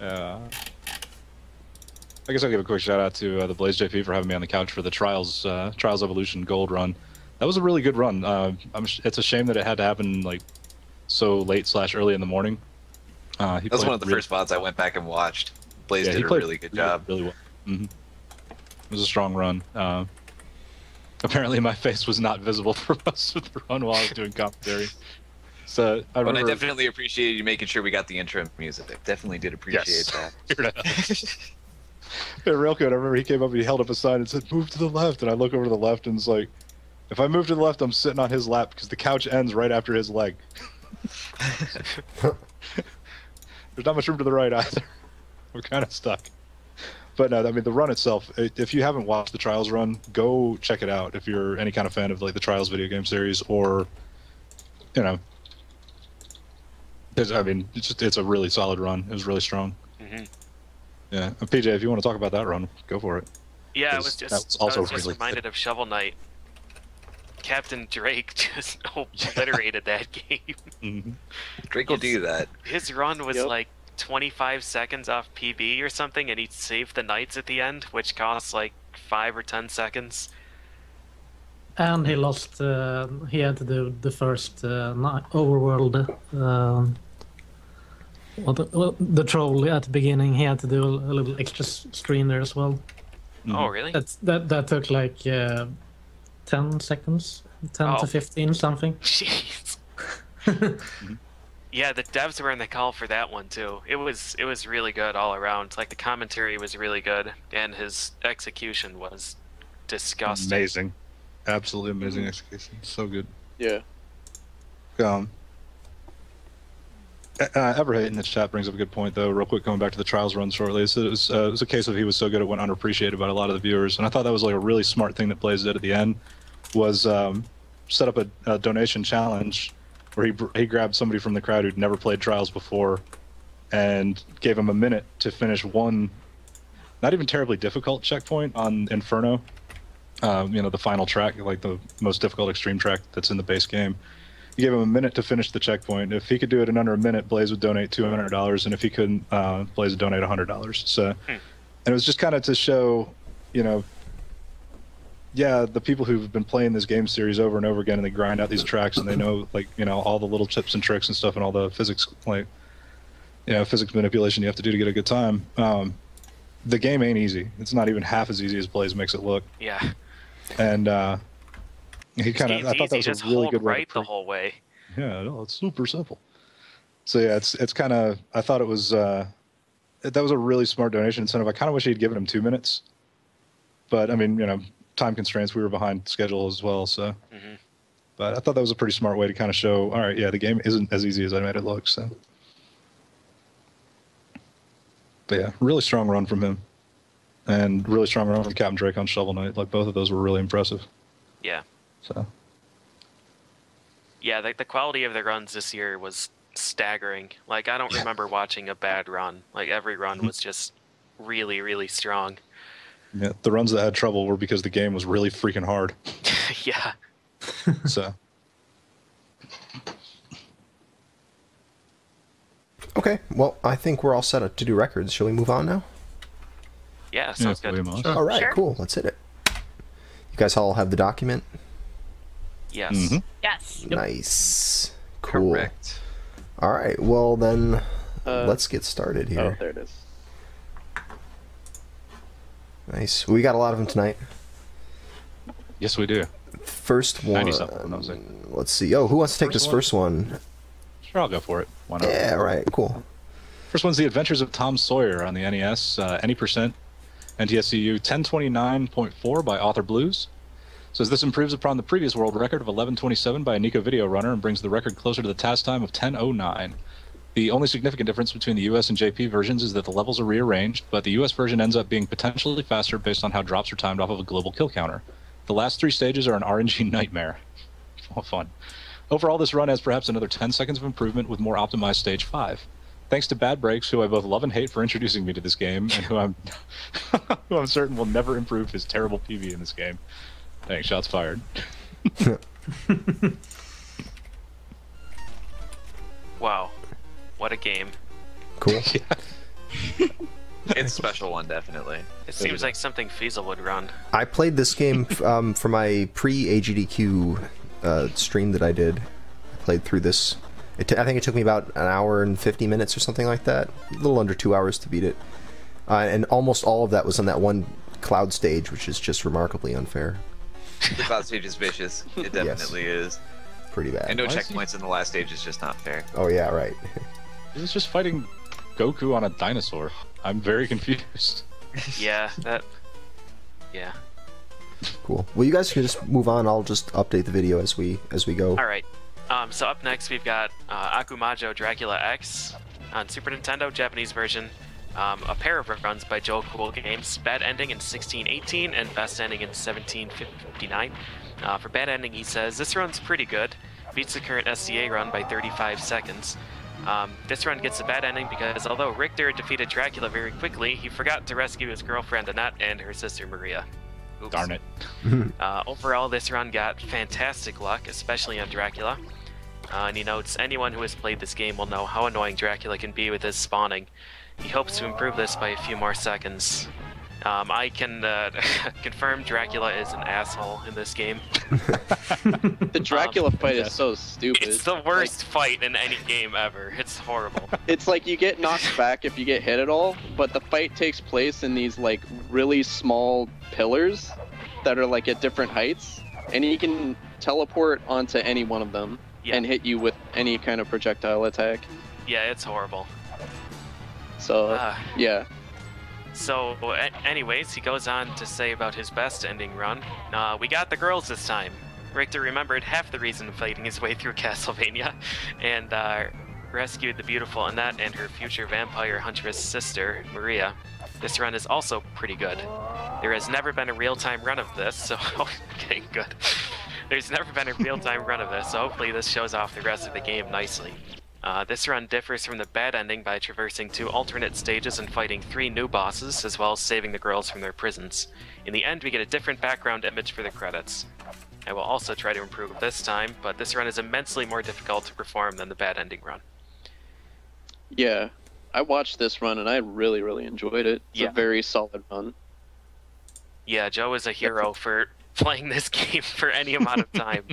S1: I guess I'll give a quick shout out to the Blaze JP for having me on the couch for the Trials Evolution Gold run. That was a really good run. It's a shame that it had to happen like so late / early in the morning.
S3: That was one of the first VODs I went back and watched. Blaze
S1: Yeah,
S3: did
S1: he
S3: a
S1: played
S3: really good job.
S1: Really well. It was a strong run. Apparently, my face was not visible for most of the run while I was doing commentary. So I
S3: But
S1: remember.
S3: I definitely appreciated you making sure we got the intro music. I definitely did appreciate that.
S1: Yeah, real good. I remember he came up and he held up a sign and said, "Move to the left." And I look over to the left and it's like, if I move to the left, I'm sitting on his lap because the couch ends right after his leg. There's not much room to the right either. We're kind of stuck. But no, I mean, the run itself, if you haven't watched the Trials run, go check it out if you're any kind of fan of like the Trials video game series or, you know, I mean, it's a really solid run. It was really strong.
S4: Mhm.
S1: Yeah. And PJ, if you want to talk about that run, go for it.
S4: Yeah, I
S1: Because
S4: was
S1: that
S4: just
S1: was also
S4: I was just
S1: really
S4: reminded of Shovel Knight. Captain Drake just obliterated that game.
S1: Mhm.
S3: Drake will do that.
S4: His run was
S5: Yep.
S4: like 25 seconds off PB or something, and he saved the Knights at the end, which costs like 5 or 10 seconds.
S7: And he lost. He had to do the first overworld. The troll at the beginning. He had to do a little extra screen there as well.
S4: Oh, really?
S7: That took like 10 seconds, 10
S4: Oh.
S7: to 15 something.
S4: Jeez. Yeah, the devs were in the call for that one too. It was really good all around. Like the commentary was really good, and his execution was disgusting.
S1: Amazing. Absolutely amazing execution. So good.
S5: Yeah.
S1: Everhate in the chat brings up a good point, though. Real quick, going back to the Trials run shortly, it was a case of he was so good it went underappreciated by a lot of the viewers, and I thought that was like a really smart thing that Blaze did at the end, was set up a donation challenge where he grabbed somebody from the crowd who'd never played Trials before, and gave him a minute to finish one, not even terribly difficult checkpoint on Inferno. You know, the final track, like the most difficult extreme track that's in the base game. He gave him a minute to finish the checkpoint. If he could do it in under a minute, Blaze would donate $200, and if he couldn't, Blaze would donate $100. So, and it was just kind of to show, you know, yeah, the people who've been playing this game series over and over again, and they grind out these tracks, and they know, like, you know, all the little tips and tricks and stuff, and all the physics, like, you know, physics manipulation you have to do to get a good time. The game ain't easy. It's not even half as easy as Blaze makes it look.
S4: Yeah.
S1: And he kind of, I thought that was
S4: just
S1: a really
S4: hold
S1: good way
S4: right
S1: to
S4: the whole way.
S1: Yeah, no, it's super simple. So yeah, it's kind of, I thought it was that was a really smart donation incentive. I kind of wish he'd given him 2 minutes, but I mean, you know, time constraints, we were behind schedule as well. So, but I thought that was a pretty smart way to kind of show, all right, yeah, the game isn't as easy as I made it look. So, but yeah, really strong run from him, and really strong run from Captain Drake on Shovel Knight. Like both of those were really impressive.
S4: Yeah.
S1: So.
S4: Yeah, the quality of the runs this year was staggering. Like, I don't remember watching a bad run. Like, every run was just really, really strong.
S1: Yeah, the runs that had trouble were because the game was really freaking hard.
S4: Yeah.
S1: So.
S2: Okay, well, I think we're all set up to do records. Shall we move on now?
S4: Yeah, sounds good.
S7: Sure.
S2: All right,
S6: Sure.
S2: cool. Let's hit it. You guys all have the document?
S4: Yes.
S1: Mm-hmm.
S6: Yes.
S7: Yep.
S2: Nice. Cool.
S3: Correct.
S2: All right. Well, then let's get started
S5: Oh,
S2: here.
S5: there it is.
S2: Nice. We got a lot of them tonight.
S1: Yes, we do.
S2: First one.
S1: 90-something, I was like.
S2: Let's see. Oh, who wants to take this first one?
S1: Sure, I'll go for it. Why not?
S2: Yeah. Right. Cool.
S1: First one's The Adventures of Tom Sawyer on the NES, any percent, NTSCU 1029.4 by Author Blues. Says this improves upon the previous world record of 1127 by a Nico Video Runner and brings the record closer to the task time of 1009. The only significant difference between the US and JP versions is that the levels are rearranged, but the US version ends up being potentially faster based on how drops are timed off of a global kill counter. The last 3 stages are an RNG nightmare. All fun. Overall, this run has perhaps another 10 seconds of improvement with more optimized stage 5. Thanks to Bad Breaks, who I both love and hate for introducing me to this game, and who I'm certain will never improve his terrible PV in this game. Thanks, shots fired.
S4: Wow, what a game!
S2: Cool.
S3: It's a special one, definitely.
S4: It seems like something Fiesel would run.
S2: I played this game for my pre-AGDQ stream that I did. I played through this. I think it took me about an hour and 50 minutes or something like that. A little under 2 hours to beat it. And almost all of that was on that one cloud stage, which is just remarkably unfair.
S3: The cloud stage is vicious. It definitely is.
S2: Pretty bad.
S3: And no
S1: Why is
S3: checkpoints in the last stage is just not fair.
S2: Oh, yeah, right.
S1: He was just fighting Goku on a dinosaur. I'm very confused.
S4: Yeah, yeah.
S2: Cool. Well, you guys can just move on. I'll just update the video as we go.
S4: All right. So up next we've got Akumajo Dracula X on Super Nintendo, Japanese version. A pair of runs by Joe Cool Games. Bad Ending in 1618 and Best Ending in 1759. For Bad Ending, he says, this run's pretty good. Beats the current SCA run by 35 seconds. This run gets a bad ending because although Richter defeated Dracula very quickly, he forgot to rescue his girlfriend Annette and her sister Maria. Oops.
S1: Darn it.
S4: Overall, this run got fantastic luck, especially on Dracula. And he notes, anyone who has played this game will know how annoying Dracula can be with his spawning. He hopes to improve this by a few more seconds. I can confirm Dracula is an asshole in this game.
S5: The Dracula fight is so stupid.
S4: It's the worst fight in any game ever. It's horrible.
S5: It's like you get knocked back if you get hit at all, but the fight takes place in these like really small pillars that are like at different heights, and you can teleport onto any one of them and hit you with any kind of projectile attack.
S4: Yeah, it's horrible.
S5: So, yeah.
S4: So, anyways, he goes on to say about his best ending run. We got the girls this time. Richter remembered half the reason fighting his way through Castlevania, and rescued the beautiful Annette and her future vampire huntress sister, Maria. This run is also pretty good. There has never been a real-time run of this, so okay, good. There's never been a real-time run of this, so hopefully this shows off the rest of the game nicely. This run differs from the bad ending by traversing 2 alternate stages and fighting 3 new bosses, as well as saving the girls from their prisons. In the end, we get a different background image for the credits. I will also try to improve this time, but this run is immensely more difficult to perform than the bad ending run.
S5: Yeah, I watched this run and I really, really enjoyed it. It's a very solid run.
S4: Yeah, Joe is a hero for playing this game for any amount of time.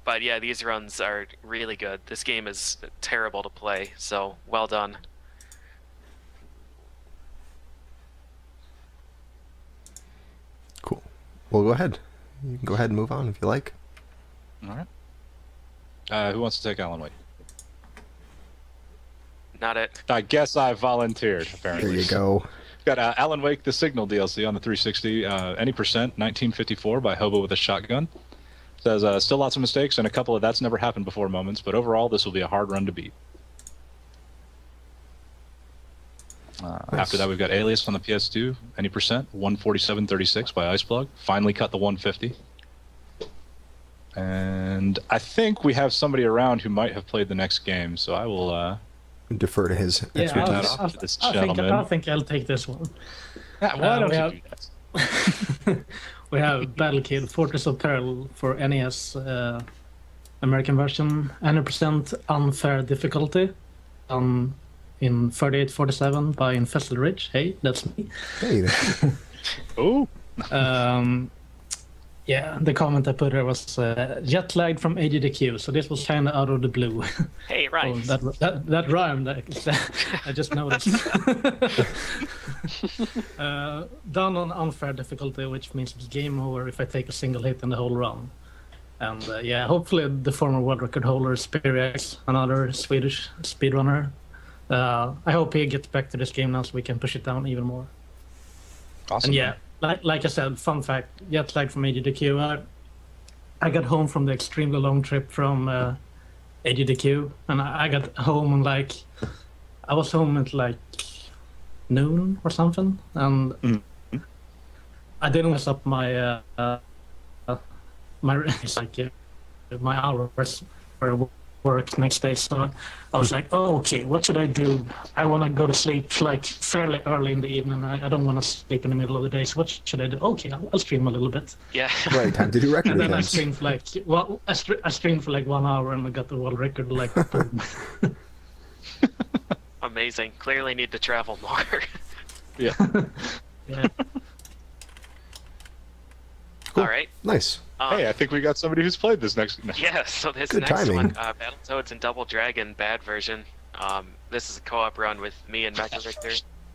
S4: But yeah, these runs are really good. This game is terrible to play, so well done.
S2: Cool. Well, go ahead. You can go ahead and move on if you like.
S1: All right. Who wants to take Alan Wake?
S4: Not it.
S1: I guess I volunteered, apparently.
S2: There you go.
S1: Got Alan Wake, The Signal DLC on the 360, any percent, 1954 by Hobo with a Shotgun. Says, still lots of mistakes and a couple of that's never happened before moments, but overall this will be a hard run to beat. Nice. After that we've got Alias on the PS2, any percent, 147.36 by Iceplug. Finally cut the 150. And I think we have somebody around who might have played the next game, so I will
S2: defer to his expertise.
S1: To this gentleman.
S7: I think I'll take this one.
S1: Yeah, why don't you do that?
S7: We have Battle Kid Fortress of Peril for NES American version, 100% unfair difficulty, in 3847 by InfestedRiche. Hey, that's me.
S2: Hey.
S1: Oh.
S7: Yeah, the comment I put there was jet lagged from AGDQ, so this was kind of out of the blue.
S4: Hey, right.
S7: That rhymed. I just noticed. Done on unfair difficulty, which means it's game over if I take a single hit in the whole run. And yeah, hopefully the former world record holder Spirix, another Swedish speedrunner, I hope he gets back to this game now so we can push it down even more.
S1: Awesome.
S7: And yeah, like I said, fun fact, jet lag from AGDQ. I got home from the extremely long trip from AGDQ, and I got home and I was home at like noon or something, and I didn't mess up my my hours for work next day. So I was like, oh, okay, what should I do? I want to go to sleep like fairly early in the evening. I don't want to sleep in the middle of the day. So what should I do? Okay, I'll stream a little bit.
S4: Yeah.
S2: Right, time to do record
S7: And then
S2: events.
S7: I streamed for I streamed for like 1 hour and I got the world record like boom.
S4: Amazing. Clearly need to travel more.
S1: Yeah.
S7: Yeah.
S2: Cool.
S4: All right.
S2: Nice.
S1: Hey, I think we got somebody who's played this next.
S4: Yeah, so this
S2: Good
S4: next
S2: timing.
S4: one, Battletoads and Double Dragon bad version. This is a co-op run with me and Mecha Victor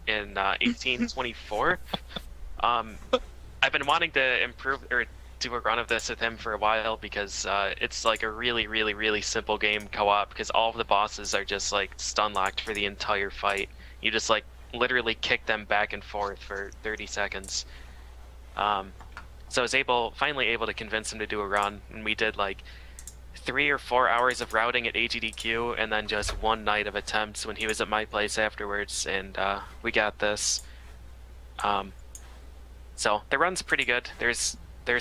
S4: in 1824. I've been wanting to improve or do a run of this with him for a while because it's like a really, really, really simple game co-op because all of the bosses are just like stun locked for the entire fight. You just like literally kick them back and forth for 30 seconds. So I was finally able to convince him to do a run, and we did like 3 or 4 hours of routing at AGDQ, and then just one night of attempts when he was at my place afterwards, and we got this. So the run's pretty good. There's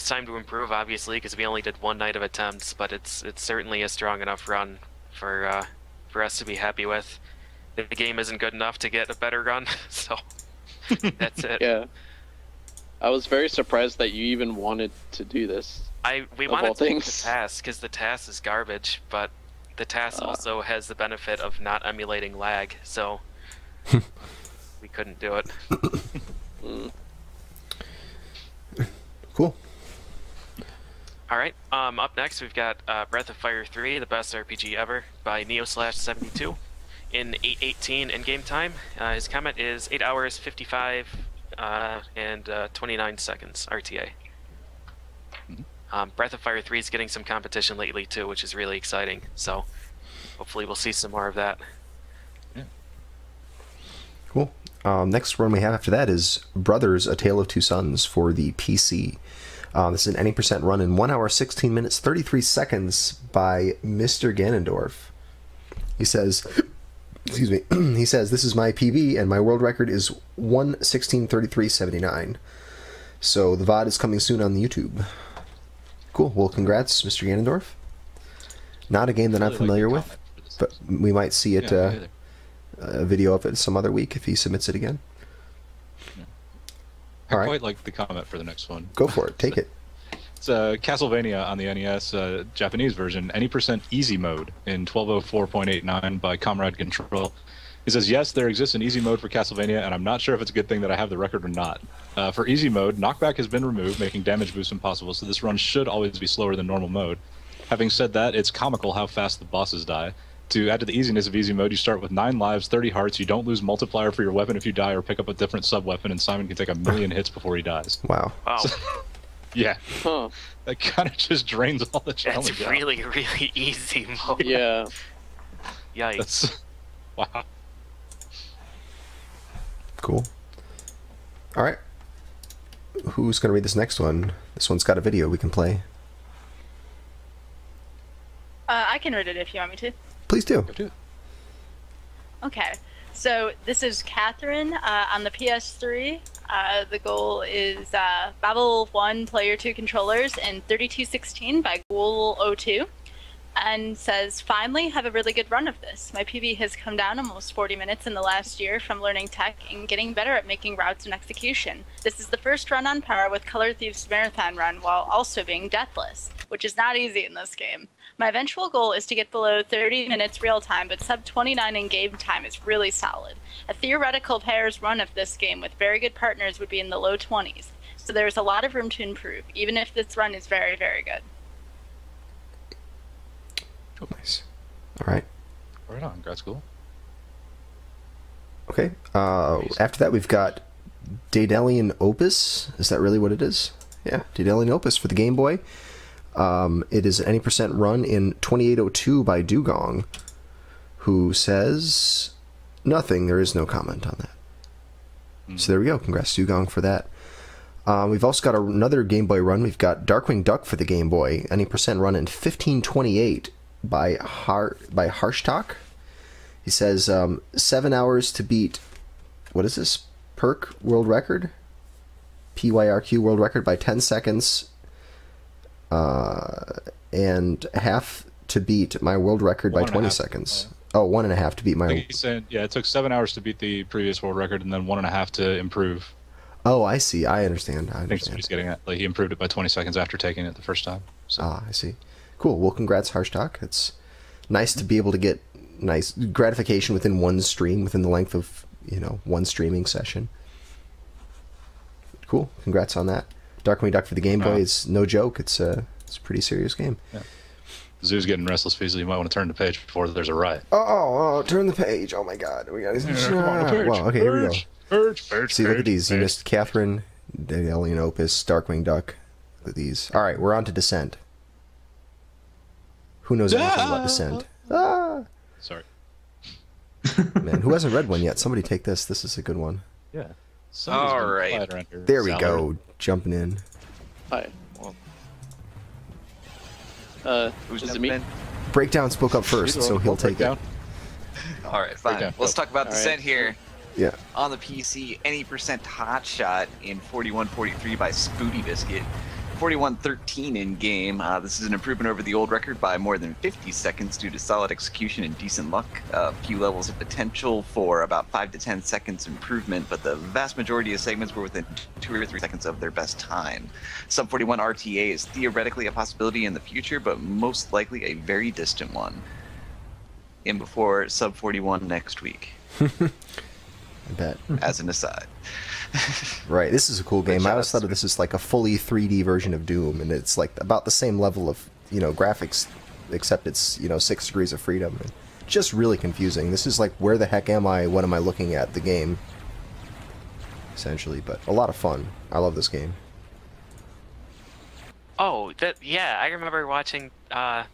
S4: time to improve, obviously, because we only did one night of attempts, but it's certainly a strong enough run for us to be happy with. The game isn't good enough to get a better run, so that's it.
S5: Yeah. I was very surprised that you even wanted to do this.
S4: We
S5: Of
S4: wanted
S5: all
S4: to do the
S5: things.
S4: TAS because the TAS is garbage, but the TAS also has the benefit of not emulating lag, so we couldn't do it.
S2: Cool.
S4: All right. Up next, we've got Breath of Fire 3, the best RPG ever, by Neo/72, in 8:18 in-game time. His comment is 8 hours 55 and 29 seconds RTA. Breath of Fire 3 is getting some competition lately too, which is really exciting. So hopefully we'll see some more of that.
S2: Cool. Next one we have after that is Brothers: A Tale of Two Sons for the PC. This is an any percent run in 1 hour 16 minutes 33 seconds by Mr. Ganondorf. He says, excuse me, he says, this is my PB and my world record is 1:16:33:79. So the VOD is coming soon on the YouTube. Cool. Well, congrats, Mr. Ganondorf. Not a game that I'm familiar with, but we might see it, a video of it some other week if he submits it again.
S1: I
S2: All right.
S1: quite like the comment for the next one.
S2: Go for it. Take it.
S1: It's Castlevania on the NES, Japanese version, any percent easy mode in 1204.89 by Comrade Control. He says, yes, there exists an easy mode for Castlevania, and I'm not sure if it's a good thing that I have the record or not. For easy mode, knockback has been removed, making damage boost impossible, so this run should always be slower than normal mode. Having said that, it's comical how fast the bosses die. To add to the easiness of easy mode, you start with 9 lives, 30 hearts, you don't lose multiplier for your weapon if you die or pick up a different sub-weapon, and Simon can take 1,000,000 hits before he dies.
S2: Wow.
S4: Wow.
S1: Yeah,
S5: Huh.
S1: that kind of just drains all the challenge
S4: That's
S1: out.
S4: really, really easy mode.
S5: Yeah.
S4: Yikes.
S1: That's, wow.
S2: Cool. All right. Who's going to read this next one? This one's got a video we can play.
S6: I can read it if you want me to.
S2: Please do.
S1: Go do it.
S6: Okay, so this is Catherine on the PS3. The goal is Babel 1 player 2 controllers and 3216 by Ghoul02. And says, finally have a really good run of this. My PB has come down almost 40 minutes in the last year from learning tech and getting better at making routes and execution. This is the first run on par with Color Thieves Marathon Run while also being deathless, which is not easy in this game. My eventual goal is to get below 30 minutes real time, but sub 29 in game time is really solid. A theoretical pairs run of this game with very good partners would be in the low 20s. So there's a lot of room to improve, even if this run is very, very good.
S2: Nice. All right.
S1: Right on, grad school.
S2: Okay. After that, we've got Daedalian Opus. Is that really what it is? Yeah, Daedalian Opus for the Game Boy. It is any percent run in 2802 by Dugong, who says nothing. There is no comment on that. So there we go. Congrats, Dugong, for that. We've also got another Game Boy run. We've got Darkwing Duck for the Game Boy. Any percent run in 1528 by Harshtalk. He says 7 hours to beat, what is this? Perk world record? PYRQ world record by 10 seconds. And half to beat my world record by 20 seconds. Oh, 1.5 to beat my...
S1: I think he's saying, yeah, it took 7 hours to beat the previous world record and then 1.5 to improve.
S2: Oh, I see. I understand.
S1: I think that's what he's getting at. Like, he improved it by 20 seconds after taking it the first time. So.
S2: I see. Cool. Well, congrats, Harshtalk. It's nice to be able to get nice gratification within one stream, within the length of, one streaming session. Cool. Congrats on that. Darkwing Duck for the Game Boy is no joke. It's a pretty serious game.
S1: Yeah. Zoo's getting restless feet, so you might want to turn the page before there's a riot.
S2: Oh, turn the page. Oh my god. We got Well, okay, here we go. See, look at these. You missed Catherine, Daedalian Opus, Darkwing Duck. Look at these. All right, we're on to Descent. Who knows anything about Descent?
S1: Sorry.
S2: Man, who hasn't read one yet? Somebody take this. This is a good one.
S1: Yeah.
S3: All right.
S2: There we go. Jumping in.
S5: Hi.
S3: Who's
S5: is it me?
S3: in?
S2: Breakdown spoke up first, so he'll take it.
S3: All right, fine.
S1: Breakdown.
S3: Let's talk about Descent here.
S2: Yeah.
S3: On the PC, any percent hotshot in 4143 by Spooty Biscuit. 4113 in game. This is an improvement over the old record by more than 50 seconds due to solid execution and decent luck. A few levels of potential for about 5 to 10 seconds improvement, but the vast majority of segments were within 2 or 3 seconds of their best time. Sub 41 RTA is theoretically a possibility in the future, but most likely a very distant one. In before Sub 41 next week.
S2: I bet.
S3: As an aside.
S2: Right, this is a cool game. I always thought of this as like a fully 3D version of Doom, and it's like about the same level of, graphics, except it's, 6 degrees of freedom. And just really confusing. This is like, where the heck am I? What am I looking at? The game. Essentially, but a lot of fun. I love this game.
S4: Oh, yeah, I remember watching,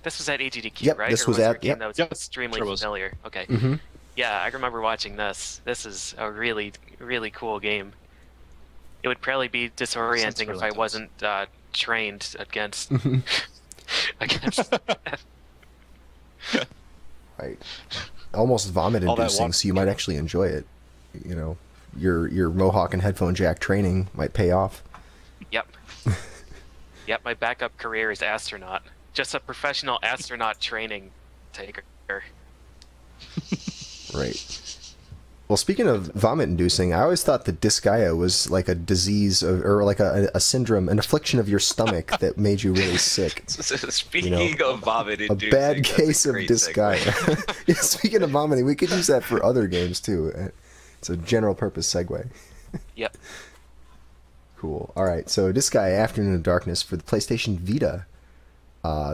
S4: this was at AGDQ,
S2: Yep,
S4: right?
S2: this
S4: Or
S2: was
S4: there
S2: at,
S4: a game that was extremely familiar. Okay.
S2: Mm-hmm.
S4: Yeah, I remember watching this. This is a really, really cool game. It would probably be disorienting if I wasn't trained against against.
S2: Right. Almost vomit
S1: All that
S2: inducing, so you might actually enjoy it. Your Mohawk and headphone jack training might pay off.
S4: Yep. Yep, my backup career is astronaut. Just a professional astronaut training taker.
S2: Right. Well, speaking of vomit-inducing, I always thought that dyschia was like a disease or like a syndrome, an affliction of your stomach that made you really sick.
S3: Speaking of vomit-inducing,
S2: a bad case of dyschia. Yeah, speaking of vomiting, we could use that for other games too. It's a general-purpose segue.
S4: Yep.
S2: Cool. All right, so dyschia, Afternoon of Darkness for the PlayStation Vita.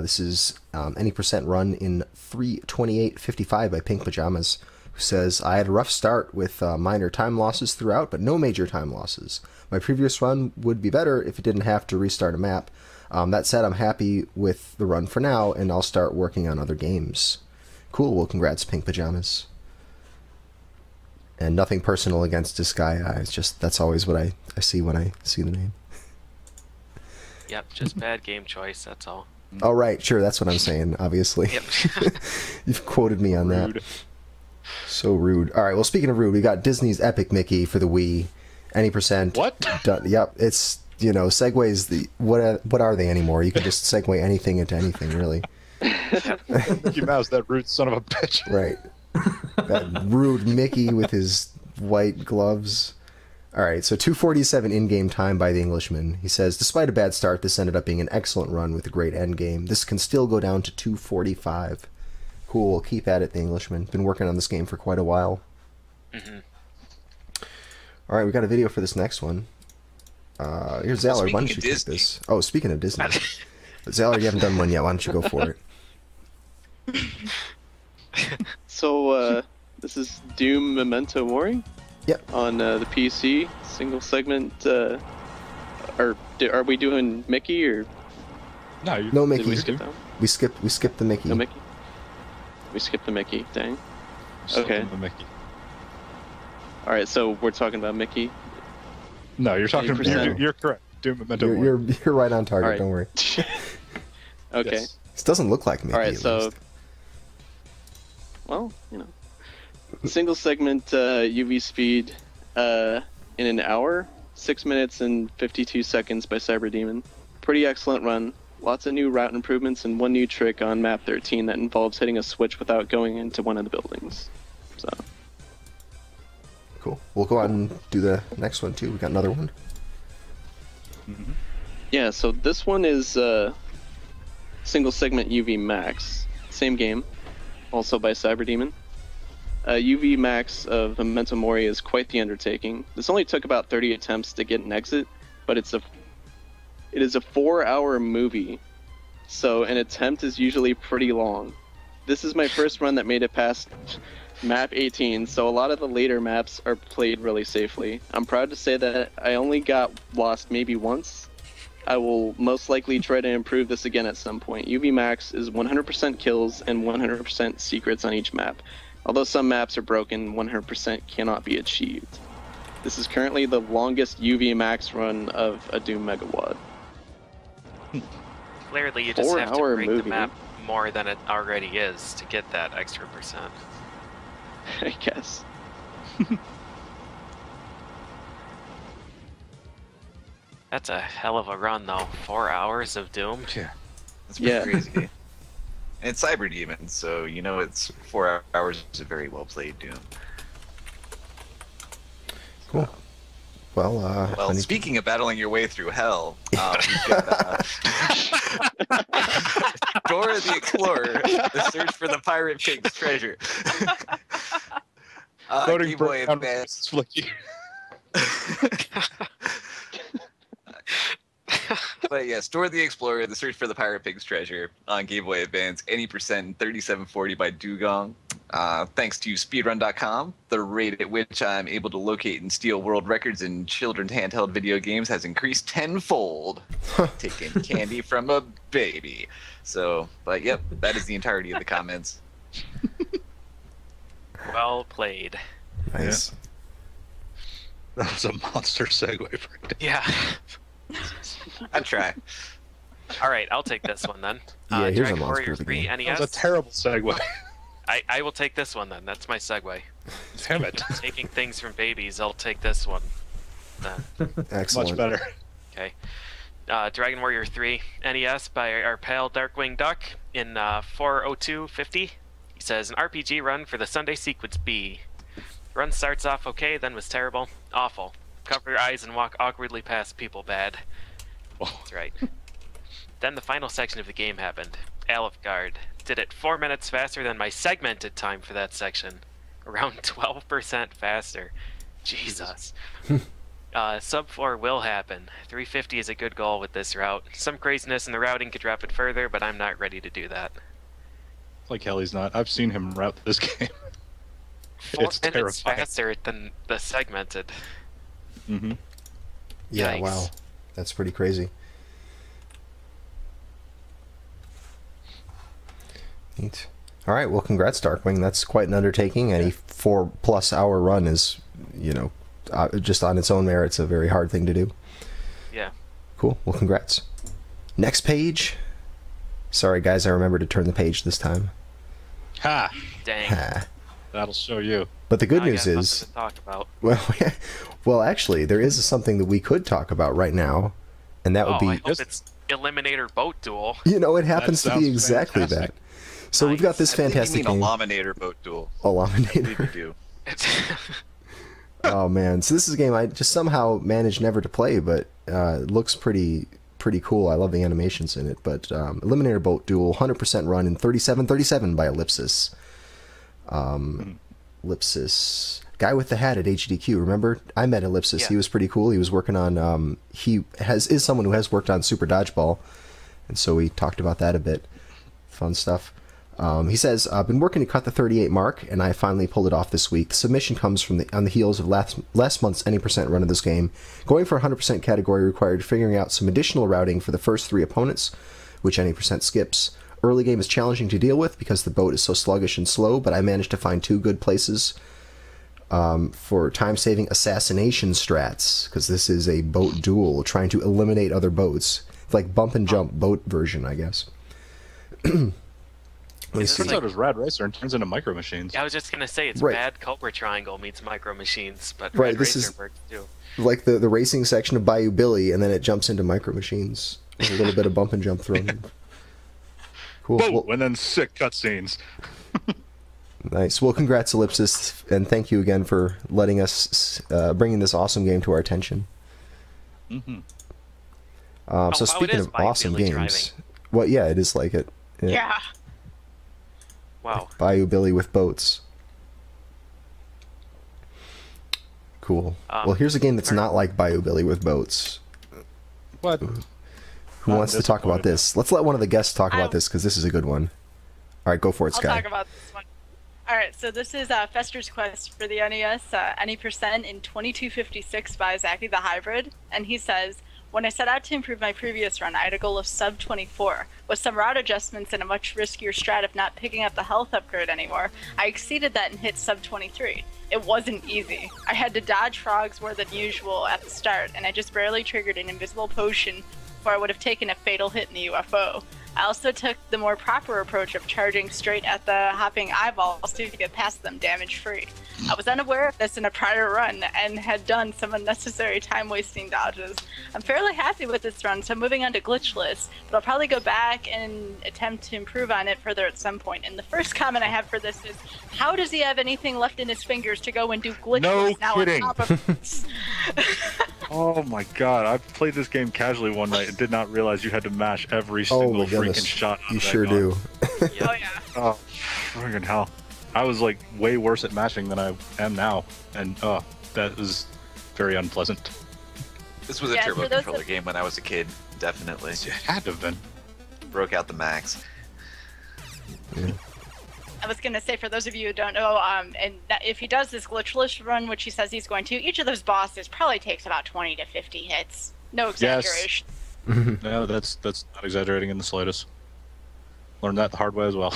S2: This is any percent run in 3:28:55 by Pink Pajamas, who says, I had a rough start with minor time losses throughout, but no major time losses. My previous run would be better if it didn't have to restart a map. That said, I'm happy with the run for now, and I'll start working on other games. Cool, well, congrats, Pink Pajamas. And nothing personal against dyschia. It's just, that's always what I see when I see the name.
S4: Yep, just bad game choice, that's all.
S2: Oh, right, sure, that's what I'm saying, obviously.
S4: Yep.
S2: You've quoted me on
S1: Rude.
S2: that. So rude. All right, well, speaking of rude, we got Disney's Epic Mickey for the Wii. Any percent.
S1: What?
S2: Done. Yep, it's, segues, what are they anymore? You can just segue anything into anything, really.
S1: Mickey Mouse, that rude son of a bitch.
S2: Right. That rude Mickey with his white gloves. All right, so 2:47 in-game time by the Englishman. He says, despite a bad start, this ended up being an excellent run with a great end game. This can still go down to 2:45. Cool, keep at it, the Englishman. Been working on this game for quite a while.
S4: Mm-hmm.
S2: All right, we got a video for this next one. Here's Zallard. Why don't
S3: speaking
S2: you
S3: of
S2: take
S3: Disney.
S2: this? Oh, speaking of Disney. Zallard, you haven't done one yet. Why don't you go for it?
S5: So, this is Doom Memento Mori?
S2: Yep.
S5: On the PC, single segment, are we doing Mickey, or
S1: No,
S2: No
S5: did
S2: Mickey.
S5: we skip that one?
S2: We skipped the Mickey.
S5: No Mickey? We skipped the Mickey, dang.
S1: Still
S5: Okay.
S1: in the Mickey.
S5: Alright, so we're talking about Mickey.
S1: No, you're talking.
S5: 80%.
S1: You're correct. Doom Memento Mori.
S2: You're right on target.
S5: Alright.
S2: Don't worry.
S5: Okay.
S1: Yes.
S2: This doesn't look like Mickey.
S5: Alright,
S2: at
S5: so,
S2: least.
S5: well, single segment UV speed in an hour, 6 minutes and 52 seconds by Cyberdemon. Pretty excellent run. Lots of new route improvements and one new trick on map 13 that involves hitting a switch without going into one of the buildings. So,
S2: Cool. We'll go out and do the next one too. We got another one.
S5: yeah, so this one is single segment UV Max. Same game, also by Cyberdemon. UV Max of Memento Mori is quite the undertaking. This only took about 30 attempts to get an exit, but it is a 4-hour movie, so an attempt is usually pretty long. This is my first run that made it past map 18, so a lot of the later maps are played really safely. I'm proud to say that I only got lost maybe once. I will most likely try to improve this again at some point. UV Max is 100% kills and 100% secrets on each map. Although some maps are broken, 100% cannot be achieved. This is currently the longest UV Max run of a Doom Megawad.
S4: Clearly, you just have to
S5: 4-hour
S4: break
S5: movie.
S4: the map more than it already is to get that extra percent.
S5: I guess.
S4: That's a hell of a run, though. 4 hours of Doom.
S1: Yeah.
S3: That's pretty
S5: Yeah.
S3: crazy. And it's Cyberdemon, so you know it's 4 hours of very well played Doom.
S2: Cool. Well,
S3: Well,
S2: honey-
S3: speaking of battling your way through hell, we've got Dora the Explorer, the search for the pirate pig's treasure.
S1: Voting
S3: Game
S1: for
S3: Boy Advance.
S1: Flicky.
S3: But yes, Dora the Explorer, the search for the pirate pig's treasure on Game Boy Advance, any percent 3740 by Dugong. Thanks to speedrun.com, the rate at which I'm able to locate and steal world records in children's handheld video games has increased tenfold, taking candy from a baby. So, but yep, that is the entirety of the comments.
S4: Well played.
S2: nice.
S1: That was a monster segue for a day.
S4: Yeah.
S3: I try.
S4: All right, I'll take this one then.
S2: Yeah, here's a
S4: Dragon
S2: monster
S4: Warrior
S2: of a
S4: 3
S2: game.
S1: That was
S4: NES.
S1: a terrible segue.
S4: I will take this one then. That's my segue.
S1: Damn it.
S4: Taking things from babies, I'll take this one.
S2: Excellent.
S1: Much better.
S4: Okay. Dragon Warrior 3 NES by our pal Darkwing Duck in 40250. He says, an RPG run for the Sunday Sequence B. Run starts off okay, then was terrible. Awful. Cover your eyes and walk awkwardly past people bad. That's right. Then the final section of the game happened. Aleph Guard. Did it 4 minutes faster than my segmented time for that section. Around 12% faster. Jesus. Sub 4 will happen. 350 is a good goal with this route. Some craziness in the routing could drop it further, but I'm not ready to do that.
S1: Like hell he's not. I've seen him route this game.
S4: 4
S1: It's
S4: minutes
S1: terrifying.
S4: faster than the segmented.
S1: Mm-hmm.
S2: Yeah,
S4: Yikes.
S2: wow. That's pretty crazy. Neat. All right, well, congrats, Darkwing. That's quite an undertaking. Any 4+ hour run is, just on its own merits, a very hard thing to do.
S4: Yeah.
S2: Cool. Well, congrats. Next page. Sorry, guys, I remembered to turn the page this time.
S1: Ha!
S4: Dang.
S2: Ha.
S1: That'll show you.
S2: But the good
S4: I
S2: news
S4: got
S2: is,
S4: nothing to talk about.
S2: well, actually, there is something that we could talk about right now, and that would
S4: I
S2: be,
S4: hope it's Eliminator Boat Duel.
S2: it happens to
S1: sounds
S2: be exactly
S1: fantastic.
S2: that. So we've got this
S3: I think
S2: fantastic
S3: you mean
S2: game.
S3: Eliminator boat duel. I believe
S2: Eliminator.
S3: you do.
S2: Oh man, so this is a game I just somehow managed never to play, but it looks pretty cool. I love the animations in it. But Eliminator Boat Duel, 100% run in 37:37 by Ellipsis. Ellipsis. Guy with the hat at AGDQ. Remember? I met Ellipsis.
S4: Yeah.
S2: He was pretty cool. He was working on, is someone who has worked on Super Dodgeball. And so we talked about that a bit. Fun stuff. He says, I've been working to cut the 38 mark, and I finally pulled it off this week. The submission comes from on the heels of last month's any percent run of this game. Going for a 100% category required figuring out some additional routing for the first 3 opponents, which any percent skips. Early game is challenging to deal with because the boat is so sluggish and slow, but I managed to find 2 good places for time-saving assassination strats, because this is a boat duel, trying to eliminate other boats. It's like bump and jump boat version, I guess.
S1: It starts out as Rad Racer and turns into Micro Machines.
S4: I was just gonna say it's
S2: Right.
S4: Bad Cobra Triangle meets Micro Machines, but
S2: Right,
S4: Red
S2: this
S4: Racer
S2: is-
S4: works too.
S2: Like the racing section of Bayou Billy, and then it jumps into Micro Machines. With a little bit of bump and jump thrown in. Cool.
S1: Boom!
S2: Well,
S1: And then sick cutscenes.
S2: nice. Well, congrats, Ellipsis, and thank you again for letting us bringing this awesome game to our attention.
S1: Mm-hmm.
S2: So
S4: wow, it
S2: speaking
S4: is
S2: of
S4: by
S2: awesome
S4: Billy
S2: games, well, yeah, it is like it.
S6: Yeah.
S4: Wow.
S2: Bayou Billy with boats. Cool. Well, here's a game that's not like Bayou Billy with boats.
S1: What?
S2: Who wants to talk about this? Let's let one of the guests talk about this, because this is a good one. All right, go for it,
S6: I'll
S2: Sky.
S6: talk about this one. All right, so this is Fester's Quest for the NES, any percent in 2256 by Zaki the Hybrid, and he says, when I set out to improve my previous run, I had a goal of sub 24. With some route adjustments and a much riskier strat of not picking up the health upgrade anymore, I exceeded that and hit sub 23. It wasn't easy. I had to dodge frogs more than usual at the start, and I just barely triggered an invisible potion before I would have taken a fatal hit in the UFO. I also took the more proper approach of charging straight at the hopping eyeballs to get past them damage-free. I was unaware of this in a prior run and had done some unnecessary time-wasting dodges. I'm fairly happy with this run, so I'm moving on to glitchless, but I'll probably go back and attempt to improve on it further at some point. And the first comment I have for this is, how does he have anything left in his fingers to go and do glitchless
S1: No
S6: now
S1: kidding.
S6: on top of this?
S1: Oh my god, I played this game casually one night and did not realize you had to mash every
S2: Oh
S1: single
S2: my goodness.
S1: freaking shot. out
S2: You
S1: of that
S2: sure
S1: gun.
S2: do.
S6: Oh yeah.
S1: Oh, friggin' hell. I was like way worse at mashing than I am now, and that was very unpleasant.
S3: This was a
S6: Yeah,
S3: turbo
S6: for those
S3: controller
S6: that-
S3: game when I was a kid, definitely.
S1: It had to have been.
S3: Broke out the max.
S6: I was going to say, for those of you who don't know, and that if he does this glitchless run, which he says he's going to, each of those bosses probably takes about 20 to 50 hits. No exaggeration.
S1: No, that's not exaggerating in the slightest. Learned that the hard way as well.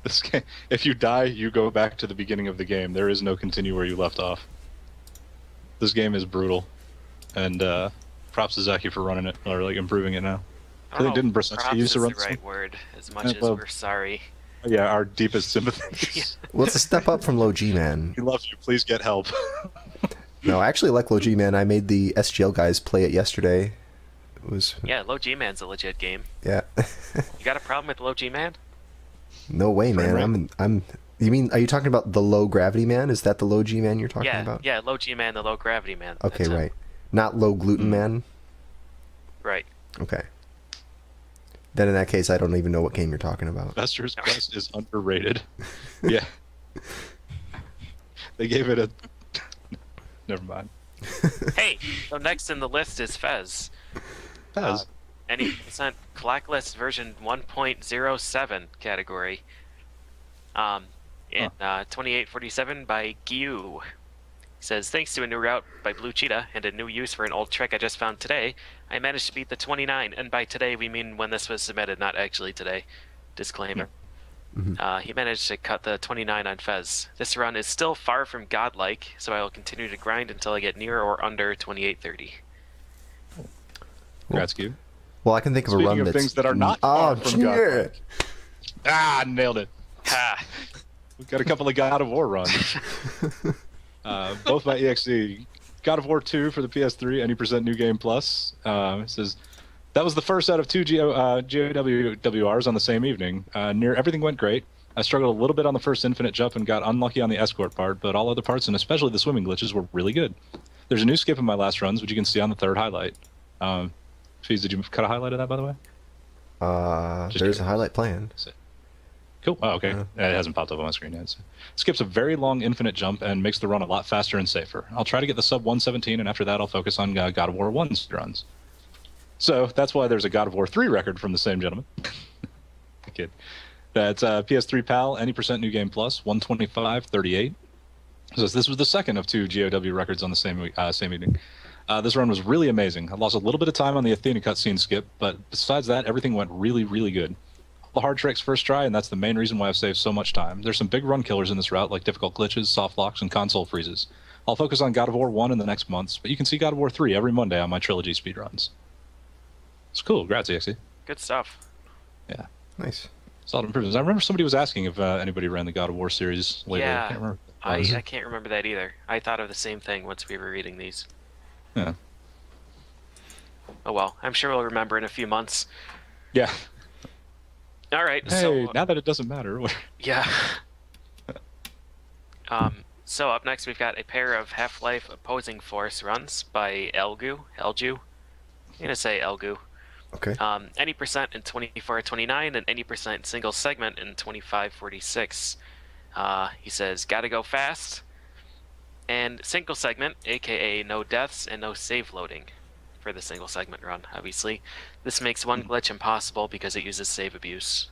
S1: This game, if you die, you go back to the beginning of the game. There is no continue where you left off. This game is brutal, and props to Zaki for running it or like improving it now. I think didn't Brissette
S4: props
S1: used to
S4: is
S1: run
S4: the
S1: this
S4: right
S1: one?
S4: word, as much as
S1: well-
S4: we're sorry.
S1: Yeah, our deepest sympathies.
S2: Well, it's a step up from Low G Man.
S1: He loves you. Please get help.
S2: No, I actually like Low G Man. I made the SGL guys play it yesterday. It was
S4: Yeah, Low G-Man's a legit game.
S2: yeah.
S4: You got a problem with Low G-Man?
S2: No way, man.
S1: Frame
S2: I'm. You mean? Are you talking about the Low Gravity Man? Is that the Low G Man you're talking
S4: Yeah,
S2: about?
S4: yeah, Low G-Man, the Low Gravity Man.
S2: Okay,
S4: That's it.
S2: right. Not Low Gluten Man.
S4: Right.
S2: Okay. Then in that case, I don't even know what game you're talking about.
S1: Fester's Quest is underrated. Yeah. They gave it a. Never mind.
S4: Hey, so next in the list is Fez.
S1: Fez.
S4: Any percent Blacklist version 1.07 category. In 2847 by Gyu. Says, thanks to a new route by Blue Cheetah and a new use for an old trick I just found today, I managed to beat the 29, and by today we mean when this was submitted, not actually today. Disclaimer. He managed to cut the 29 on Fez. This run is still far from godlike, so I will continue to grind until I get near or under 2830.
S1: Congrats, Q.
S2: Well, I can think of a
S1: Speaking
S2: run
S1: of
S2: that's
S1: things that are not
S2: oh,
S1: far from
S2: yeah.
S1: godlike. Ah, nailed it.
S4: Ha!
S1: We've got a couple of God of War runs. Both by EXE. God of War 2 for the PS3, any percent New Game Plus. It says, that was the first out of two GOWRs on the same evening. Near everything went great. I struggled a little bit on the first infinite jump and got unlucky on the escort part, but all other parts, and especially the swimming glitches, were really good. There's a new skip in my last runs, which you can see on the third highlight. Fees, did you cut a highlight of that, by the way?
S2: There's a highlight plan.
S1: Cool. Oh, okay. It hasn't popped up on my screen yet. So. Skips a very long infinite jump and makes the run a lot faster and safer. I'll try to get the sub 117, and after that, I'll focus on God of War 1 runs. So that's why there's a God of War 3 record from the same gentleman. Kid. That's PS3 PAL, any % new game plus, 125.38. So this was the second of 2 GOW records on the same evening. This run was really amazing. I lost a little bit of time on the Athena cutscene skip, but besides that, everything went really, really good. The hard tricks first try, and that's the main reason why I've saved so much time. There's some big run killers in this route, like difficult glitches, soft locks, and console freezes. I'll focus on God of War 1 in the next months, but you can see God of War 3 every Monday on my trilogy speedruns. It's cool. Grazie, XE.
S4: Good stuff.
S2: Yeah. Nice.
S1: Solid improvements. I remember somebody was asking if anybody ran the God of War series lately.
S4: Yeah,
S1: I can't remember.
S4: I can't remember that either. I thought of the same thing once we were reading these.
S1: Yeah.
S4: Oh well, I'm sure we'll remember in a few months.
S1: Yeah.
S4: All right.
S1: Hey,
S4: so
S1: now that it doesn't matter.
S4: yeah. So up next we've got a pair of Half-Life Opposing Force runs by Elgu. I'm gonna say Elgu.
S2: Okay.
S4: Any % in 24:29 and any % single segment in 25:46. He says, gotta go fast. And single segment, aka no deaths and no save loading for the single segment run, obviously. This makes one glitch impossible because it uses save abuse.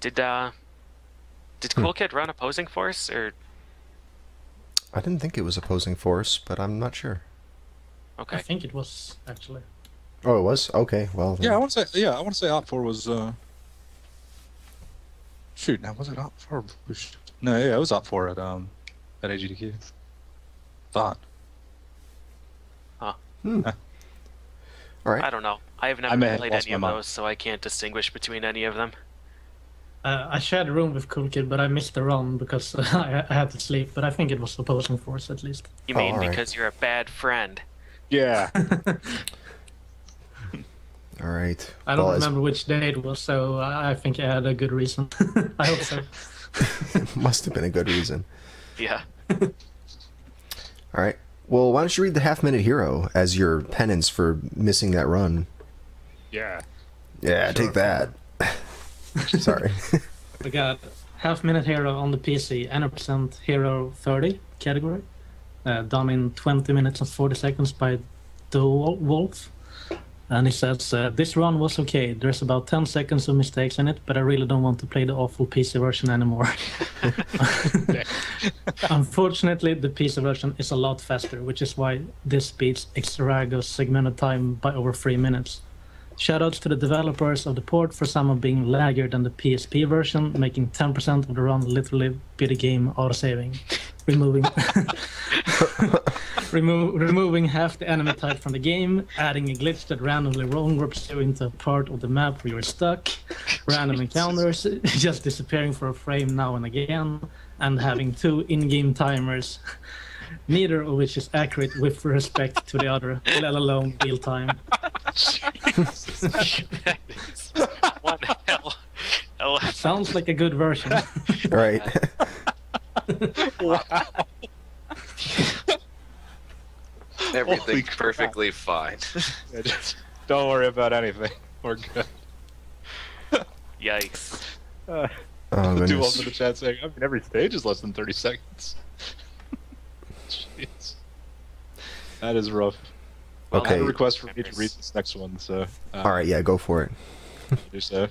S4: Did Cool Kid run Opposing Force, or?
S2: I didn't think it was Opposing Force, but I'm not sure.
S4: Okay.
S7: I think it was, actually.
S2: Oh, it was? Okay, well then.
S1: Yeah, I want to say Op4 was shoot, now was it Op4? No, yeah, it was Op4 at AGDQ. Thought.
S4: Huh.
S2: All right.
S4: I don't know. I have never played any of those, so I can't distinguish between any of them.
S7: I shared a room with Cool Kid, but I missed the run because I had to sleep. But I think it was Opposing Force at least.
S4: You mean
S2: all right.
S4: because you're a bad friend?
S1: Yeah.
S2: All right.
S7: I don't remember which day it was, so I think I had a good reason. I hope so.
S2: Must have been a good reason.
S4: Yeah.
S2: All right. Well, why don't you read the Half-Minute Hero as your penance for missing that run?
S1: Yeah.
S2: Yeah,
S1: Sure.
S2: take that. Sorry.
S7: We got Half-Minute Hero on the PC, 100% Hero 30 category. Done in 20 minutes and 40 seconds by The Wolf. And he says, this run was okay. There's about 10 seconds of mistakes in it, but I really don't want to play the awful PC version anymore. Unfortunately, the PC version is a lot faster, which is why this beats Extravago's segmented time by over 3 minutes. Shoutouts to the developers of the port for some of being laggier than the PSP version, making 10% of the run literally be the game auto-saving. Removing half the enemy type from the game, adding a glitch that randomly wrong warps you into a part of the map where you're stuck, random encounters just disappearing for a frame now and again, and having 2 in-game timers, neither of which is accurate with respect to the other, let alone real time.
S4: One hell.
S7: Sounds like a good version.
S2: Right.
S1: Wow.
S3: Everything's perfectly fine.
S1: Yeah, just don't worry about anything. We're good.
S4: Yikes.
S2: Oh,
S1: Too old
S2: goodness.
S1: for the chat saying, I mean, every stage is less than 30 seconds. Jeez. That is rough. Well, I
S2: Okay.
S1: have a request for me to read this next one, so.
S2: All right, yeah, go for it.
S1: Do so.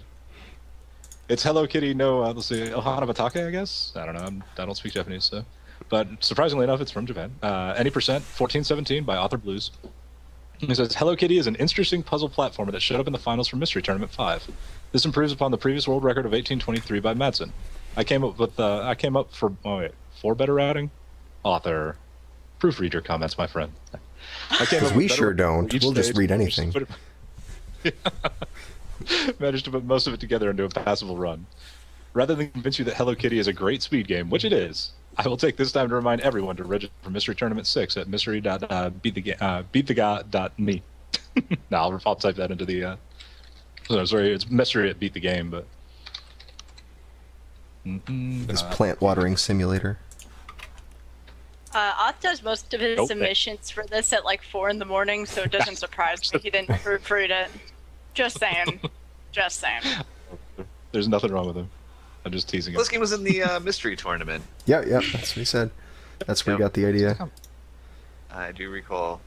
S1: It's Hello Kitty, no, let's see, Ohana Batake, I guess? I don't know, I don't speak Japanese, so. But surprisingly enough, it's from Japan. Any percent, 1417 by Author Blues. He says, Hello Kitty is an interesting puzzle platformer that showed up in the finals for Mystery Tournament 5. This improves upon the previous world record of 1823 by Madsen. I came up for better routing? Author. Proofread your comments, my friend.
S2: Because we sure don't. We'll just read anything.
S1: Managed to put most of it together into a passable run. Rather than convince you that Hello Kitty is a great speed game, which it is, I will take this time to remind everyone to register for Mystery Tournament 6 at mystery.beatthegame.me. No, I'll type that into the... sorry, it's mystery at Beat the Game, but...
S2: This plant watering simulator.
S6: Oth does most of his submissions for this at like 4 in the morning, so it doesn't surprise me he didn't proofread it. Just saying. Just saying.
S1: There's nothing wrong with him. I'm just teasing him.
S3: This game was in the mystery tournament.
S2: Yeah, that's what he said. That's where he got the idea.
S3: I do recall.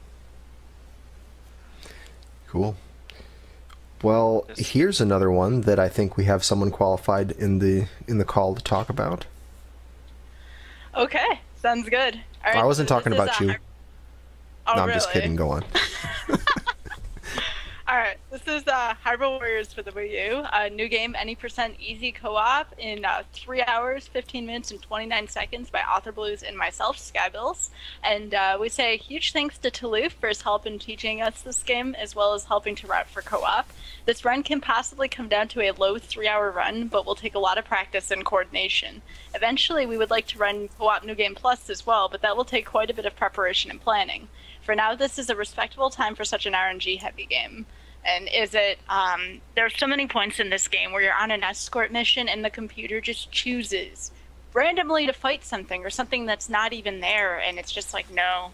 S2: Cool. Well, here's another one that I think we have someone qualified in the call to talk about.
S6: Okay, sounds good. All right,
S2: I wasn't talking about you.
S6: Oh,
S2: no, I'm
S6: really?
S2: just kidding. Go on.
S6: All right, this is Hyrule Warriors for the Wii U. A new game, any percent easy co-op in 3 hours, 15 minutes, and 29 seconds by Author Blues and myself, Skybilz. And we say huge thanks to Toulouse for his help in teaching us this game, as well as helping to route for co-op. This run can possibly come down to a low 3-hour run, but will take a lot of practice and coordination. Eventually, we would like to run co-op New Game Plus as well, but that will take quite a bit of preparation and planning. For now, this is a respectable time for such an RNG-heavy game. And there's so many points in this game where you're on an escort mission and the computer just chooses randomly to fight something or something that's not even there, and it's just like, no.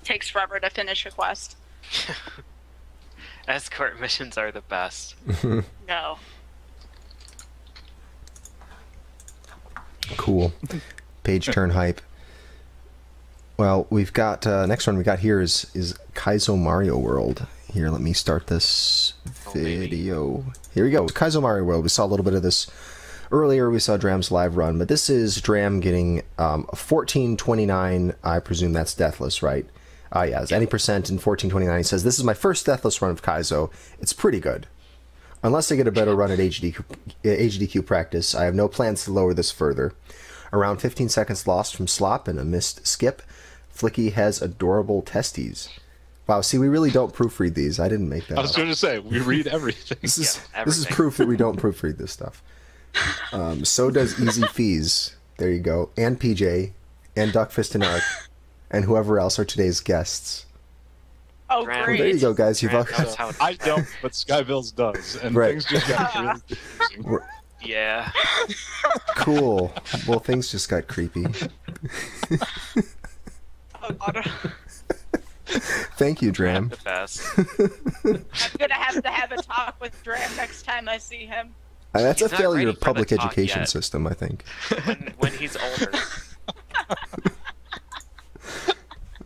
S6: Takes forever to finish a quest.
S4: Escort missions are the best.
S6: No.
S2: Cool. Page turn hype. Well, we've got next one we got here is Kaizo Mario World. Here, let me start this video. Here we go. Kaizo Mario World. We saw a little bit of this earlier. We saw Dram's live run, but this is Dram getting 1429. I presume that's deathless, right? Yes, any percent in 1429. He says, this is my first deathless run of Kaizo. It's pretty good. Unless I get a better run at AGDQ practice, I have no plans to lower this further. Around 15 seconds lost from slop and a missed skip. Flicky has adorable testes. Wow, see, we really don't proofread these. I didn't make that
S1: I was
S2: up.
S1: going to say, we read everything.
S2: This is proof that we don't proofread this stuff. So does Easy Fees. There you go. And PJ. And Duckfist and Ark. And whoever else are today's guests.
S6: Oh,
S4: Well,
S6: great.
S2: There you go, guys. You've all...
S1: I don't, but Skybilz does. And
S2: Right.
S1: things just got really confusing.
S4: Yeah.
S2: Cool. Well, things just got creepy.
S6: Oh, God.
S2: Thank you, Dram.
S4: The best.
S6: I'm gonna have to have a talk with Dram next time I see him.
S2: That's
S4: He's
S2: a
S4: not
S2: failure
S4: ready
S2: of
S4: for the
S2: public
S4: talk
S2: education
S4: yet.
S2: system, I think.
S4: When he's older.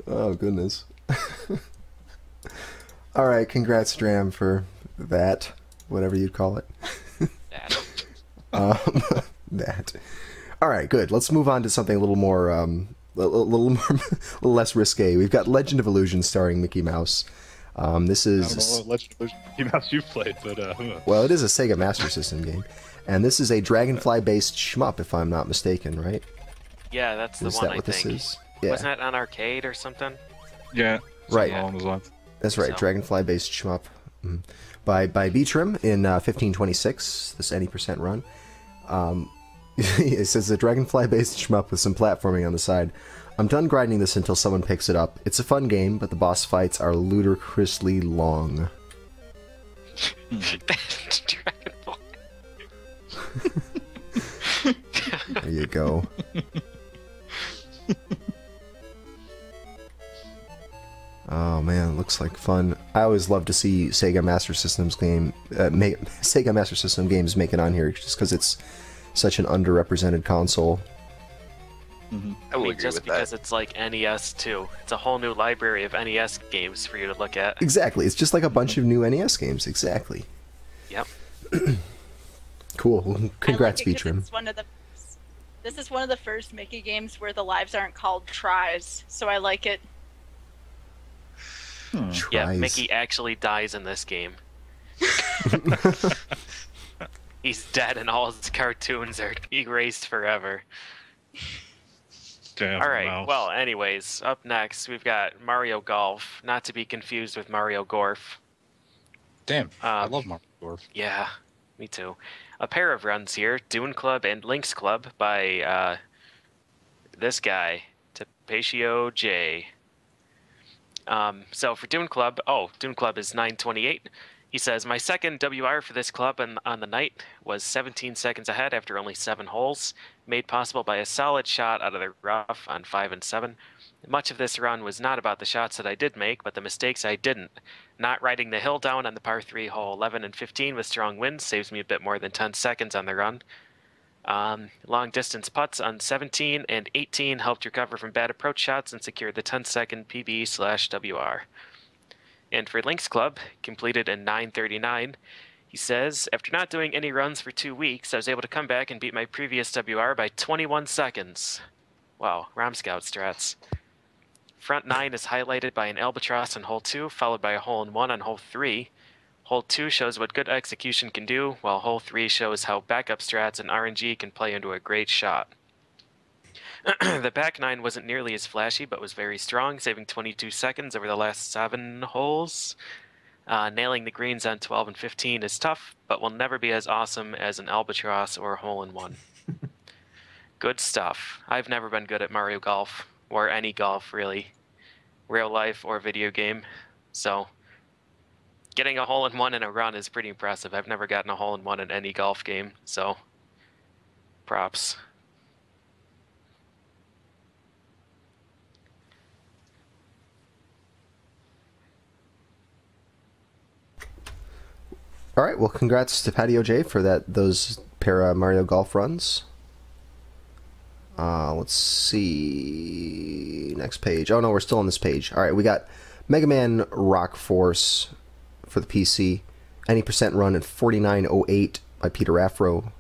S2: Oh, goodness. All right, congrats, Dram, for that, whatever you'd call it. That. All right, good. Let's move on to something a little more, a little less risque. We've got Legend of Illusion starring Mickey Mouse. This
S1: I
S2: is
S1: don't know what Legend of Mickey Mouse you've played, but
S2: well, it is a Sega Master System game, and this is a Dragonfly-based shmup, if I'm not mistaken, right?
S4: Yeah, that's the
S2: Is
S4: one
S2: that what
S4: I think.
S2: this is? Yeah,
S4: Wasn't that on arcade or something?
S1: yeah,
S2: Right.
S1: along those lines.
S2: that's right.
S4: So-
S2: Dragonfly-based shmup by Beatrim in 1526. This any percent run. It says a Dragonfly-based shmup with some platforming on the side. I'm done grinding this until someone picks it up. It's a fun game, but the boss fights are ludicrously long.
S4: Dragon Ball.
S2: There you go. Oh man, looks like fun. I always love to see Sega Master System games make it on here, just because it's such an underrepresented console.
S3: I will
S4: I mean,
S3: agree
S4: just
S3: with
S4: because
S3: that.
S4: it's like NES too. It's a whole new library of NES games for you to look at.
S2: Exactly, it's just like a bunch of new NES games. Exactly.
S4: Yep.
S2: Cool. Well, congrats,
S6: I like it 'cause
S2: Beatrim.
S6: this is one of the first Mickey games where the lives aren't called tries, so I like it.
S4: Yeah,
S2: Tries.
S4: Mickey actually dies in this game. He's dead and all his cartoons are erased forever.
S1: Damn,
S4: All right,
S1: mouse.
S4: well, anyways, up next we've got Mario Golf, not to be confused with Mario Gorf.
S1: Damn, I
S4: Um,
S1: love Mario Dwarf.
S4: Yeah, me too. A pair of runs here, Dune Club and Lynx Club by this guy, Tapatio J. So for Dune Club, Dune Club is 928. He says, my second WR for this club on the night was 17 seconds ahead after only 7 holes, made possible by a solid shot out of the rough on 5 and 7. Much of this run was not about the shots that I did make, but the mistakes I didn't. Not riding the hill down on the par 3 hole 11 and 15 with strong winds saves me a bit more than 10 seconds on the run. Long distance putts on 17 and 18 helped recover from bad approach shots and secured the 10-second PB/WR. And for Lynx Club, completed in 9:39, he says, after not doing any runs for 2 weeks, I was able to come back and beat my previous WR by 21 seconds. Wow, Rom Scout strats. Front 9 is highlighted by an albatross on hole 2, followed by a hole-in-one on hole 3. Hole 2 shows what good execution can do, while hole 3 shows how backup strats and RNG can play into a great shot. The back 9 wasn't nearly as flashy, but was very strong, saving 22 seconds over the last 7 holes. Nailing the greens on 12 and 15 is tough, but will never be as awesome as an albatross or a hole-in-one. Good stuff. I've never been good at Mario Golf, or any golf, really. Real life or video game. So, getting a hole-in-one in a run is pretty impressive. I've never gotten a hole-in-one in any golf game, so props.
S2: All right, well, congrats to Patio J for those pair of Mario Golf runs. Let's see. Next page. Oh, no, we're still on this page. All right, we got Mega Man Rock Force for the PC. Any percent run at 49.08 by Peter Afro.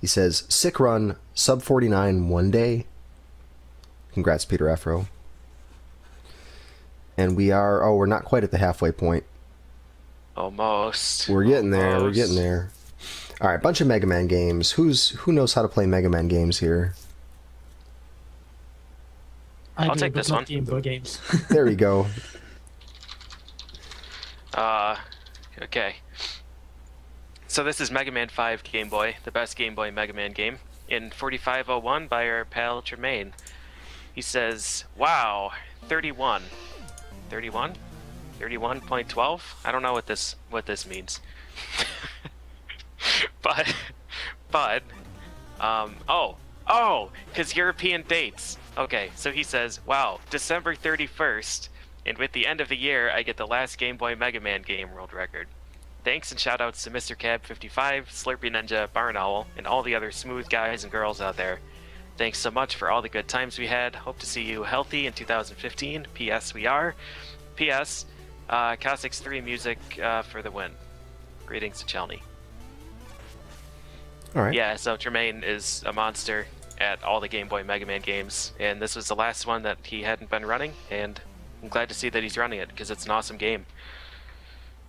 S2: He says, sick run, sub 49 one day. Congrats, Peter Afro. And we're not quite at the halfway point.
S4: Almost.
S2: We're getting there. We're getting there. All right, bunch of Mega Man games. Who knows how to play Mega Man games here?
S4: I'll take this one.
S7: Game Boy games.
S2: There we go.
S4: Okay. So this is Mega Man 5 Game Boy, the best Game Boy Mega Man game, in 4501 by our pal Tremaine. He says, wow, 31. 31? 31.12? I don't know what this means. but because European dates. Okay, so he says, wow, December 31st, and with the end of the year, I get the last Game Boy Mega Man game world record. Thanks and shoutouts to Mr. Cab55, Slurpy Ninja, Barn Owl, and all the other smooth guys and girls out there. Thanks so much for all the good times we had. Hope to see you healthy in 2015. P.S. we are. P.S. Cossacks 3 music for the win. Greetings to Chelney.
S2: All right.
S4: Yeah, so Tremaine is a monster at all the Game Boy Mega Man games, and this was the last one that he hadn't been running, and I'm glad to see that he's running it, because it's an awesome game.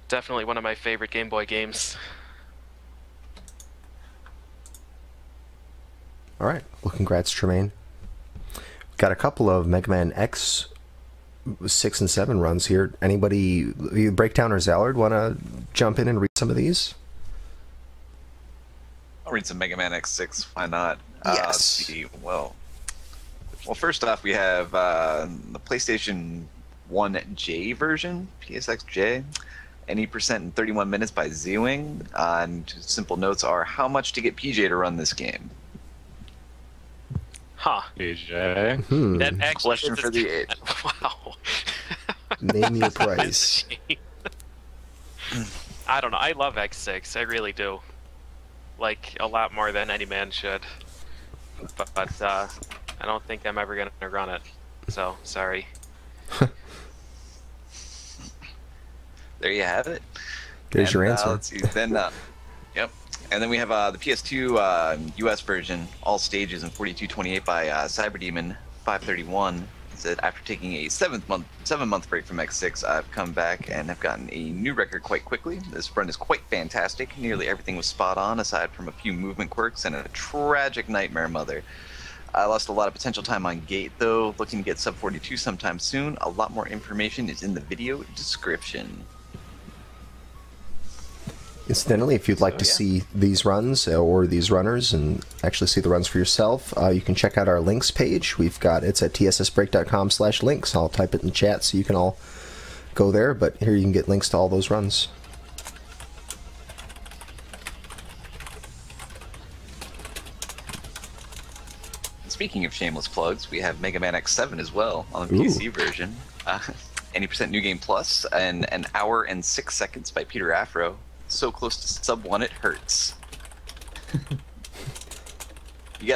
S4: Definitely one of my favorite Game Boy games.
S2: All right. Well, congrats, Tremaine. Got a couple of Mega Man X 6 and 7 runs here. Anybody, Breakdown or Zallard, want to jump in and read some of these?
S3: I'll read some Mega Man X6. Why not?
S2: Yes.
S3: Well, first off, we have the PlayStation 1J version, PSXJ. Any percent in 31 minutes by Z-Wing. And simple notes are, how much to get PJ to run this game?
S4: Huh.
S1: PJ.
S4: That actually
S3: Question for the age.
S4: Wow.
S2: Name your price.
S4: I don't know. I love X6. I really do. Like, a lot more than any man should. But I don't think I'm ever going to run it. So, sorry.
S3: There you have it.
S2: There's your answer.
S3: Let's see. Then, yep. And then we have the PS2 US version, all stages in 4228 by Cyberdemon 531. It said, after taking a 7-month break from X6, I've come back and have gotten a new record quite quickly. This run is quite fantastic. Nearly everything was spot on, aside from a few movement quirks and a tragic nightmare mother. I lost a lot of potential time on gate, though. Looking to get sub 42 sometime soon. A lot more information is in the video description.
S2: Incidentally, if you'd like to see these runs or these runners and actually see the runs for yourself, you can check out our links page. It's at tssbreak.com/links. I'll type it in the chat so you can all go there, but here you can get links to all those runs.
S3: Speaking of shameless plugs, we have Mega Man X7 as well on the PC version. Any percent New Game Plus and an hour and 6 seconds by Peter Afro. So close to sub 1 it hurts. You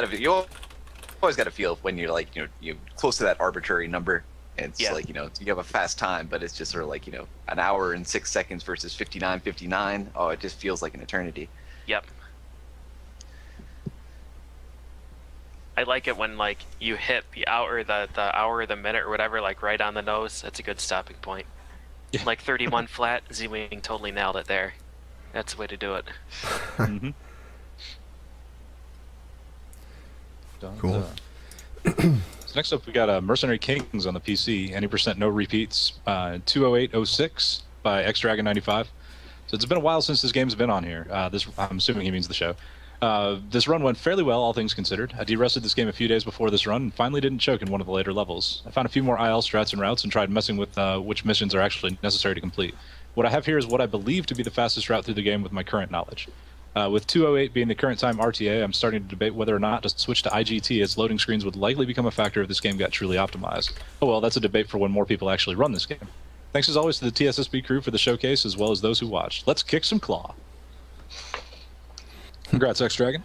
S3: always got to feel when you're like, you're close to that arbitrary number. It's like, you have a fast time, but it's just sort of like, an hour and 6 seconds versus 59:59. Oh, it just feels like an eternity.
S4: Yep. I like it when like you hit the hour, the hour, the minute, or whatever, like right on the nose. That's a good stopping point. Yeah. Like 31 flat, Z-Wing totally nailed it there. That's the way to do it.
S1: Mm-hmm.
S2: Cool.
S1: So next up, we got Mercenary Kings on the PC. Any percent no repeats. 20806 by XDragon95. So it's been a while since this game's been on here. I'm assuming he means the show. This run went fairly well, all things considered. I de-rested this game a few days before this run and finally didn't choke in one of the later levels. I found a few more IL strats and routes and tried messing with which missions are actually necessary to complete. What I have here is what I believe to be the fastest route through the game with my current knowledge. With 208 being the current time RTA, I'm starting to debate whether or not to switch to IGT, as loading screens would likely become a factor if this game got truly optimized. Oh well, that's a debate for when more people actually run this game. Thanks as always to the TSSB crew for the showcase, as well as those who watched. Let's kick some claw. Congrats, X-Dragon.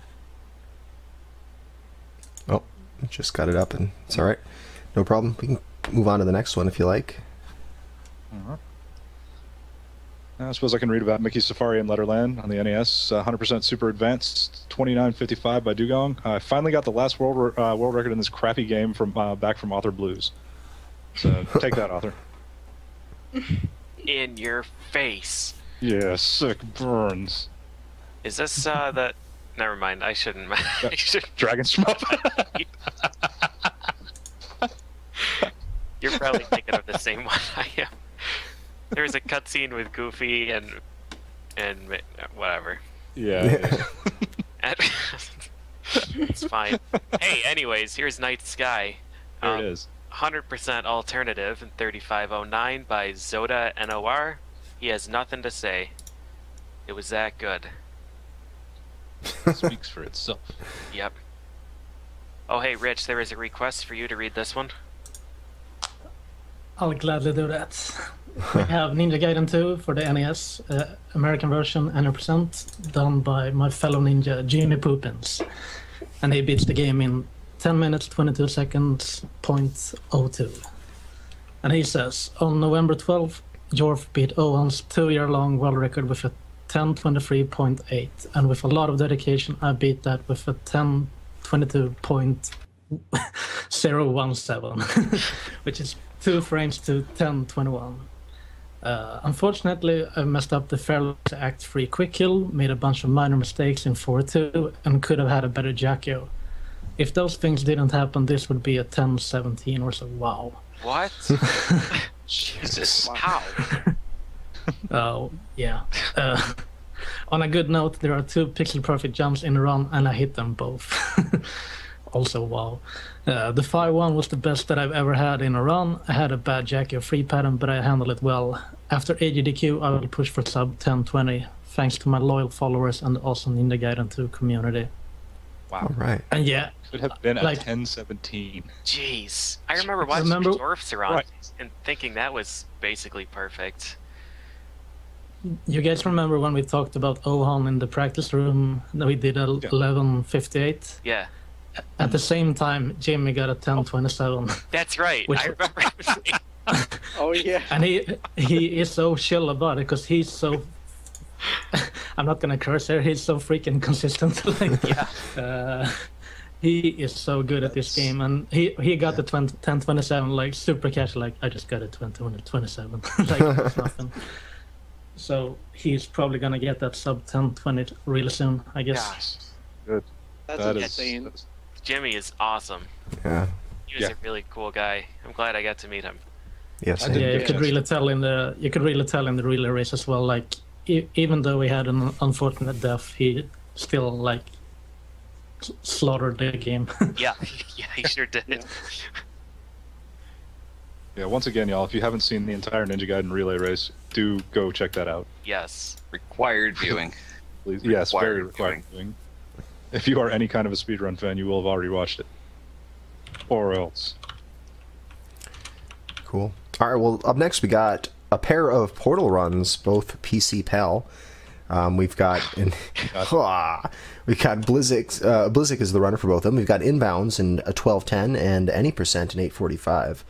S2: Oh, just got it up, and it's all right. No problem. We can move on to the next one if you like.
S1: I suppose I can read about Mickey Safari and Letterland on the NES. 100% Super Advanced, 2955 by Dugong. I finally got the last world record in this crappy game from back from Author Blues. So take that, Author.
S4: In your face.
S1: Yeah, sick burns.
S4: Is this the? Never mind. I shouldn't.
S1: Dragon Shmup.
S4: You're probably thinking of the same one I am. There's a cutscene with Goofy and whatever.
S1: Yeah.
S4: It's fine. Hey, anyways, here's Night Sky.
S1: There it is.
S4: 100% alternative in 3509 by Zoda NOR. He has nothing to say. It was that good.
S1: Speaks for itself.
S4: Yep. Oh, hey, Rich, there is a request for you to read this one.
S7: I'll gladly do that. We have Ninja Gaiden 2 for the NES, American version, 100%, done by my fellow ninja, Jimmy Poopins. And he beats the game in 10 minutes, 22 seconds, .02. And he says, on November 12th, Jorf beat Owen's 2-year-long world record with a 10:23.8, and with a lot of dedication, I beat that with a 10:22.017, which is 2 frames to 10:21. Unfortunately, I messed up the fairly Act 3 quick kill, made a bunch of minor mistakes in 4.2, and could have had a better Jacko. If those things didn't happen, this would be a 10:17 or so. Wow.
S4: What? Jesus. How?
S7: Oh, yeah. On a good note, there are 2 pixel-perfect jumps in a run, and I hit them both. Also, wow. The 5-1 was the best that I've ever had in a run. I had a bad Jackie free pattern, but I handled it well. After AGDQ, I will push for sub 1020, thanks to my loyal followers and the awesome Ninja Gaiden 2 community.
S1: Wow.
S2: All right.
S7: And yeah,
S1: Could have been a
S7: like,
S1: 1017.
S4: Jeez. I remember watching Dwarfs around and thinking that was basically perfect.
S7: you guys remember when we talked about Ohan in the practice room? We did a 11:58.
S4: Yeah.
S7: At the same time, Jimmy got a 10:27.
S4: That's right.
S7: Which-
S4: I remember.
S5: Oh yeah.
S7: And he is so chill about it because he's so. I'm not gonna curse here. He's so freaking consistent. Like, he is so good at this game, and he got the 10:27 like super casual. Like I just got a 20:27. Like it's nothing. So he's probably gonna get that sub 10:20 really soon, I guess.
S4: Gosh.
S1: Good.
S5: That's insane.
S4: Jimmy is awesome.
S2: Yeah.
S4: He was a really cool guy. I'm glad I got to meet him.
S2: Yes.
S7: Yeah, you could really tell in the relay race as well. Like even though he had an unfortunate death, he still like slaughtered the game.
S4: Yeah, he sure did.
S1: Yeah, once again, y'all, if you haven't seen the entire Ninja Gaiden Relay Race, do go check that out.
S4: Yes.
S3: Required viewing.
S1: Please. Yes, very required viewing. If you are any kind of a speedrun fan, you will have already watched it. Or else.
S2: Cool. All right. Well, up next we got a pair of Portal runs, both PC PAL. We've got we've got Blizzik. Blizzik is the runner for both of them. We've got Inbounds in a 12:10 and Any% in 8:45.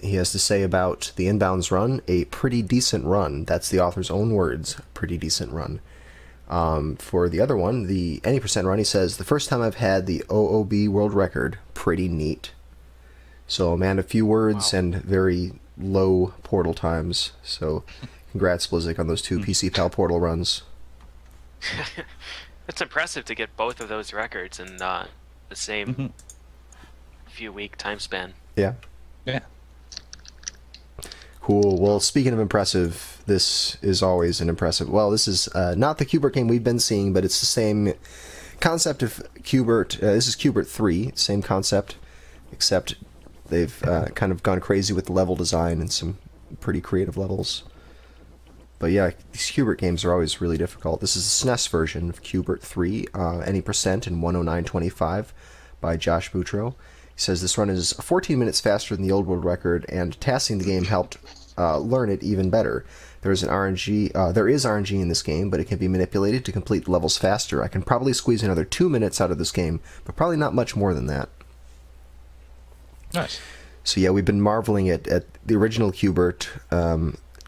S2: He has to say about the Inbounds run, a pretty decent run. That's the author's own words. Pretty decent run. For the other one, the Any% run, he says, the first time I've had the OOB world record. Pretty neat. So, man, a few words and very low portal times. So, congrats, Blizzik, on those two PC PAL portal runs.
S4: It's impressive to get both of those records in the same few-week time span.
S2: Yeah.
S1: Yeah.
S2: Cool. Well, speaking of impressive, this is always an impressive... Well, this is not the Qbert game we've been seeing, but it's the same concept of Qbert. This is Qbert 3, same concept, except they've kind of gone crazy with the level design and some pretty creative levels. But yeah, these Qbert games are always really difficult. This is the SNES version of Qbert 3, Any% in 109.25 by Josh Boutreau. He says this run is 14 minutes faster than the old world record, and tasking the game helped learn it even better. There is RNG in this game, but it can be manipulated to complete the levels faster. I can probably squeeze another 2 minutes out of this game, but probably not much more than that.
S1: Nice.
S2: So yeah, we've been marveling at the original Qbert,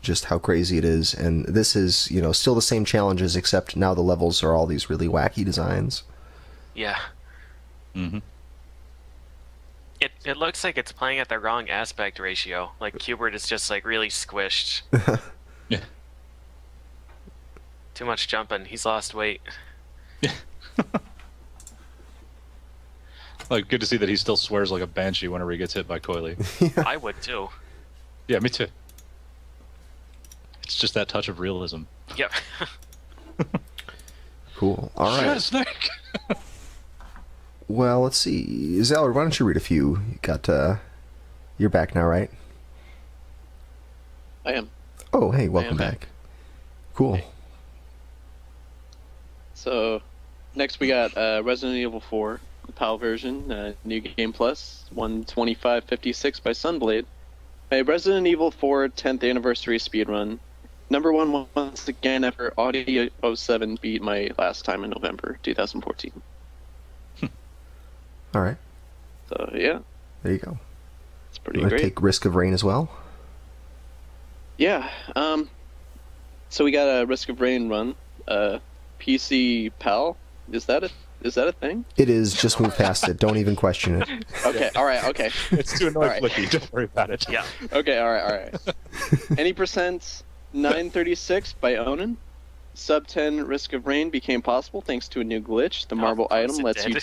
S2: just how crazy it is, and this is, you know, still the same challenges, except now the levels are all these really wacky designs.
S4: Yeah.
S1: Mm-hmm.
S4: It looks like it's playing at the wrong aspect ratio. Like Qbert is just like really squished.
S1: Yeah.
S4: Too much jumping. He's lost weight.
S1: Yeah. Like, good to see that he still swears like a banshee whenever he gets hit by Coily.
S2: Yeah.
S4: I would too.
S1: Yeah, me too. It's just that touch of realism.
S4: Yep.
S2: Cool. All right.
S1: Shut a snake.
S2: Well, let's see. Zallard, why don't you read a few? You got, you're back now, right?
S5: I am.
S2: Oh, hey, welcome back. Cool.
S5: Hey. So, next we got Resident Evil 4, the PAL version, New Game Plus, 125.56 by Sunblade. A Resident Evil 4 10th Anniversary Speedrun. Number one once again after Audio 07 beat my last time in November 2014.
S2: All right.
S5: So, yeah.
S2: There you go.
S5: It's pretty
S2: You want to
S5: great.
S2: take Risk of Rain as well?
S5: Yeah. So we got a Risk of Rain run. PC PAL. Is that a thing?
S2: It is. Just move past it. Don't even question it.
S5: Okay. All right. Okay.
S1: It's too annoying,
S5: Alright.
S1: Flicky. Don't worry about it.
S4: Yeah.
S5: Okay. All right. All right. Any% 936 by Onan. Sub 10 Risk of Rain became possible thanks to a new glitch. The marble item lets you.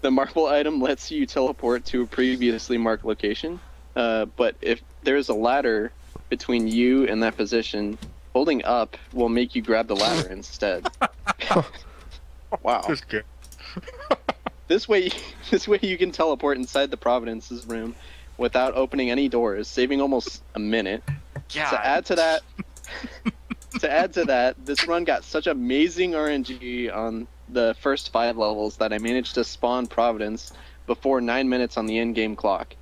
S5: The marble item lets you teleport to a previously marked location. But if there's a ladder between you and that position, holding up will make you grab the ladder instead. Wow.
S1: That's good.
S5: This way you can teleport inside the Providence's room without opening any doors, saving almost a minute.
S4: Yeah.
S5: To add to that, this run got such amazing RNG on the first 5 levels that I managed to spawn Providence before 9 minutes on the in-game clock.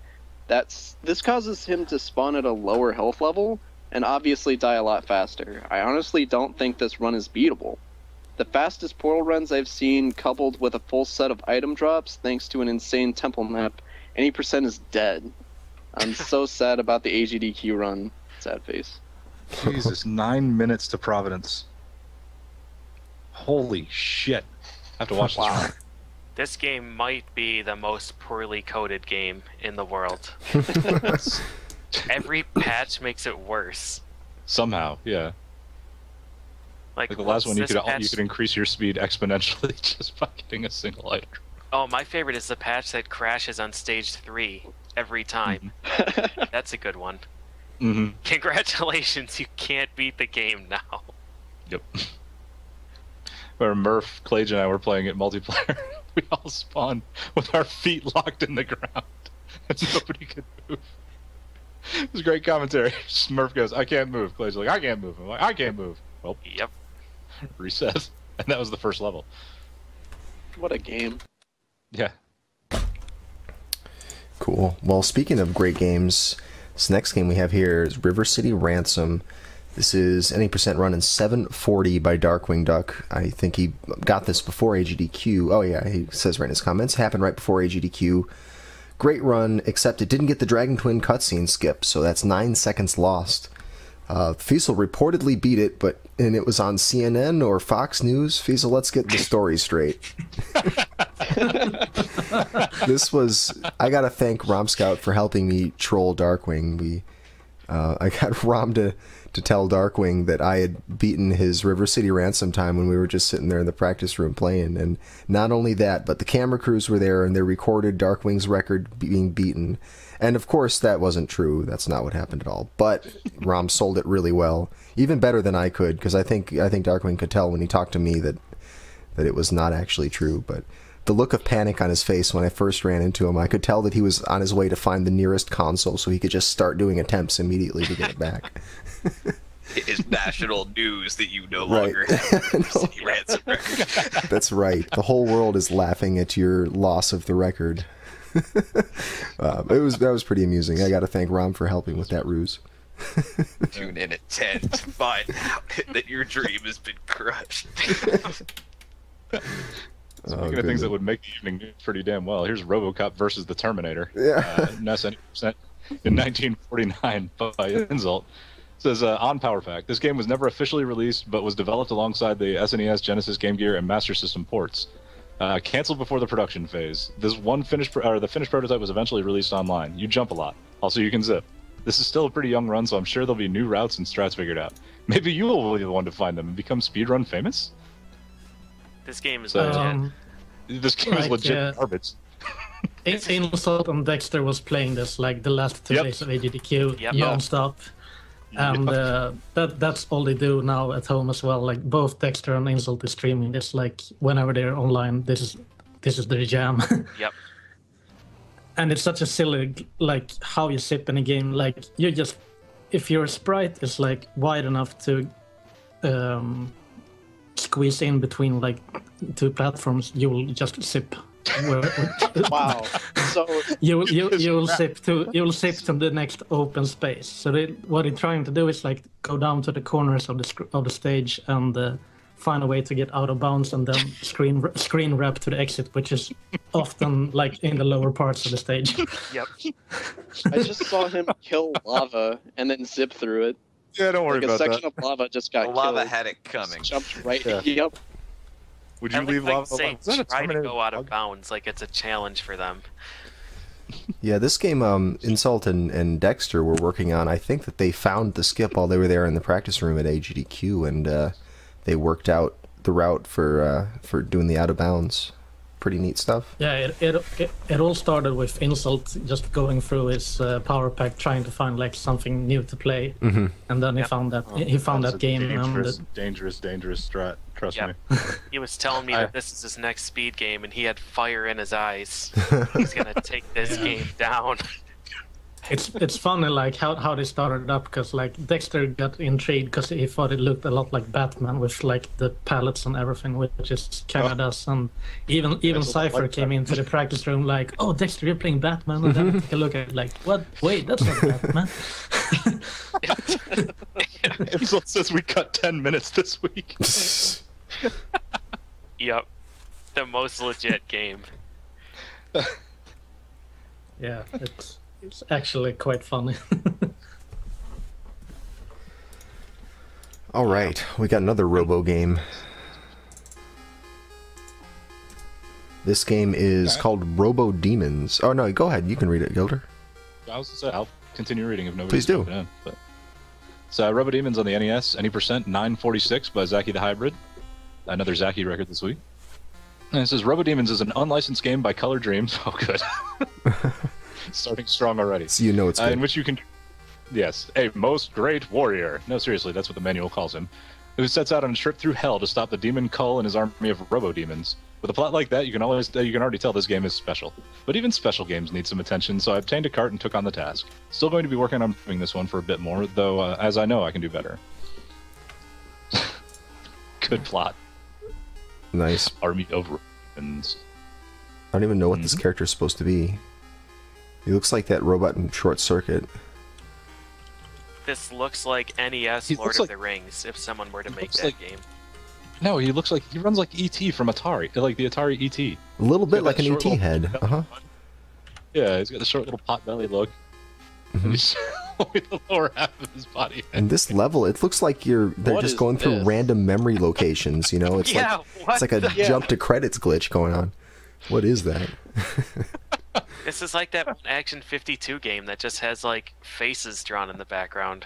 S5: This causes him to spawn at a lower health level and obviously die a lot faster. I honestly don't think this run is beatable. The fastest portal runs I've seen, coupled with a full set of item drops thanks to an insane temple map, Any% is dead. I'm so sad about the AGDQ run. Sad face.
S1: Jesus, 9 minutes to Providence. Holy shit. I have to watch this.
S5: Wow.
S4: This game might be the most poorly coded game in the world. Every patch makes it worse.
S1: Somehow, yeah. Like the last one, you could increase your speed exponentially just by getting a single item.
S4: Oh, my favorite is the patch that crashes on stage 3 every time. That's a good one.
S1: Mm-hmm.
S4: Congratulations, you can't beat the game now.
S1: Yep. Where Murph, Clage, and I were playing it multiplayer, we all spawned with our feet locked in the ground, and nobody could move. It was great commentary. Murph goes, "I can't move." Clage's like, "I can't move." I'm like, "I can't move." Well,
S4: Yep.
S1: reset, and that was the first level.
S5: What a game.
S1: Yeah,
S2: Cool. Well, speaking of great games, this next game we have here is River City Ransom. This is any percent run in 740 by Darkwing Duck. I think he got this before AGDQ. Oh yeah, he says right in his comments, happened right before AGDQ. Great run, except it didn't get the Dragon Twin cutscene skip, so that's 9 seconds lost. Fiesel reportedly beat it, and it was on CNN or Fox News. Fiesel, let's get the story straight. This was... I gotta thank RomScout for helping me troll Darkwing. I got Rom to tell Darkwing that I had beaten his River City Ransom time when we were just sitting there in the practice room playing. And not only that, but the camera crews were there and they recorded Darkwing's record being beaten. And of course that wasn't true. That's not what happened at all. But Rom sold it really well. Even better than I could, because I think Darkwing could tell when he talked to me that it was not actually true. But the look of panic on his face when I first ran into him, I could tell that he was on his way to find the nearest console so he could just start doing attempts immediately to get it back.
S3: It is national news that you no longer have a City Ransom record.
S2: That's right. The whole world is laughing at your loss of the record. That was pretty amusing. I got to thank Rom for helping with that ruse.
S3: Tune in at 10 to find out that your dream has been crushed.
S1: Speaking of things that would make the evening pretty damn well, here's RoboCop versus the Terminator.
S2: Yeah.
S1: NES 90% in 1949 by Insult. It says, on Power Pack, this game was never officially released, but was developed alongside the SNES, Genesis, Game Gear, and Master System ports. Canceled before the production phase. The finished prototype was eventually released online. You jump a lot. Also, you can zip. This is still a pretty young run, so I'm sure there'll be new routes and strats figured out. Maybe you will be the one to find them and become speedrun famous?
S4: This game is legit.
S1: This game is legit garbage.
S7: Insult and Dexter was playing this like the last 2 days of AGDQ non-stop. And that's all they do now at home as well. Like both Dexter and Insult is streaming this. Like whenever they're online, this is their jam.
S4: Yep.
S7: And it's such a silly like how you sip in a game. Like you just, if your sprite is like wide enough to squeeze in between like 2 platforms, you will just sip.
S5: Wow. So
S7: you'll sip to the next open space. So what they're trying to do is like go down to the corners of the stage and find a way to get out of bounds and then screen wrap to the exit, which is often like in the lower parts of the stage.
S4: Yep.
S5: I just saw him kill lava and then zip through it.
S1: Yeah, don't worry about that.
S5: A section of lava just got killed.
S3: Lava had it coming.
S5: Jumped right.
S1: Yeah.
S5: Yep.
S1: Would you leave
S4: like
S1: lava?
S4: say try to go out of bounds, like it's a challenge for them.
S2: Yeah, this game, Insult and Dexter were working on, I think that they found the skip while they were there in the practice room at AGDQ, and they worked out the route for doing the out of bounds. Pretty neat stuff.
S7: Yeah, it all started with Insult just going through his power pack trying to find like something new to play, and then he found that that game.
S1: Dangerous strat. Trust me.
S4: He was telling me that this is his next speed game, and he had fire in his eyes. He's gonna take this game down.
S7: It's funny like how they started up, because like Dexter got intrigued because he thought it looked a lot like Batman with like the palettes and everything, which is kind of does. And even Cypher came into the practice room like, "Oh, Dexter, you're playing Batman," and then I take a look at it like, "What? Wait, that's not Batman."
S1: Insult says we cut 10 minutes this week.
S4: Yep, the most legit game.
S7: Yeah, it's actually quite funny.
S2: All right, we got another Robo game. This game is called Robo Demons. Oh no, go ahead. You can read it, Gilder.
S1: I was gonna say I'll continue reading if nobody.
S2: Please do.
S1: In, but... So Robo Demons on the NES, any percent 946 by Zaki the Hybrid. Another Zaki record this week. And it says Robo Demons is an unlicensed game by Color Dreams. Oh, good. Starting strong already.
S2: So you know it's good.
S1: In which you can, yes, a most great warrior. No, seriously, that's what the manual calls him. Who sets out on a trip through hell to stop the demon Kull and his army of Robo Demons. With a plot like that, you can already tell this game is special. But even special games need some attention, so I obtained a cart and took on the task. Still going to be working on improving this one for a bit more, though, as I know I can do better. Good plot.
S2: Nice.
S1: Army of Demons.
S2: I don't even know what this character is supposed to be. He looks like that robot in Short Circuit.
S4: This looks like NES
S1: He
S4: Lord
S1: looks
S4: of
S1: like-
S4: the Rings if someone were to make
S1: looks
S4: that
S1: like-
S4: game.
S1: No, he runs like ET from Atari, like the Atari ET.
S2: A little bit
S1: got
S2: like
S1: that
S2: an
S1: short
S2: ET
S1: little-
S2: head. Uh-huh.
S1: Yeah, he's got the short little pot belly look. And he's only the lower half of his body.
S2: And this level, it looks like they're
S5: What
S2: just
S5: is
S2: going through
S5: this?
S2: random memory locations, you know? It's
S4: Yeah,
S2: it's like a jump to credits glitch going on. What is that?
S4: This is like that one Action 52 game that just has like faces drawn in the background.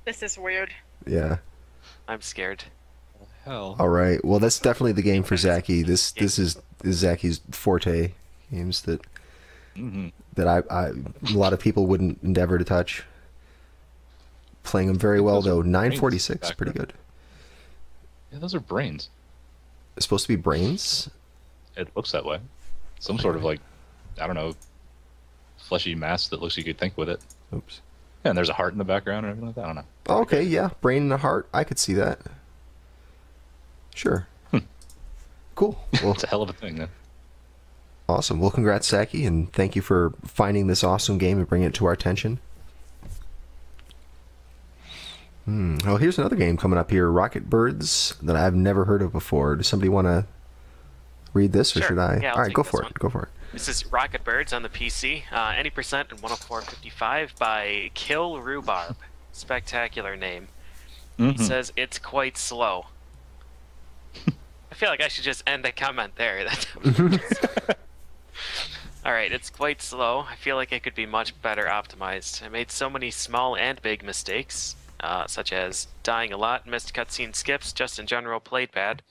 S6: This is weird.
S2: Yeah.
S4: I'm scared.
S1: Hell.
S2: All right. Well, that's definitely the game for Zaki. This is Zaki's forte. Games that that I a lot of people wouldn't endeavor to touch. Playing them very well
S1: those are
S2: though.
S1: brains
S2: 946,
S1: back
S2: pretty
S1: there.
S2: good.
S1: Yeah, those are brains.
S2: It's supposed to be brains.
S1: It looks that way. Some sort of like, I don't know, fleshy mass that looks like you could think with it.
S2: Oops.
S1: Yeah, and there's a heart in the background and everything like that. I don't know.
S2: Oh, okay, yeah, brain and a heart. I could see that. Sure. Cool. Well,
S1: It's a hell of a thing, then.
S2: awesome. Well, congrats, Saki, and thank you for finding this awesome game and bringing it to our attention. Oh, here's another game coming up here, Rocket Birds, that I've never heard of before. Does somebody want to read this, or
S4: Sure.
S2: should I?
S4: Yeah, I'll
S2: All right,
S4: take
S2: go
S4: this
S2: for
S4: one.
S2: it. Go for it.
S4: This is Rocket Birds on the PC. Any percent and 104.55 by Kill Rhubarb. Spectacular name. He says it's quite slow. I feel like I should just end the comment there. Alright, it's quite slow. I feel like it could be much better optimized. I made so many small and big mistakes, such as dying a lot, missed cutscene skips, just in general played bad.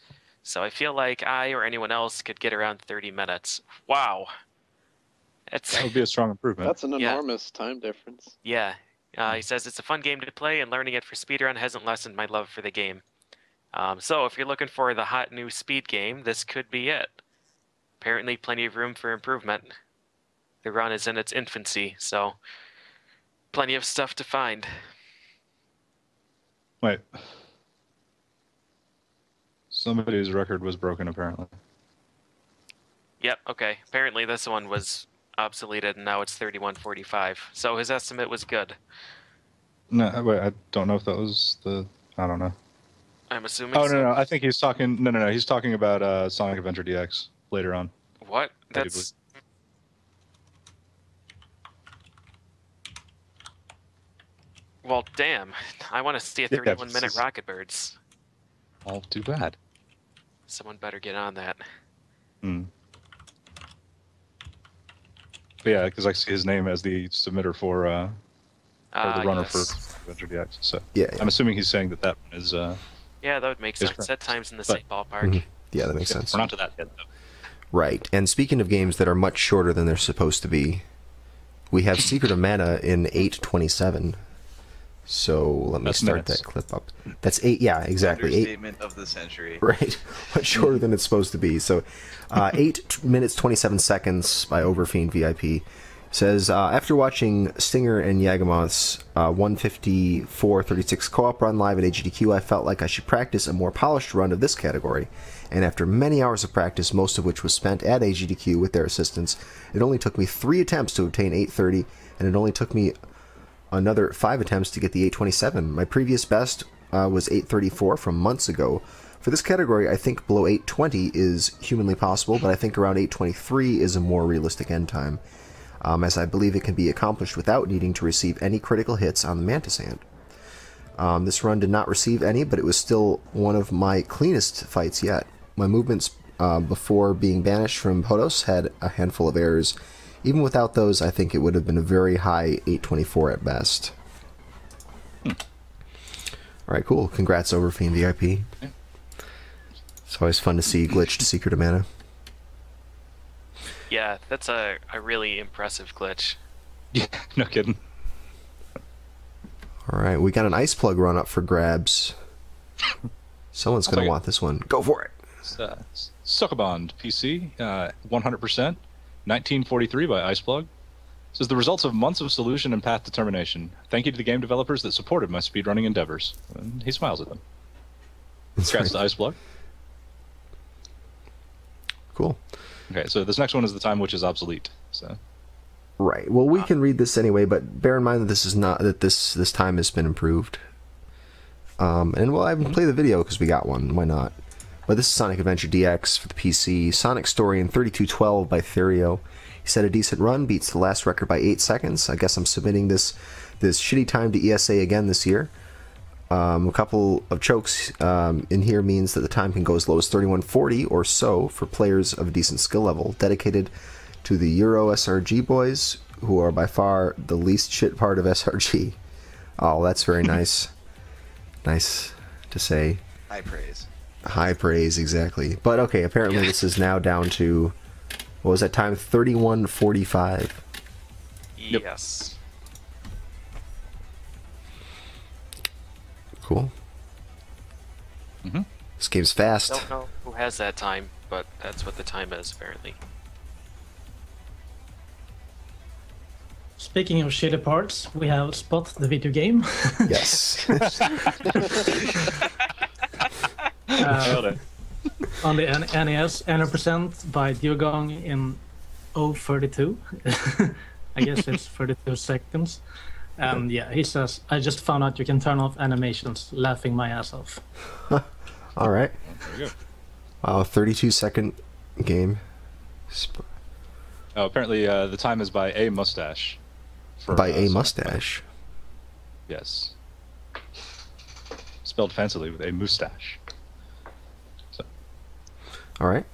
S4: So I feel like I or anyone else could get around 30 minutes. Wow.
S1: That would be a strong improvement.
S5: That's an
S4: Yeah.
S5: enormous time difference.
S4: Yeah. He says it's a fun game to play, and learning it for speedrun hasn't lessened my love for the game. So if you're looking for the hot new speed game, this could be it. Apparently plenty of room for improvement. The run is in its infancy, so plenty of stuff to find.
S1: Wait. Somebody's record was broken, apparently.
S4: Yep, okay. Apparently this one was obsoleted, and now it's 3145. So his estimate was good.
S1: No, wait, I don't know if that was the... I don't know.
S4: I'm assuming
S1: Oh,
S4: so.
S1: no, I think he's talking... No. He's talking about Sonic Adventure DX later on.
S4: What?
S1: I
S4: That's... Well, damn. I want to see a
S1: Yeah,
S4: 31-minute
S1: this is-
S4: Rocket Birds.
S1: All too bad.
S4: Someone better get on that.
S1: Hmm. But yeah, because I see his name as the submitter for... or the runner
S4: yes.
S1: for Adventure DX. So
S2: Yeah.
S1: I'm assuming he's saying that one is...
S4: Yeah, that would make
S1: Is
S4: sense.
S1: correct.
S4: That time's in the
S1: But-
S4: same ballpark.
S2: Yeah, that makes sense.
S1: We're not to that yet, though.
S2: Right. And speaking of games that are much shorter than they're supposed to be, we have Secret of Mana in 8:27. So let me
S1: That's
S2: start
S1: minutes.
S2: that clip up. That's 8. Yeah, exactly. 8.
S3: Understatement of the century.
S2: Right. Much shorter than it's supposed to be. So 8 minutes 27 seconds by Overfiend VIP. Says, after watching Stinger and Yagamoth's 154.36 co-op run live at AGDQ, I felt like I should practice a more polished run of this category. And after many hours of practice, most of which was spent at AGDQ with their assistance, it only took me 3 attempts to obtain 830, and it only took me another 5 attempts to get the 827. My previous best was 834 from months ago. For this category, I think below 820 is humanly possible, but I think around 823 is a more realistic end time, as I believe it can be accomplished without needing to receive any critical hits on the Mantis Ant. This run did not receive any, but it was still one of my cleanest fights yet. My movements before being banished from Podos had a handful of errors. Even without those, I think it would have been a very high 824 at best. Alright, cool. Congrats, Overfiend VIP.
S1: Yeah.
S2: It's always fun to see glitched Secret of Mana.
S4: Yeah, that's a really impressive glitch.
S1: Yeah, no kidding.
S2: Alright, we got an ice plug run up for grabs. Someone's going to want this one. Go for it!
S1: It's, Succabond PC, 100%, 1943 by Iceplug. Says the results of months of solution and path determination. Thank you to the game developers that supported my speedrunning endeavors. And he smiles at them. Congrats to Iceplug.
S2: Cool.
S1: Okay, so this next one is the time which is obsolete. So.
S2: Right. Well, we can read this anyway, but bear in mind that this is not that this time has been improved. And well, I haven't played the video because we got one. Why not? But this is Sonic Adventure DX for the PC. Sonic Story in 3212 by Therio. He said a decent run, beats the last record by 8 seconds. I guess I'm submitting this shitty time to ESA again this year. A couple of chokes in here means that the time can go as low as 3140 or so for players of a decent skill level. Dedicated to the Euro SRG boys, who are by far the least shit part of SRG. Oh, that's very nice. Nice to say.
S3: High praise.
S2: High praise, exactly. But okay, apparently this is now down to, what was that time? 31:45.
S4: Yes.
S2: Cool. This game's fast.
S4: Don't know who has that time, but that's what the time is apparently.
S7: Speaking of shitty parts, we have Spot the video game.
S2: Yes.
S1: Nailed it.
S7: On the NES, 100% by Dugong in 032. I guess it's 32 seconds. And yeah, he says, I just found out you can turn off animations, laughing my ass off.
S2: All right.
S1: There you go.
S2: Wow, 32-second game.
S1: Oh, apparently the time is by A Mustache.
S2: By A Mustache.
S1: Yes. Spelled fancily with a mustache. So.
S2: All right.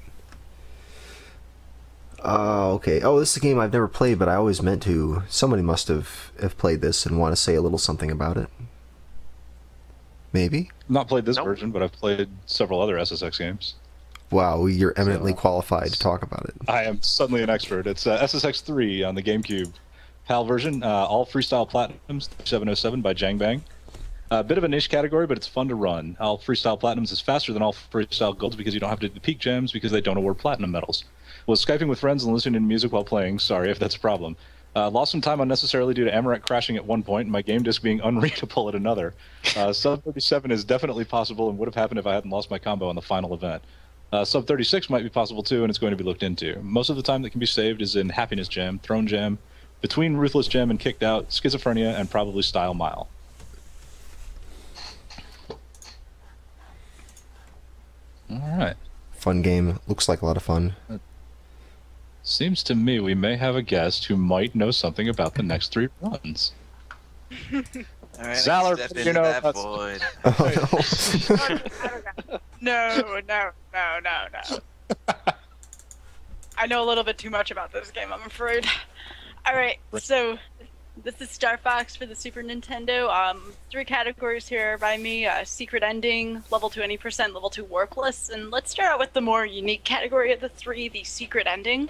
S2: Okay. Oh, this is a game I've never played, but I always meant to. Somebody must have played this and want to say a little something about it. Maybe?
S1: Not played this version, but I've played several other SSX games.
S2: Wow, you're eminently qualified to talk about it.
S1: I am suddenly an expert. It's SSX 3 on the GameCube PAL version, all freestyle platinums, 707 by Jang Bang. A bit of a niche category, but it's fun to run. All freestyle platinums is faster than all freestyle golds because you don't have to do peak gems because they don't award platinum medals. Was Skyping with friends and listening to music while playing. Sorry if that's a problem. Lost some time unnecessarily due to Amaret crashing at one point and my game disc being unreadable at another. Sub 37 is definitely possible and would have happened if I hadn't lost my combo on the final event. Sub 36 might be possible too, and it's going to be looked into. Most of the time that can be saved is in Happiness Gem, Throne Gem, between Ruthless Gem and Kicked Out, Schizophrenia, and probably Style Mile. All right.
S2: Fun game. Looks like a lot of fun.
S1: Seems to me we may have a guest who might know something about the next 3 runs.
S3: All right,
S1: Zallard,
S3: step
S1: you
S3: into
S1: know,
S3: that
S1: that's-
S3: void.
S6: No. I know a little bit too much about this game, I'm afraid. Alright, so this is Star Fox for the Super Nintendo. 3 categories here by me. Secret Ending, Level 2 any percent, Level 2 Warpless. And let's start out with the more unique category of the 3, the Secret Ending.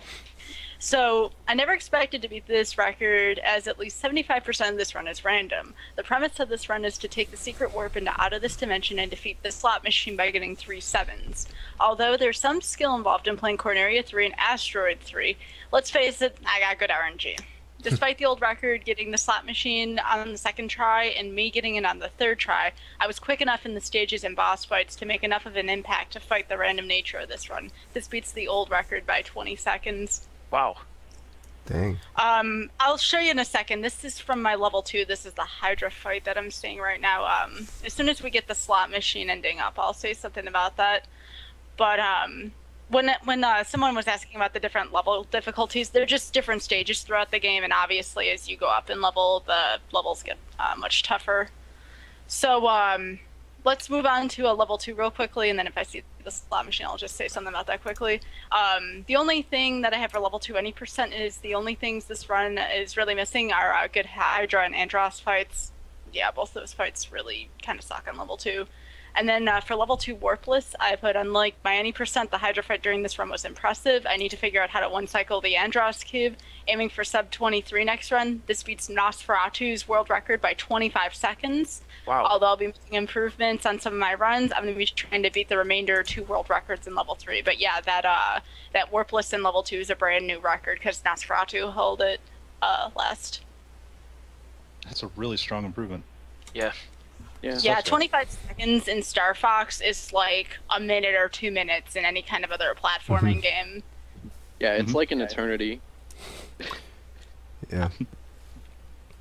S6: So, I never expected to beat this record, as at least 75% of this run is random. The premise of this run is to take the secret warp into Out of This Dimension and defeat the slot machine by getting 3 sevens. Although there's some skill involved in playing Corneria 3 and Asteroid 3, let's face it, I got good RNG. Despite the old record getting the slot machine on the 2nd try and me getting it on the 3rd try, I was quick enough in the stages and boss fights to make enough of an impact to fight the random nature of this run. This beats the old record by 20 seconds.
S4: Wow.
S2: Dang.
S6: I'll show you in a second. This is from my level 2. This is the Hydra fight that I'm seeing right now. As soon as we get the slot machine ending up, I'll say something about that. But when someone was asking about the different level difficulties, they're just different stages throughout the game, and obviously as you go up in level, the levels get much tougher. So let's move on to a level 2 real quickly, and then if I see the slot machine, I'll just say something about that quickly. The only thing that I have for level 2 any percent is the only things this run is really missing are good Hydra and Andros fights. Yeah, both those fights really kind of suck on level 2. And then for level 2 Warpless, I put unlike my any percent, the Hydra fight during this run was impressive. I need to figure out how to one-cycle the Andros cube, aiming for sub 23 next run. This beats Nosferatu's world record by 25 seconds.
S4: Wow.
S6: Although I'll be making improvements on some of my runs, I'm going to be trying to beat the remainder 2 world records in level 3. But yeah, that Warpless in level 2 is a brand new record because Nosferatu held it last.
S1: That's a really strong improvement.
S4: Yeah.
S6: Yeah, 25 seconds in Star Fox is like a minute or 2 minutes in any kind of other platforming game.
S5: Yeah, it's like an eternity.
S2: Yeah.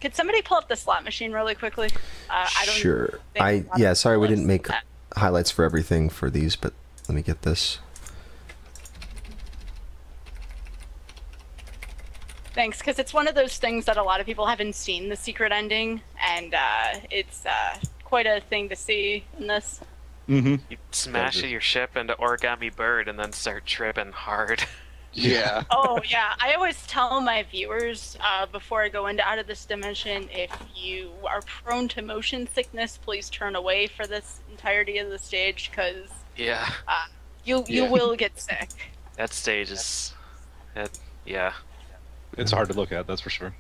S6: Could somebody pull up the slot machine really quickly? I don't
S2: Sure.
S6: think a lot
S2: Yeah,
S6: of
S2: sorry we
S6: people
S2: didn't make
S6: have
S2: highlights for everything for these, but let me get this.
S6: Thanks, because it's one of those things that a lot of people haven't seen the secret ending, and it's quite a thing to see in this.
S1: Mm-hmm.
S4: You smash your ship into origami bird and then start tripping hard.
S5: Yeah.
S6: Oh yeah, I always tell my viewers before I go into Out of This Dimension, if you are prone to motion sickness, please turn away for this entirety of the stage, because
S4: Yeah,
S6: you will get sick.
S4: that stage is, yeah.
S1: It's hard to look at, that's for sure.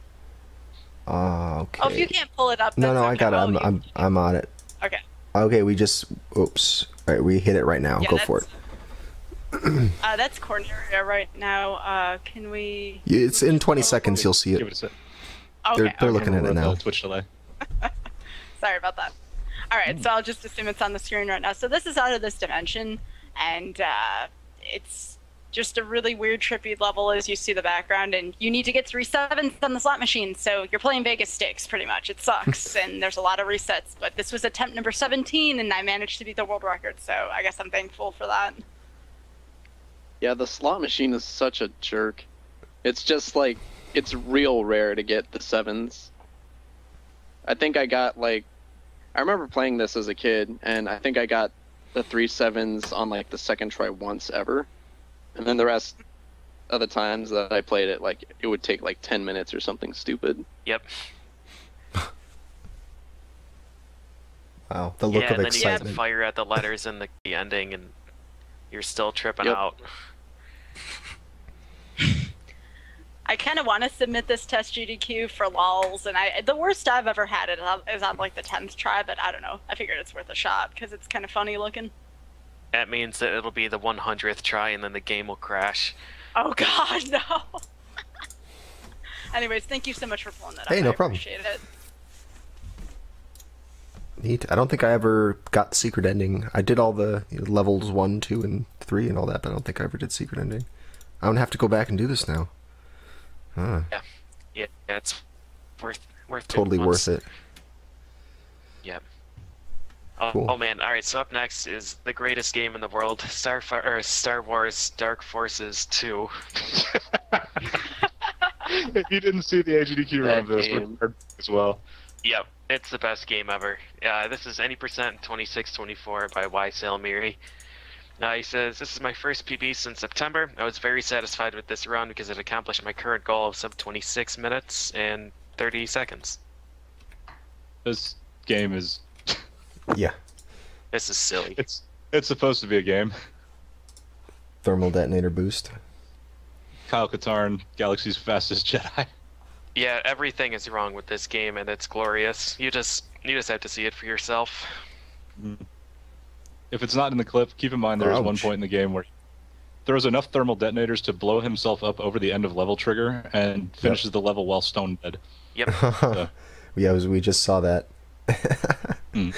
S2: Okay.
S6: Oh, if you can't pull it up,
S2: No,
S6: that's
S2: no, I
S6: okay.
S2: got it.
S6: Oh,
S2: I'm on it.
S6: Okay.
S2: Okay, we just. Oops. All right, we hit it right now.
S6: Yeah,
S2: Go for it.
S6: That's Corneria right now. Can we?
S2: It's in 20 seconds. You'll see
S1: Give
S2: it.
S1: it a sec.
S6: Okay.
S2: They're looking at it now.
S1: Twitch delay.
S6: Sorry about that. All right, so I'll just assume it's on the screen right now. So this is Out of This Dimension, and it's just a really weird, trippy level as you see the background, and you need to get 3 sevens on the slot machine, so you're playing Vegas stakes, pretty much. It sucks, and there's a lot of resets, but this was attempt number 17, and I managed to beat the world record, so I guess I'm thankful for that.
S5: Yeah, the slot machine is such a jerk. It's just like, it's real rare to get the sevens. I think I got like, I remember playing this as a kid, and I think I got the 3 sevens on like the second try once ever. And then the rest of the times that I played it, like, it would take like 10 minutes or something stupid.
S4: Yep.
S2: Wow, the look
S4: Yeah,
S2: of
S4: and then you have to
S2: excitement.
S4: fire at the letters in the ending, and you're still tripping
S5: Yep.
S4: out.
S6: I kind of want to submit this test GDQ for lols, and the worst I've ever had it is on like the 10th try, but I don't know. I figured it's worth a shot because it's kind of funny looking.
S4: That means that it'll be the 100th try, and then the game will crash.
S6: Oh God, no. Anyways, thank you so much for pulling that up.
S2: Hey, no
S6: I
S2: problem.
S6: appreciate it.
S2: Neat. I don't think I ever got the secret ending. I did all the levels 1, 2, and 3 and all that, but I don't think I ever did secret ending. I'm gonna have to go back and do this now. Huh.
S4: Yeah, it's worth
S2: Totally
S4: doing
S2: worth
S4: once.
S2: it.
S4: Yep. Oh,
S2: Cool.
S4: oh man! All right, so up next is the greatest game in the world, Star Wars Dark Forces 2.
S1: If you didn't see the AGDQ run of this, we're
S5: game.
S1: hard as well.
S4: Yep, it's the best game ever. This is any percent 2624 by Y. Salmiri. He says, "This is my first PB since September. I was very satisfied with this run because it accomplished my current goal of sub 26 minutes and 30 seconds.
S1: This game is
S2: Yeah.
S4: This is silly.
S1: it's supposed to be a game.
S2: Thermal detonator boost.
S1: Kyle Katarn, Galaxy's fastest Jedi.
S4: Yeah, everything is wrong with this game, and it's glorious. You just have to see it for yourself.
S1: If it's not in the clip, keep in mind there's one
S2: Ouch.
S1: point in the game where he throws enough thermal detonators to blow himself up over the end of level trigger and finishes the level while stone dead.
S4: Yep.
S2: Yeah, we just saw that.
S1: Hmm.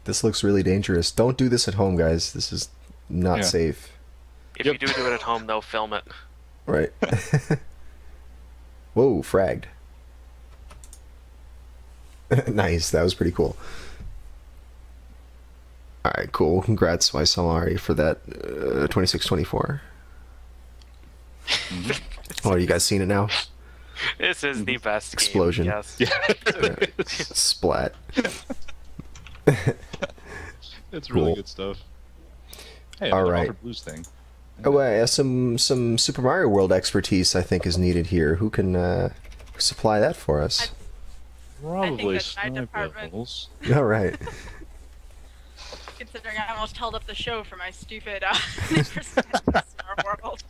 S2: This looks really dangerous. Don't do this at home, guys. This is not
S1: Yeah.
S2: safe.
S4: If
S1: Yep.
S4: you do it at home, though, film it.
S2: Right. Whoa, fragged. Nice, that was pretty cool. Alright, cool. Congrats, Waisamari, for that 2624. Oh, are you guys seeing it now?
S4: This is the best
S2: Explosion.
S4: game. Yes.
S2: Splat.
S1: It's really
S2: Cool.
S1: good stuff. Hey,
S2: All
S1: another
S2: right.
S1: Offer Blues thing.
S2: Oh, some Super Mario World expertise, I think, is needed here. Who can supply that for us?
S1: Probably
S6: that's my department.
S1: Skybilz.
S2: All right.
S6: Considering I almost held up the show for my stupid Star World.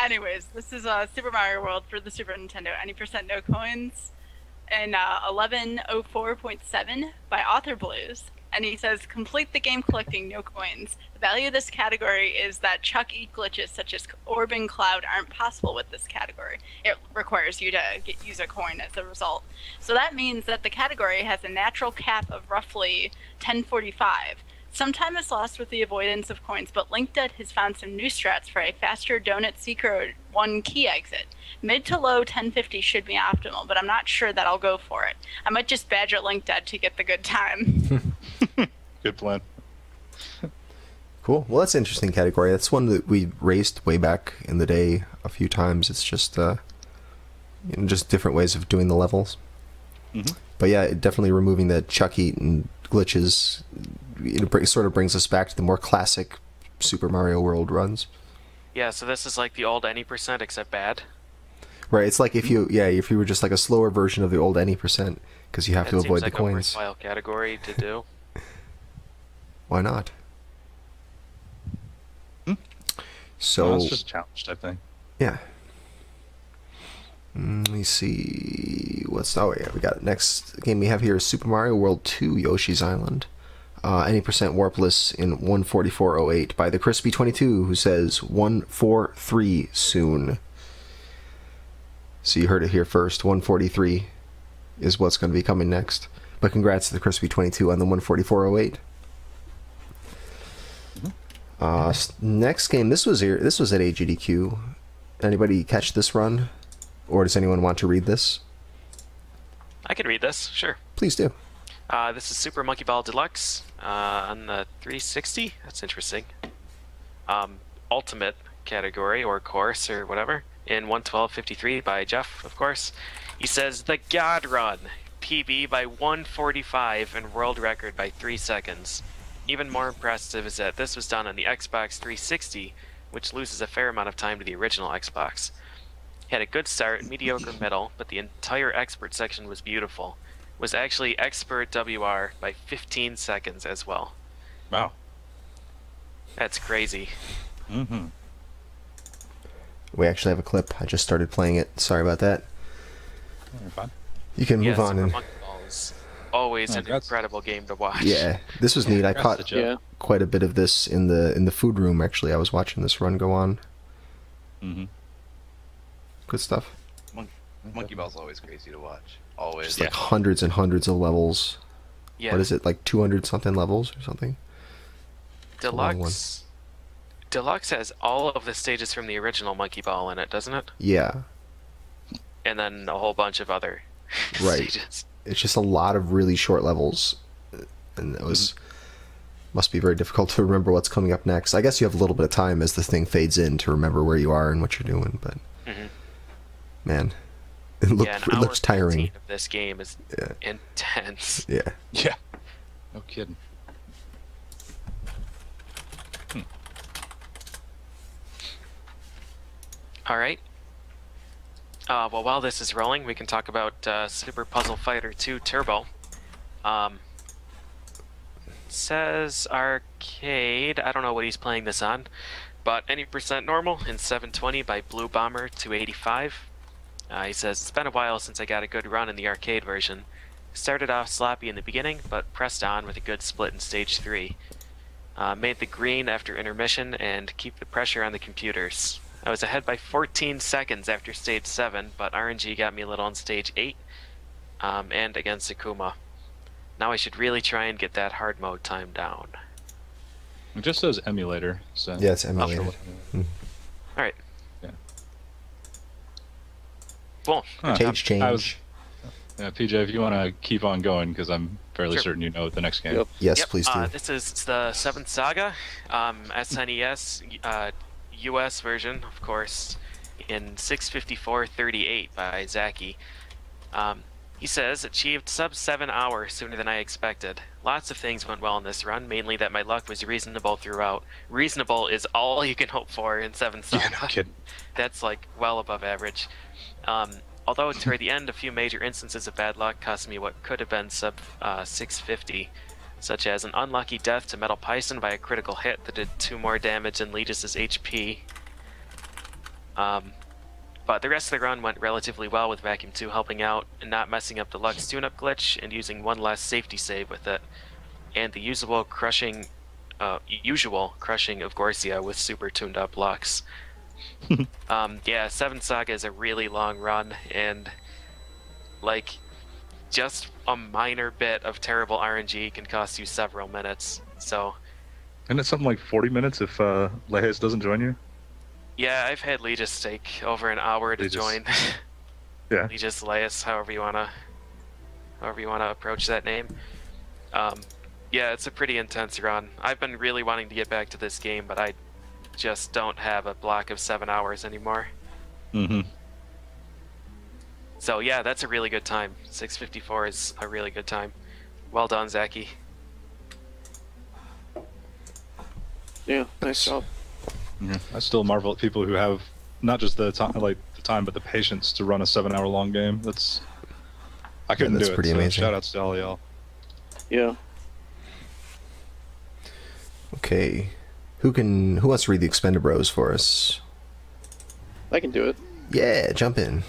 S6: Anyways, this is Super Mario World for the Super Nintendo. Any percent no coins. And 1104.7 by Author Blues. And he says, complete the game collecting no coins. The value of this category is that Chuck E glitches such as Orb and Cloud aren't possible with this category. It requires you to use a coin as a result. So that means that the category has a natural cap of roughly 1045. Some time is lost with the avoidance of coins, but LinkDead has found some new strats for a faster donut secret 1 key exit. Mid to low 1050 should be optimal, but I'm not sure that I'll go for it. I might just badger LinkDead to get the good time.
S1: Good plan.
S2: Cool. Well, that's an interesting category. That's one that we raced way back in the day a few times. It's just, just different ways of doing the levels.
S1: Mm-hmm.
S2: But yeah, definitely removing the chuck eat and glitches, it sort of brings us back to the more classic Super Mario World runs.
S4: Yeah, so this is like the old any percent except bad.
S2: Right. It's like if you were just like a slower version of the old any percent, because you have to avoid the coins.
S4: Seems like a worthwhile category to do.
S2: Why not?
S1: So it's just a challenge type thing.
S2: Yeah. Let me see. We got next game we have here is Super Mario World 2 Yoshi's Island. Any percent warpless in 144.08 by the Crispy22, who says 143 soon. So you heard it here first. 143 is what's going to be coming next. But congrats to the Crispy22 on the 144.08. Next game, this was at AGDQ. Anybody catch this run? Or does anyone want to read this?
S4: I can read this, sure.
S2: Please do.
S4: This is Super Monkey Ball Deluxe on the 360. That's interesting. Ultimate category or course or whatever in 112.53 by Jeff, of course. He says the God Run, PB by 145 and world record by 3 seconds. Even more impressive is that this was done on the Xbox 360, which loses a fair amount of time to the original Xbox. Had a good start, mediocre middle, but the entire expert section was beautiful. Was actually expert WR by 15 seconds as well.
S1: Wow.
S4: That's crazy.
S1: Mm-hmm.
S2: We actually have a clip. I just started playing it. Sorry about that.
S1: You're fine.
S2: You can move on.
S4: Super Monkey Ball is always an incredible game to watch.
S2: Yeah, this was neat. I caught quite a bit of this in the food room. Actually, I was watching this run go on.
S1: Mm-hmm.
S2: Good stuff.
S3: Monkey Ball's always crazy to watch. Always.
S2: Just like hundreds and hundreds of levels.
S4: Yeah.
S2: What is it, like 200 something levels or something?
S4: Deluxe has all of the stages from the original Monkey Ball in it, doesn't it?
S2: Yeah.
S4: And then a whole bunch of other stages.
S2: It's just a lot of really short levels, and it was must be very difficult to remember what's coming up next. I guess you have a little bit of time as the thing fades in to remember where you are and what you're doing, but man, it looks tiring.
S4: Of this game is intense.
S2: Yeah.
S1: Yeah. No kidding.
S4: All right. Well, while this is rolling, we can talk about Super Puzzle Fighter 2 Turbo. Says arcade. I don't know what he's playing this on, but any percent normal in 720 by Blue Bomber 285. He says it's been a while since I got a good run in the arcade version. Started off sloppy in the beginning, but pressed on with a good split in stage 3. Made the green after intermission and keep the pressure on the computers. I was ahead by 14 seconds after stage 7, but RNG got me a little on stage 8 and against Akuma. Now I should really try and get that hard mode time down.
S1: It just says emulator. So
S2: yeah, it's emulator.
S4: Alright.
S1: Yeah.
S4: Cool.
S2: Stage change.
S1: PJ, if you want to keep on going, because I'm fairly certain you know the next game.
S2: Yes, please do.
S4: This is the 7th Saga, SNES, US version, of course, in 6:54:38 by Zaki. He says, achieved sub 7 hours sooner than I expected. Lots of things went well in this run, mainly that my luck was reasonable throughout. Reasonable is all you can hope for in 7th Saga.
S1: Yeah, no kidding.
S4: That's like well above average. Although toward the end, a few major instances of bad luck cost me what could have been sub 650, such as an unlucky death to Metal Python by a critical hit that did 2 more damage than Legis' HP. But the rest of the run went relatively well with Vacuum 2 helping out and not messing up the Lux tune-up glitch and using one last safety save with it, and the usual crushing of Gorcia with super tuned up Lux. Yeah, 7 Saga is a really long run, and like just a minor bit of terrible RNG can cost you several minutes. So
S1: Isn't it something like 40 minutes if Lejes doesn't join you?
S4: Yeah, I've had Legis take over an hour to
S1: Legis.
S4: join.
S1: Yeah.
S4: Legis, Leis, however you wanna approach that name. Yeah, it's a pretty intense run. I've been really wanting to get back to this game, but I just don't have a block of 7 hours anymore.
S1: Mm-hmm.
S4: So yeah, that's a really good time. 6:54 is a really good time. Well done, Zaki.
S5: Yeah, nice job.
S1: Yeah. I still marvel at people who have not just the time, but the patience to run a 7-hour-long game. I couldn't
S2: that's
S1: do it.
S2: pretty
S1: So
S2: amazing.
S1: shout outs to all y'all.
S5: Yeah.
S2: Okay. Who wants to read the Expendabros for us?
S5: I can do it.
S2: Yeah, jump in.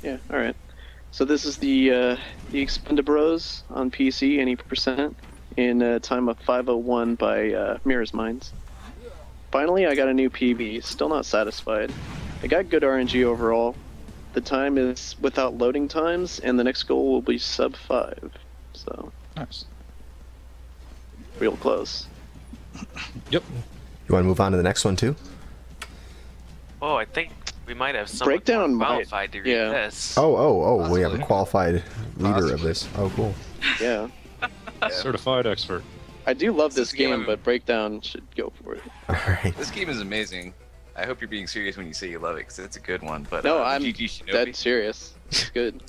S5: Yeah, alright. So this is the Expendabros on PC, any percent, in a time of 5:01 by Mirror's Minds. Finally, I got a new PB. Still not satisfied. I got good RNG overall. The time is without loading times, and the next goal will be sub 5. So,
S1: Nice.
S5: real close.
S1: Yep.
S2: You want to move on to the next one too?
S4: Oh, I think we might have someone
S5: Breakdown
S4: more
S5: might-
S4: qualified to read
S5: yeah.
S4: this.
S2: Oh, we have a
S3: Possibly.
S2: qualified leader of
S3: Possibly.
S2: this. Oh, cool.
S5: Yeah.
S1: Certified expert.
S5: I do love this
S3: This game
S5: game,
S3: I'm-
S5: but Breakdown should go for it.
S2: All right.
S3: This game is amazing. I hope you're being serious when you say you love it, because it's a good one. But
S5: No, I'm
S3: GG Shinobi,
S5: dead serious. It's good.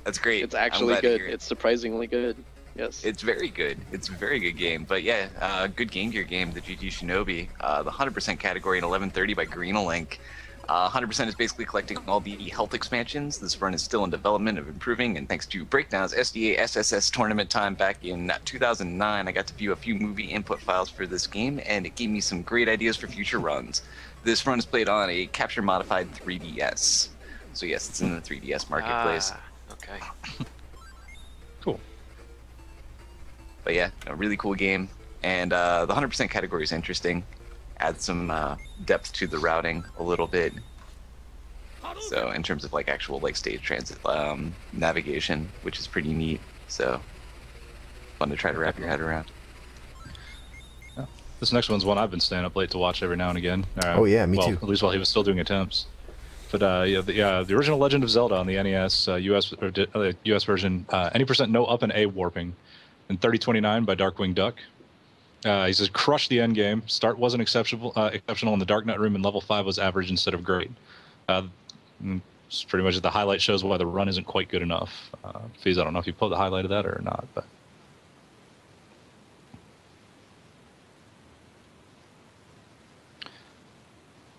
S3: that's great.
S5: It's
S3: I'm
S5: actually
S3: glad to
S5: good.
S3: hear it.
S5: It's surprisingly good. Yes.
S3: It's very good. It's a very good game. But yeah, good Game Gear game, the GG Shinobi. The 100% category in 1130 by Greenalink. 100% is basically collecting all the health expansions. This run is still in development of improving, and thanks to Breakdown's SDA SSS tournament time back in 2009, I got to view a few movie input files for this game, and it gave me some great ideas for future runs. This run is played on a capture modified 3DS. So yes, it's in the 3DS marketplace.
S4: Okay.
S1: Cool.
S3: But yeah, a really cool game. And the 100% category is interesting. Adds some depth to the routing a little bit. So in terms of like actual like stage transit navigation, which is pretty neat. So fun to try to wrap your head around.
S1: This next one's one I've been staying up late to watch every now and again.
S2: Oh, yeah, me
S1: well,
S2: too.
S1: At least while he was still doing attempts. But the original Legend of Zelda on the NES US version, any percent no up and A warping, in 3029 by Darkwing Duck. He says, crush the end game. Start wasn't exceptional in the Dark Knight room, and level 5 was average instead of great. It's pretty much the highlight shows why the run isn't quite good enough. Fees, I don't know if you pulled the highlight of that or not, but.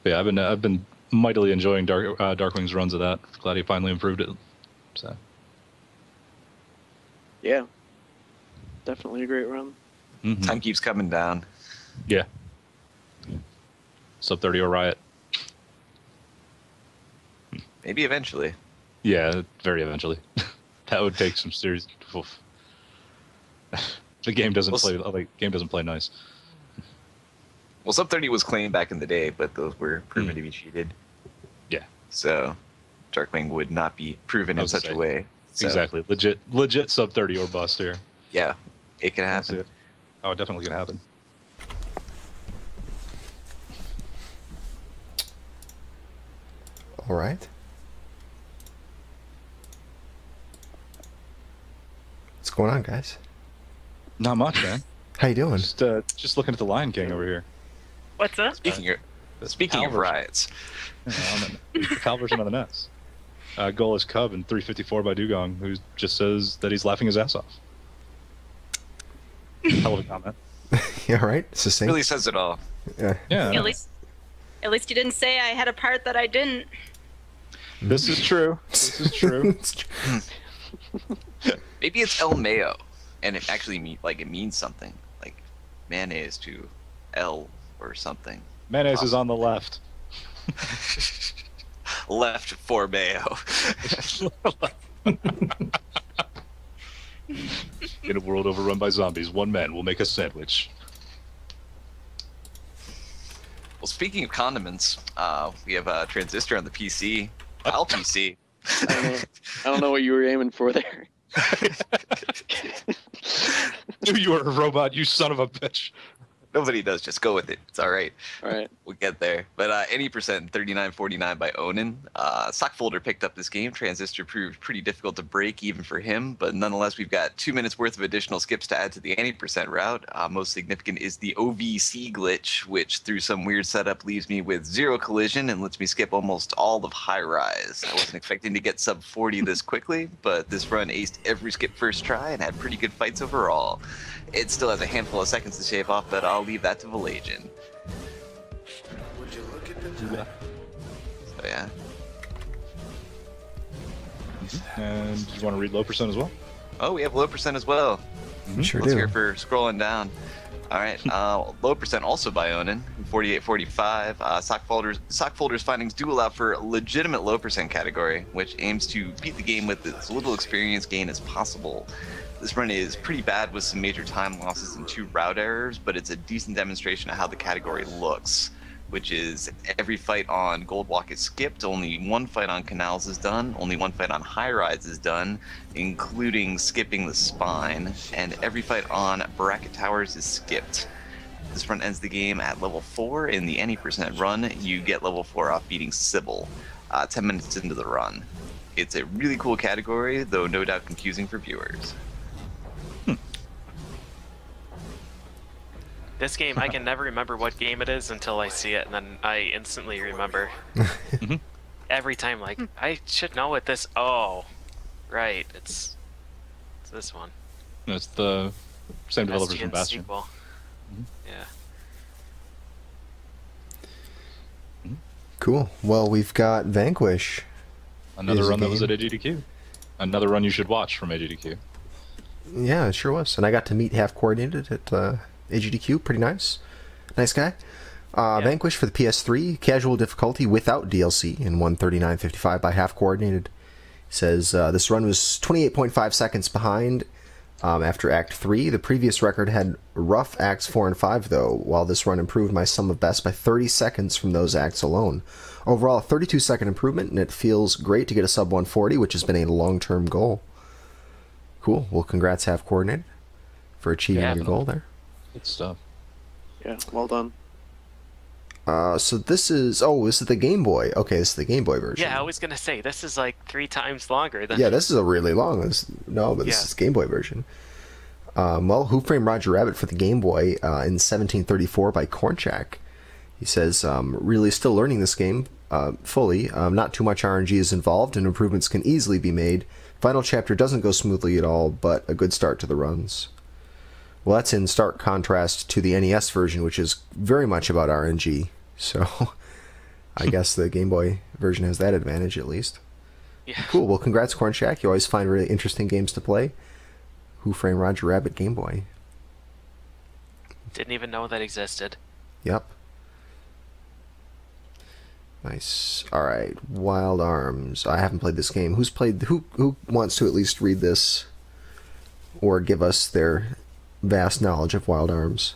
S1: But yeah, I've been mightily enjoying Darkwing's runs of that. Glad he finally improved it. So
S5: Yeah. Definitely a great run.
S1: mhm.
S3: Time keeps coming down.
S1: Yeah. Sub 30 or Riot.
S3: Maybe eventually.
S1: Yeah, very eventually. That would take some serious. Oof. The game doesn't
S3: Well,
S1: play. The game doesn't play nice.
S3: Well, Sub 30 was claimed back in the day, but those were proven to be cheated.
S1: Yeah.
S3: So Darkwing would not be proven
S1: I
S3: in
S1: was gonna
S3: such a
S1: say,
S3: way. So,
S1: Exactly. Legit sub 30 or bust here.
S3: Yeah, it can
S1: That's
S3: happen.
S1: it. Oh, definitely gonna happen.
S2: All right. What's going on, guys?
S1: Not much, man.
S2: How you doing?
S1: Just looking at the Lion King over here.
S6: What's up?
S3: Speaking of
S1: PAL version.
S3: riots,
S1: On the PAL version of the NES. Goal is Cub in 354 by Dugong, who just says that he's laughing his ass off. Hell of a comment.
S2: You all right? Succinct?
S3: really says it all.
S2: Yeah.
S1: Yeah.
S6: At least you didn't say I had a part that I didn't.
S1: This is true. This is true.
S3: Maybe it's El Mayo, and it actually it means something, like mayonnaise to El or something.
S1: Mayonnaise is on the left.
S3: Left for mayo.
S1: In a world overrun by zombies, one man will make a sandwich.
S3: Well, speaking of condiments, we have a Transistor on the PC. I'll PC.
S5: I don't know what you were aiming for there.
S1: Knew you were a robot, you son of a bitch.
S3: Nobody does. Just go with it. It's all right.
S5: All right.
S3: We'll get there. But any percent, 39.49 by Onan. Sockfolder picked up this game. Transistor proved pretty difficult to break even for him, but nonetheless, we've got 2 minutes worth of additional skips to add to the any percent route. Most significant is the OVC glitch, which through some weird setup leaves me with 0 collision and lets me skip almost all of high rise. I wasn't expecting to get sub 40 this quickly, but this run aced every skip first try and had pretty good fights overall. It still has a handful of seconds to shave off, but I'll leave that to Valajan.
S8: Would you look at the time?
S3: So yeah.
S1: And you want to read low percent as well?
S3: Oh, we have low percent as well.
S2: Sure
S3: Let's
S2: do.
S3: hear it for scrolling down. All right, low percent also by Onan, 48.45. Sockfolder's findings do allow for a legitimate low percent category, which aims to beat the game with as little experience gain as possible. This run is pretty bad with some major time losses and 2 route errors, but it's a decent demonstration of how the category looks, which is every fight on Goldwalk is skipped, only 1 fight on Canals is done, only 1 fight on High Rise is done, including skipping the Spine, and every fight on Bracket Towers is skipped. This run ends the game at level 4. In the any percent run, you get level 4 off beating Sybil, 10 minutes into the run. It's a really cool category, though no doubt confusing for viewers.
S4: This game, I can never remember what game it is until I see it, and then I instantly remember. Every time, like, I should know what this... Oh, right, it's this one.
S1: It's the same developers from
S4: SGN
S1: Bastion.
S4: sequel. Yeah.
S2: Cool. Well, we've got Vanquish.
S1: Another
S2: Is a
S1: run that was
S2: game.
S1: at AGDQ. Another run you should watch from AGDQ.
S2: Yeah, it sure was. And I got to meet Half Coordinated at AGDQ. Pretty nice. Nice guy. Vanquish for the PS3. Casual difficulty without DLC in 139.55 by Half Coordinated. Says this run was 28.5 seconds behind after Act 3. The previous record had rough Acts 4 and 5, though, while this run improved my sum of best by 30 seconds from those acts alone. Overall, a 32-second improvement, and it feels great to get a sub 140, which has been a long-term goal. Cool. Well, congrats, Half Coordinated, for achieving your goal there.
S1: Good stuff.
S5: Yeah, well done.
S2: So this is... Oh, this is the Game Boy. Okay, this is the Game Boy version.
S4: Yeah, I was gonna say, this is like 3 times longer than...
S2: Yeah, this is a really long... but this is Game Boy version. Well, Who Framed Roger Rabbit for the Game Boy in 1734 by Kornchak. He says, really still learning this game fully. Not too much RNG is involved, and improvements can easily be made. Final chapter doesn't go smoothly at all, but a good start to the runs. Well, that's in stark contrast to the NES version, which is very much about RNG. So, I guess the Game Boy version has that advantage, at least.
S4: Yeah.
S2: Cool. Well, congrats, Kornchak. You always find really interesting games to play. Who Framed Roger Rabbit Game Boy.
S4: Didn't even know that existed.
S2: Yep. Nice. All right. Wild Arms. I haven't played this game. Who wants to at least read this or give us their vast knowledge of Wild Arms?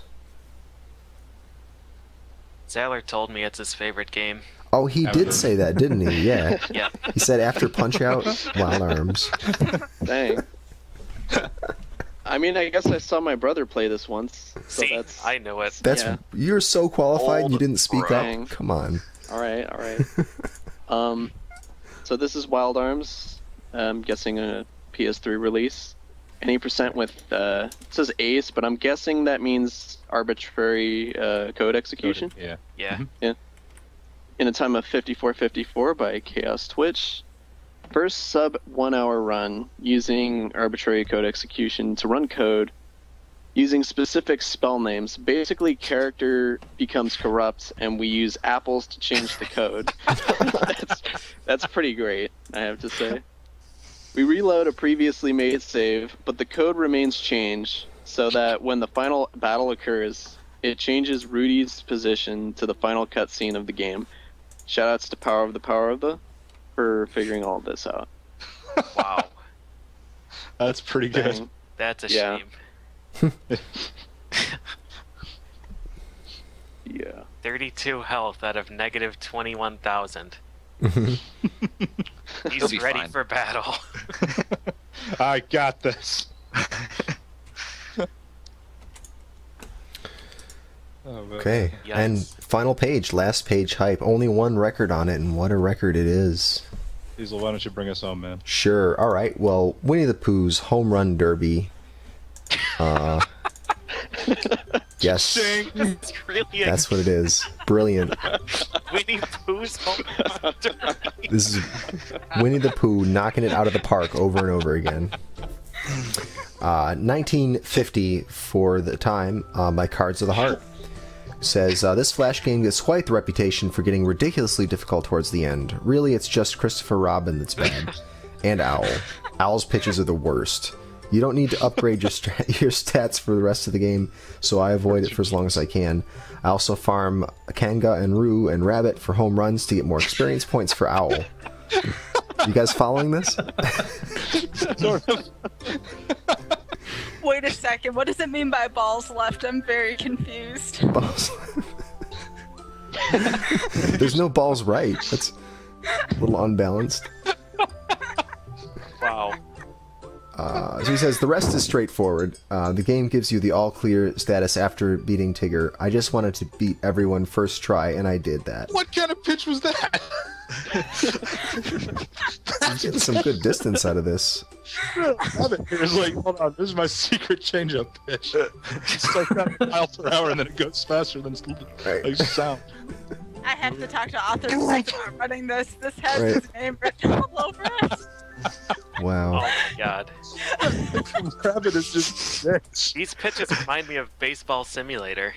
S4: Zallard told me it's his favorite game.
S2: Oh, he did say that, didn't he? Yeah.
S4: Yeah.
S2: He said after Punch Out, Wild Arms.
S5: Dang. I mean, I guess I saw my brother play this once. So
S4: See,
S5: that's...
S4: I knew it.
S2: That's
S5: Yeah.
S2: You're so qualified. You didn't speak
S5: Dang.
S2: up. Come on.
S5: All right. So this is Wild Arms. I'm guessing a PS3 release. Any percent with it says ace, but I'm guessing that means arbitrary code execution.
S1: Yeah.
S4: Yeah.
S5: In a time of 54:54 by Chaos Twitch. First sub 1 hour run using arbitrary code execution to run code using specific spell names. Basically, character becomes corrupt, and we use apples to change the code. That's pretty great, I have to say. We reload a previously made save, but the code remains changed, so that when the final battle occurs, it changes Rudy's position to the final cutscene of the game. Shoutouts to Power of the for figuring all of this out.
S4: Wow.
S1: That's pretty good.
S5: Dang.
S4: That's a
S5: Yeah.
S4: shame.
S5: Yeah.
S4: 32 health out of negative 21,000. He's
S3: be
S4: ready
S3: fine.
S4: for battle.
S1: I got this. Oh, man.
S2: Okay,
S4: Yikes.
S2: and final page, last page hype. Only one record on it, and what a record it is.
S1: Diesel, why don't you bring us home, man?
S2: Sure. All right. Well, Winnie the Pooh's Home Run Derby. Yes,
S4: It's really
S2: that's what it is. Brilliant.
S4: Winnie Pooh's home run derby.
S2: This is Winnie the Pooh knocking it out of the park over and over again. 1950 for the time by Cards of the Heart. Says, this Flash game gets quite the reputation for getting ridiculously difficult towards the end. Really, it's just Christopher Robin that's bad. And Owl. Owl's pitches are the worst. You don't need to upgrade your stats for the rest of the game, so I avoid it for as long as I can. I also farm Kanga and Roo and Rabbit for home runs to get more experience points for Owl. You guys following this?
S1: Sort of.
S6: Wait a second. What does it mean by balls left? I'm very confused.
S2: Balls. There's no balls right. That's a little unbalanced.
S4: Wow.
S2: So he says, the rest is straightforward. The game gives you the all-clear status after beating Tigger. I just wanted to beat everyone first try, and I did that.
S1: What kind of pitch was that?
S2: I'm getting some good distance out of this.
S1: Rabbit here is like, hold on, this is my secret changeup pitch. It's like that mile per hour, and then it goes faster than like sound.
S6: I have to talk to authors about running this. This has
S2: Right.
S6: his name written all over it.
S4: Oh
S2: Wow.
S4: my god.
S1: Rabbit is just sick.
S4: These pitches remind me of Baseball Simulator.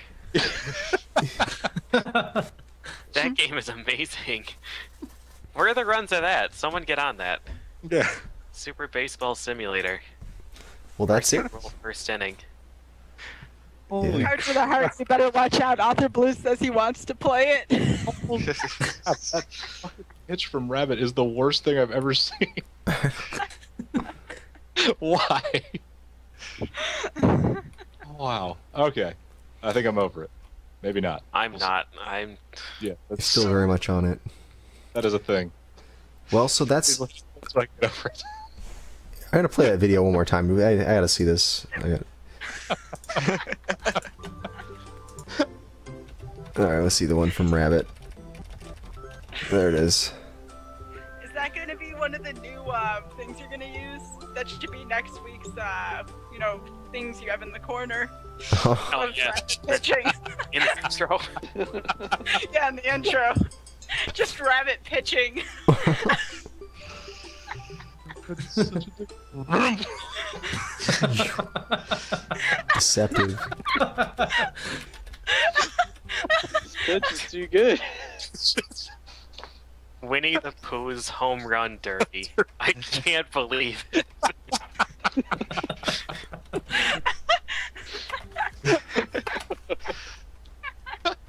S4: That game is amazing. Where are the runs of that? Someone get on that.
S1: Yeah.
S4: Super Baseball Simulator.
S2: Well, that's it.
S4: Roll first inning.
S1: Holy
S2: Yeah.
S6: Cards for the Heart, you better watch out. Author Blue says he wants to play it.
S1: crap, that fucking pitch from Rabbit is the worst thing I've ever seen. Why? Wow. Okay. I think I'm over it. Maybe not.
S4: I'm not. I'm.
S1: Yeah, that's
S2: Still very much on it.
S1: that is a thing.
S2: Well, so that's...
S1: That's why I get over it.
S2: I gotta play that video one more time. I gotta see this. Alright, let's see the one from Rabbit. There it is.
S6: Is that going to be one of the new things you're going to use? That should be next week's, things you have in the corner.
S4: Oh
S6: of
S4: yeah.
S6: Rabbit pitching.
S4: In the intro.
S6: Yeah, in the intro. Just Rabbit pitching.
S2: Deceptive.
S5: Pitch is too good.
S4: Winnie the Pooh's home run derby. I can't believe it.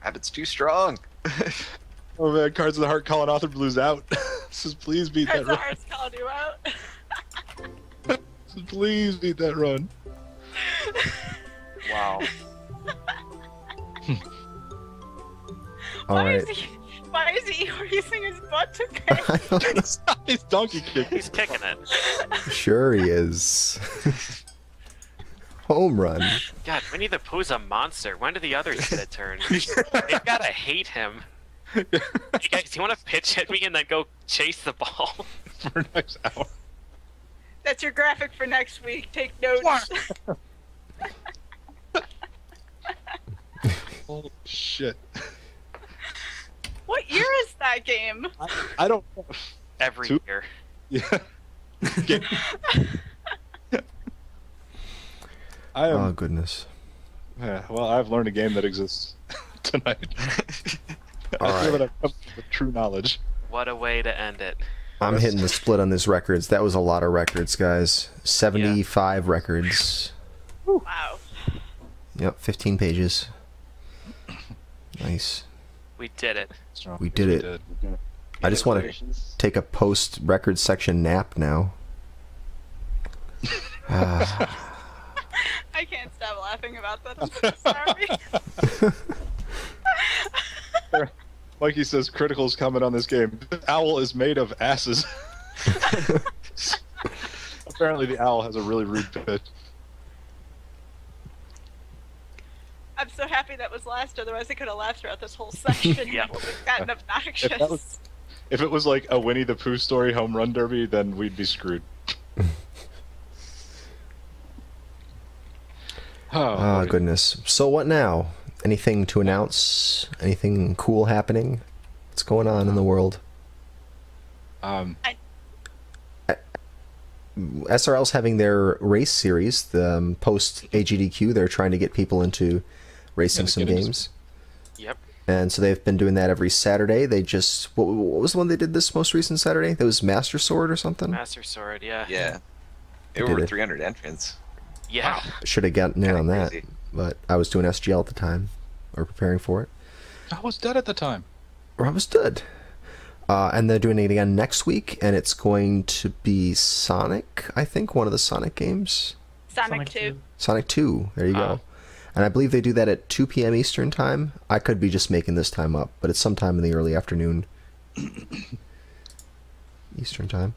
S3: Rabbit's too strong.
S1: Oh man, Cards of the Heart calling Author Blues out. Says please beat that
S6: Cards of the
S1: run.
S6: Heart's called you out.
S1: Says please beat that run.
S4: Wow.
S2: Alright.
S6: Why is he using his butt to pitch?
S1: He's donkey kicking.
S4: He's kicking it.
S2: Sure he is. Home run.
S4: God, Winnie the Pooh's a monster. When do the others get a turn? They've gotta hate him. Hey guys, you wanna pitch at me and then go chase the ball?
S1: For next hour.
S6: That's your graphic for next week. Take notes.
S1: Holy shit.
S6: What year is that game?
S1: I don't know.
S4: Every
S1: Two-
S4: year.
S1: Yeah. I
S2: Oh,
S1: am.
S2: goodness.
S1: Yeah, well, I've learned a game that exists tonight.
S2: All
S1: I feel
S2: right.
S1: that I've come with true knowledge.
S4: What a way to end it.
S2: I'm hitting the split on this records. That was a lot of records, guys. 75 records.
S6: Wow.
S2: Yep, 15 pages. Nice.
S4: We did it.
S2: We did it. I just want to
S5: Congratulations.
S2: take a post-record section nap now.
S6: I can't stop laughing about that. I'm so sorry.
S1: Mikey says Critical's comment on this game. The owl is made of asses. Apparently the owl has a really rude pitch.
S6: I'm so happy that was live. last, otherwise I could have laughed throughout this whole section.
S4: Yeah.
S6: It's gotten obnoxious.
S1: If it was like a Winnie the Pooh story home run derby, then we'd be screwed.
S2: Oh, goodness. So what now? Anything to announce? Anything cool happening? What's going on in the world? SRL's having their race series, the post AGDQ. They're trying to get people into racing some games.
S4: Yep.
S2: And so they've been doing that every Saturday. They just... What was the one they did this most recent Saturday? That was Master Sword or something?
S4: Master Sword, yeah.
S3: Yeah.
S2: They
S3: Over
S2: did it.
S3: 300 entrants.
S4: Yeah.
S2: Should have gotten in on that.
S3: Crazy.
S2: But I was doing SGL at the time, or preparing for it.
S1: I was dead at the time.
S2: Or I was dead. And they're doing it again next week, and it's going to be Sonic, I think, one of the Sonic games.
S6: Sonic 2.
S2: Sonic 2, there you go. And I believe they do that at 2 p.m. Eastern time. I could be just making this time up, but it's sometime in the early afternoon. Eastern time.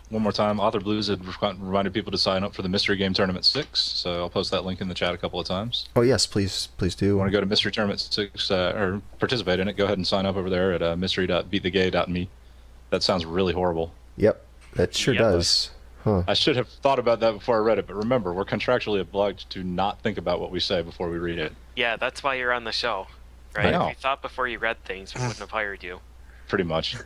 S1: One more time, Author Blues had reminded people to sign up for the Mystery Game Tournament 6, so I'll post that link in the chat a couple of times.
S2: Oh, yes, please do.
S1: If you want to go to Mystery Tournament 6 or participate in it, go ahead and sign up over there at mystery.beatthegay.me. That sounds really horrible.
S2: Yep, that sure does. Huh.
S1: I should have thought about that before I read it, but remember, we're contractually obliged to not think about what we say before we read it.
S4: Yeah, that's why you're on the show, right?
S1: I know.
S4: If you thought before you read things, we wouldn't have hired you.
S1: Pretty much.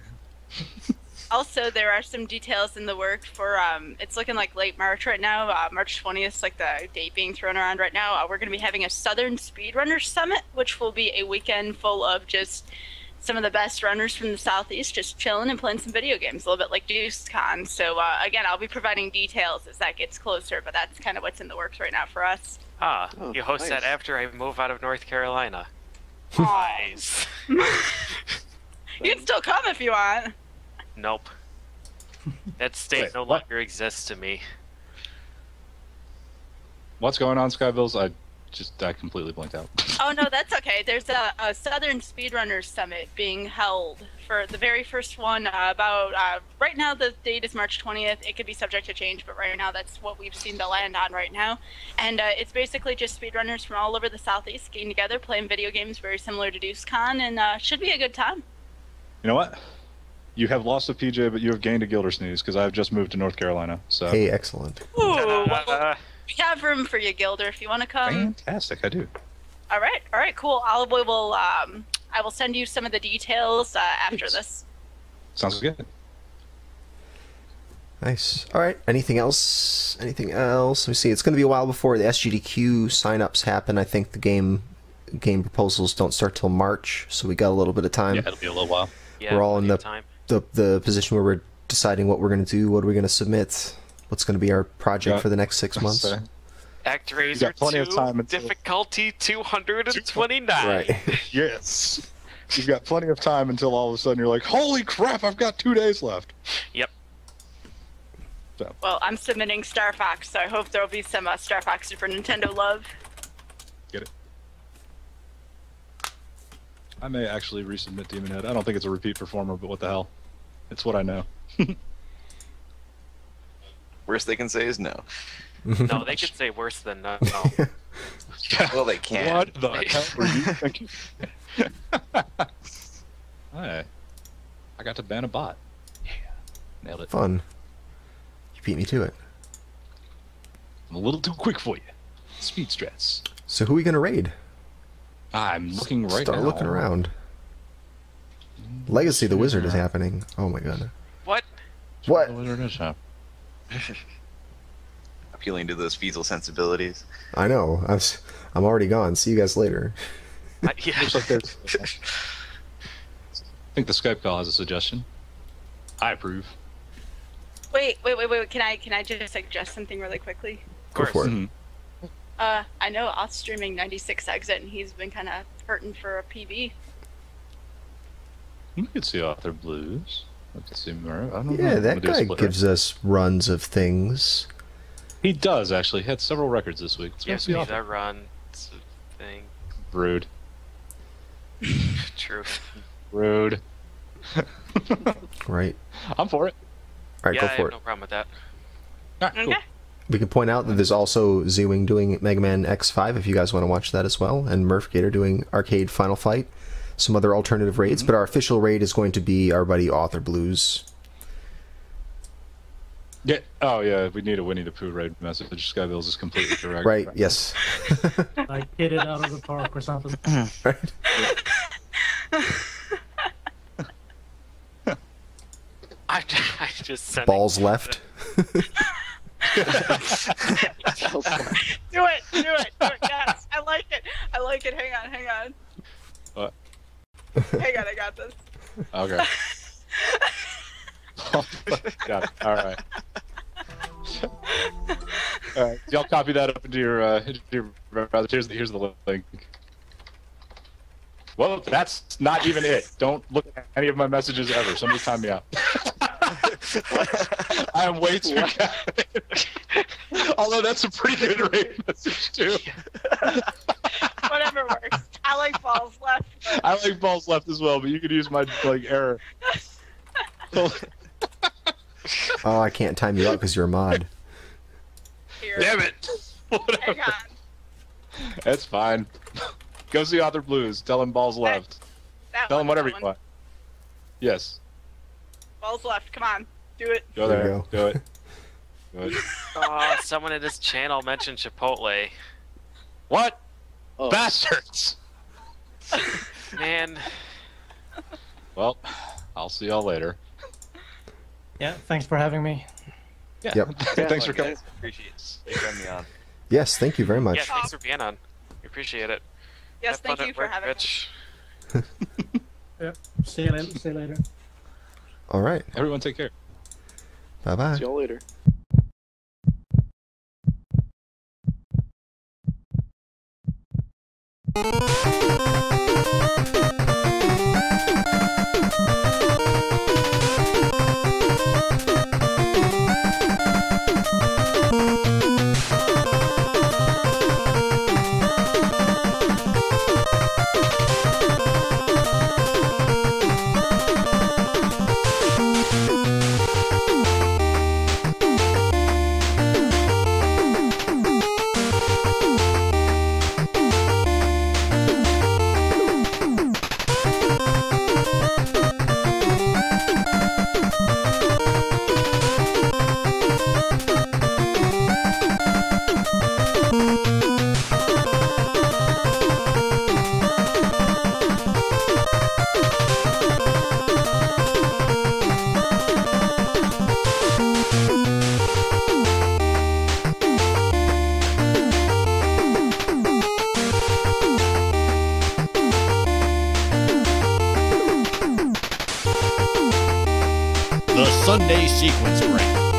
S6: Also, there are some details in the works for, it's looking like late March right now. March 20th is like the date being thrown around right now. We're going to be having a Southern Speedrunners Summit, which will be a weekend full of just some of the best runners from the Southeast just chilling and playing some video games, a little bit like DeuceCon. So, again, I'll be providing details as that gets closer, but that's kind of what's in the works right now for us.
S4: You host that after I move out of North Carolina.
S6: Nice. You can still come if you want.
S4: Nope. That state
S1: Wait,
S4: no
S1: what?
S4: longer exists to me.
S1: What's going on, Skybilz? I completely blanked out.
S6: Oh, no, that's okay. There's a Southern Speedrunners Summit being held for the very first one right now the date is March 20th. It could be subject to change, but right now that's what we've seen to land on right now. And it's basically just speedrunners from all over the Southeast getting together, playing video games very similar to DeuceCon, and should be a good time.
S1: You know what? You have lost a PJ, but you have gained a Gildersneeze, because I've just moved to North Carolina. So
S2: Hey, excellent.
S6: Ooh, well, we have room for you, Gilder, if you want to come.
S1: Fantastic, I do.
S6: All right, cool. I will send you some of the details after this.
S1: Sounds good.
S2: Nice. All right. Anything else? Let me see. It's going to be a while before the SGDQ sign-ups happen. I think the game proposals don't start till March, so we got a little bit of time.
S1: Yeah, it'll be a little while.
S4: Yeah,
S2: We're all in
S4: time.
S2: the position where we're deciding what we're going to do, what are we going to submit, what's going to be our project for the next 6 months.
S4: ActRaiser
S1: plenty
S4: 2,
S1: of time until-
S4: difficulty 229.
S2: Right.
S1: Yes. You've got plenty of time until all of a sudden you're like, holy crap, I've got 2 days left.
S4: Yep.
S1: So,
S6: Well, I'm submitting Star Fox, so I hope there will be some Star Fox Super Nintendo love.
S1: get it. I may actually resubmit Demon Head. I don't think it's a repeat performer, but what the hell? It's what I know.
S3: Worst they can say is no.
S4: No, they could say worse than no.
S3: Well, they can.
S1: What the hell were you thinking? Hey, I got to ban a bot. Yeah, nailed it.
S2: Fun. You beat me to it.
S1: I'm a little too quick for you. Speed strats.
S2: So who are we going to raid?
S1: I'm looking right
S2: Start
S1: now.
S2: looking around. Legacy the Wizard is happening. Oh my god.
S4: What?
S2: What?
S1: The wizard is happening.
S3: Appealing to those feasible sensibilities.
S2: I know. I'm already gone. See you guys later.
S4: Yeah.
S1: Looks like there's. I think the Skype call has a suggestion. I approve.
S6: Wait. Can I just suggest something really quickly?
S2: Go for it.
S1: Mhm.
S6: I know Oth's streaming 96 Exit, and he's been kind of hurting for a PB.
S1: We could see Author Blues. Let's see more. I don't know.
S2: Yeah,
S1: I'm
S2: that
S1: gonna do a
S2: guy
S1: split
S2: gives us runs of things.
S1: He does actually. He had several records this week. Let's go
S4: Gives
S1: see
S4: me
S1: Author.
S4: that run thing.
S1: Rude.
S4: Truth.
S1: Rude.
S2: Right.
S1: I'm for it.
S2: All right,
S4: Yeah,
S2: go
S4: I
S2: for
S4: have
S2: it.
S4: no problem with that.
S1: All right, cool.
S6: Okay.
S2: We can point out that there's also Z-Wing doing Mega Man X5 if you guys want to watch that as well, and Murph Gator doing Arcade Final Fight, some other alternative raids, but our official raid is going to be our buddy Author Blues.
S1: Yeah. Oh, yeah. We need a Winnie the Pooh raid message. Skybilz is completely correct.
S2: Right, yes.
S7: Like hit it out of the park or something.
S2: Right.
S4: I just sent
S2: Balls left.
S6: Do it, yes, I like it, hang on.
S1: What?
S6: Hang on, I got this.
S1: Okay. Got it. All right. All right. Y'all copy that up into your browser. Here's the link. Well, that's not even it. Don't look at any of my messages ever. Somebody time me out. I am way too caffeinated. Although that's a pretty good rate message too.
S6: Whatever works. I like balls left. But...
S1: I like balls left as well, but you could use my error.
S2: Oh, I can't time you out because you're a mod.
S6: Here.
S1: Damn it! Whatever.
S6: Hang on.
S1: That's fine. Go see Author Blues. Tell him balls left. Tell him whatever you want. Yes.
S6: Balls left. Come on. Do it.
S1: Go
S2: There
S1: there.
S2: you
S1: Do it. Good.
S4: Oh, someone in this channel mentioned Chipotle.
S1: What?
S5: Oh.
S1: Bastards!
S4: Man.
S1: Well, I'll see y'all later.
S7: Yeah, thanks for having me.
S1: Yeah.
S2: Yep.
S1: Thanks for coming.
S3: Guys, appreciate it. Thanks for having me on.
S2: Yes, thank you very
S4: Yeah,
S2: much.
S4: thanks for being on. We appreciate it.
S6: Yes,
S4: Have
S6: thank
S4: fun
S6: you
S4: at
S6: for
S4: work,
S6: having me.
S4: Rich.
S7: Yep. See you later.
S2: All right.
S1: Everyone take care.
S2: Bye-bye.
S5: See y'all later.
S9: The Sunday Sequence Break.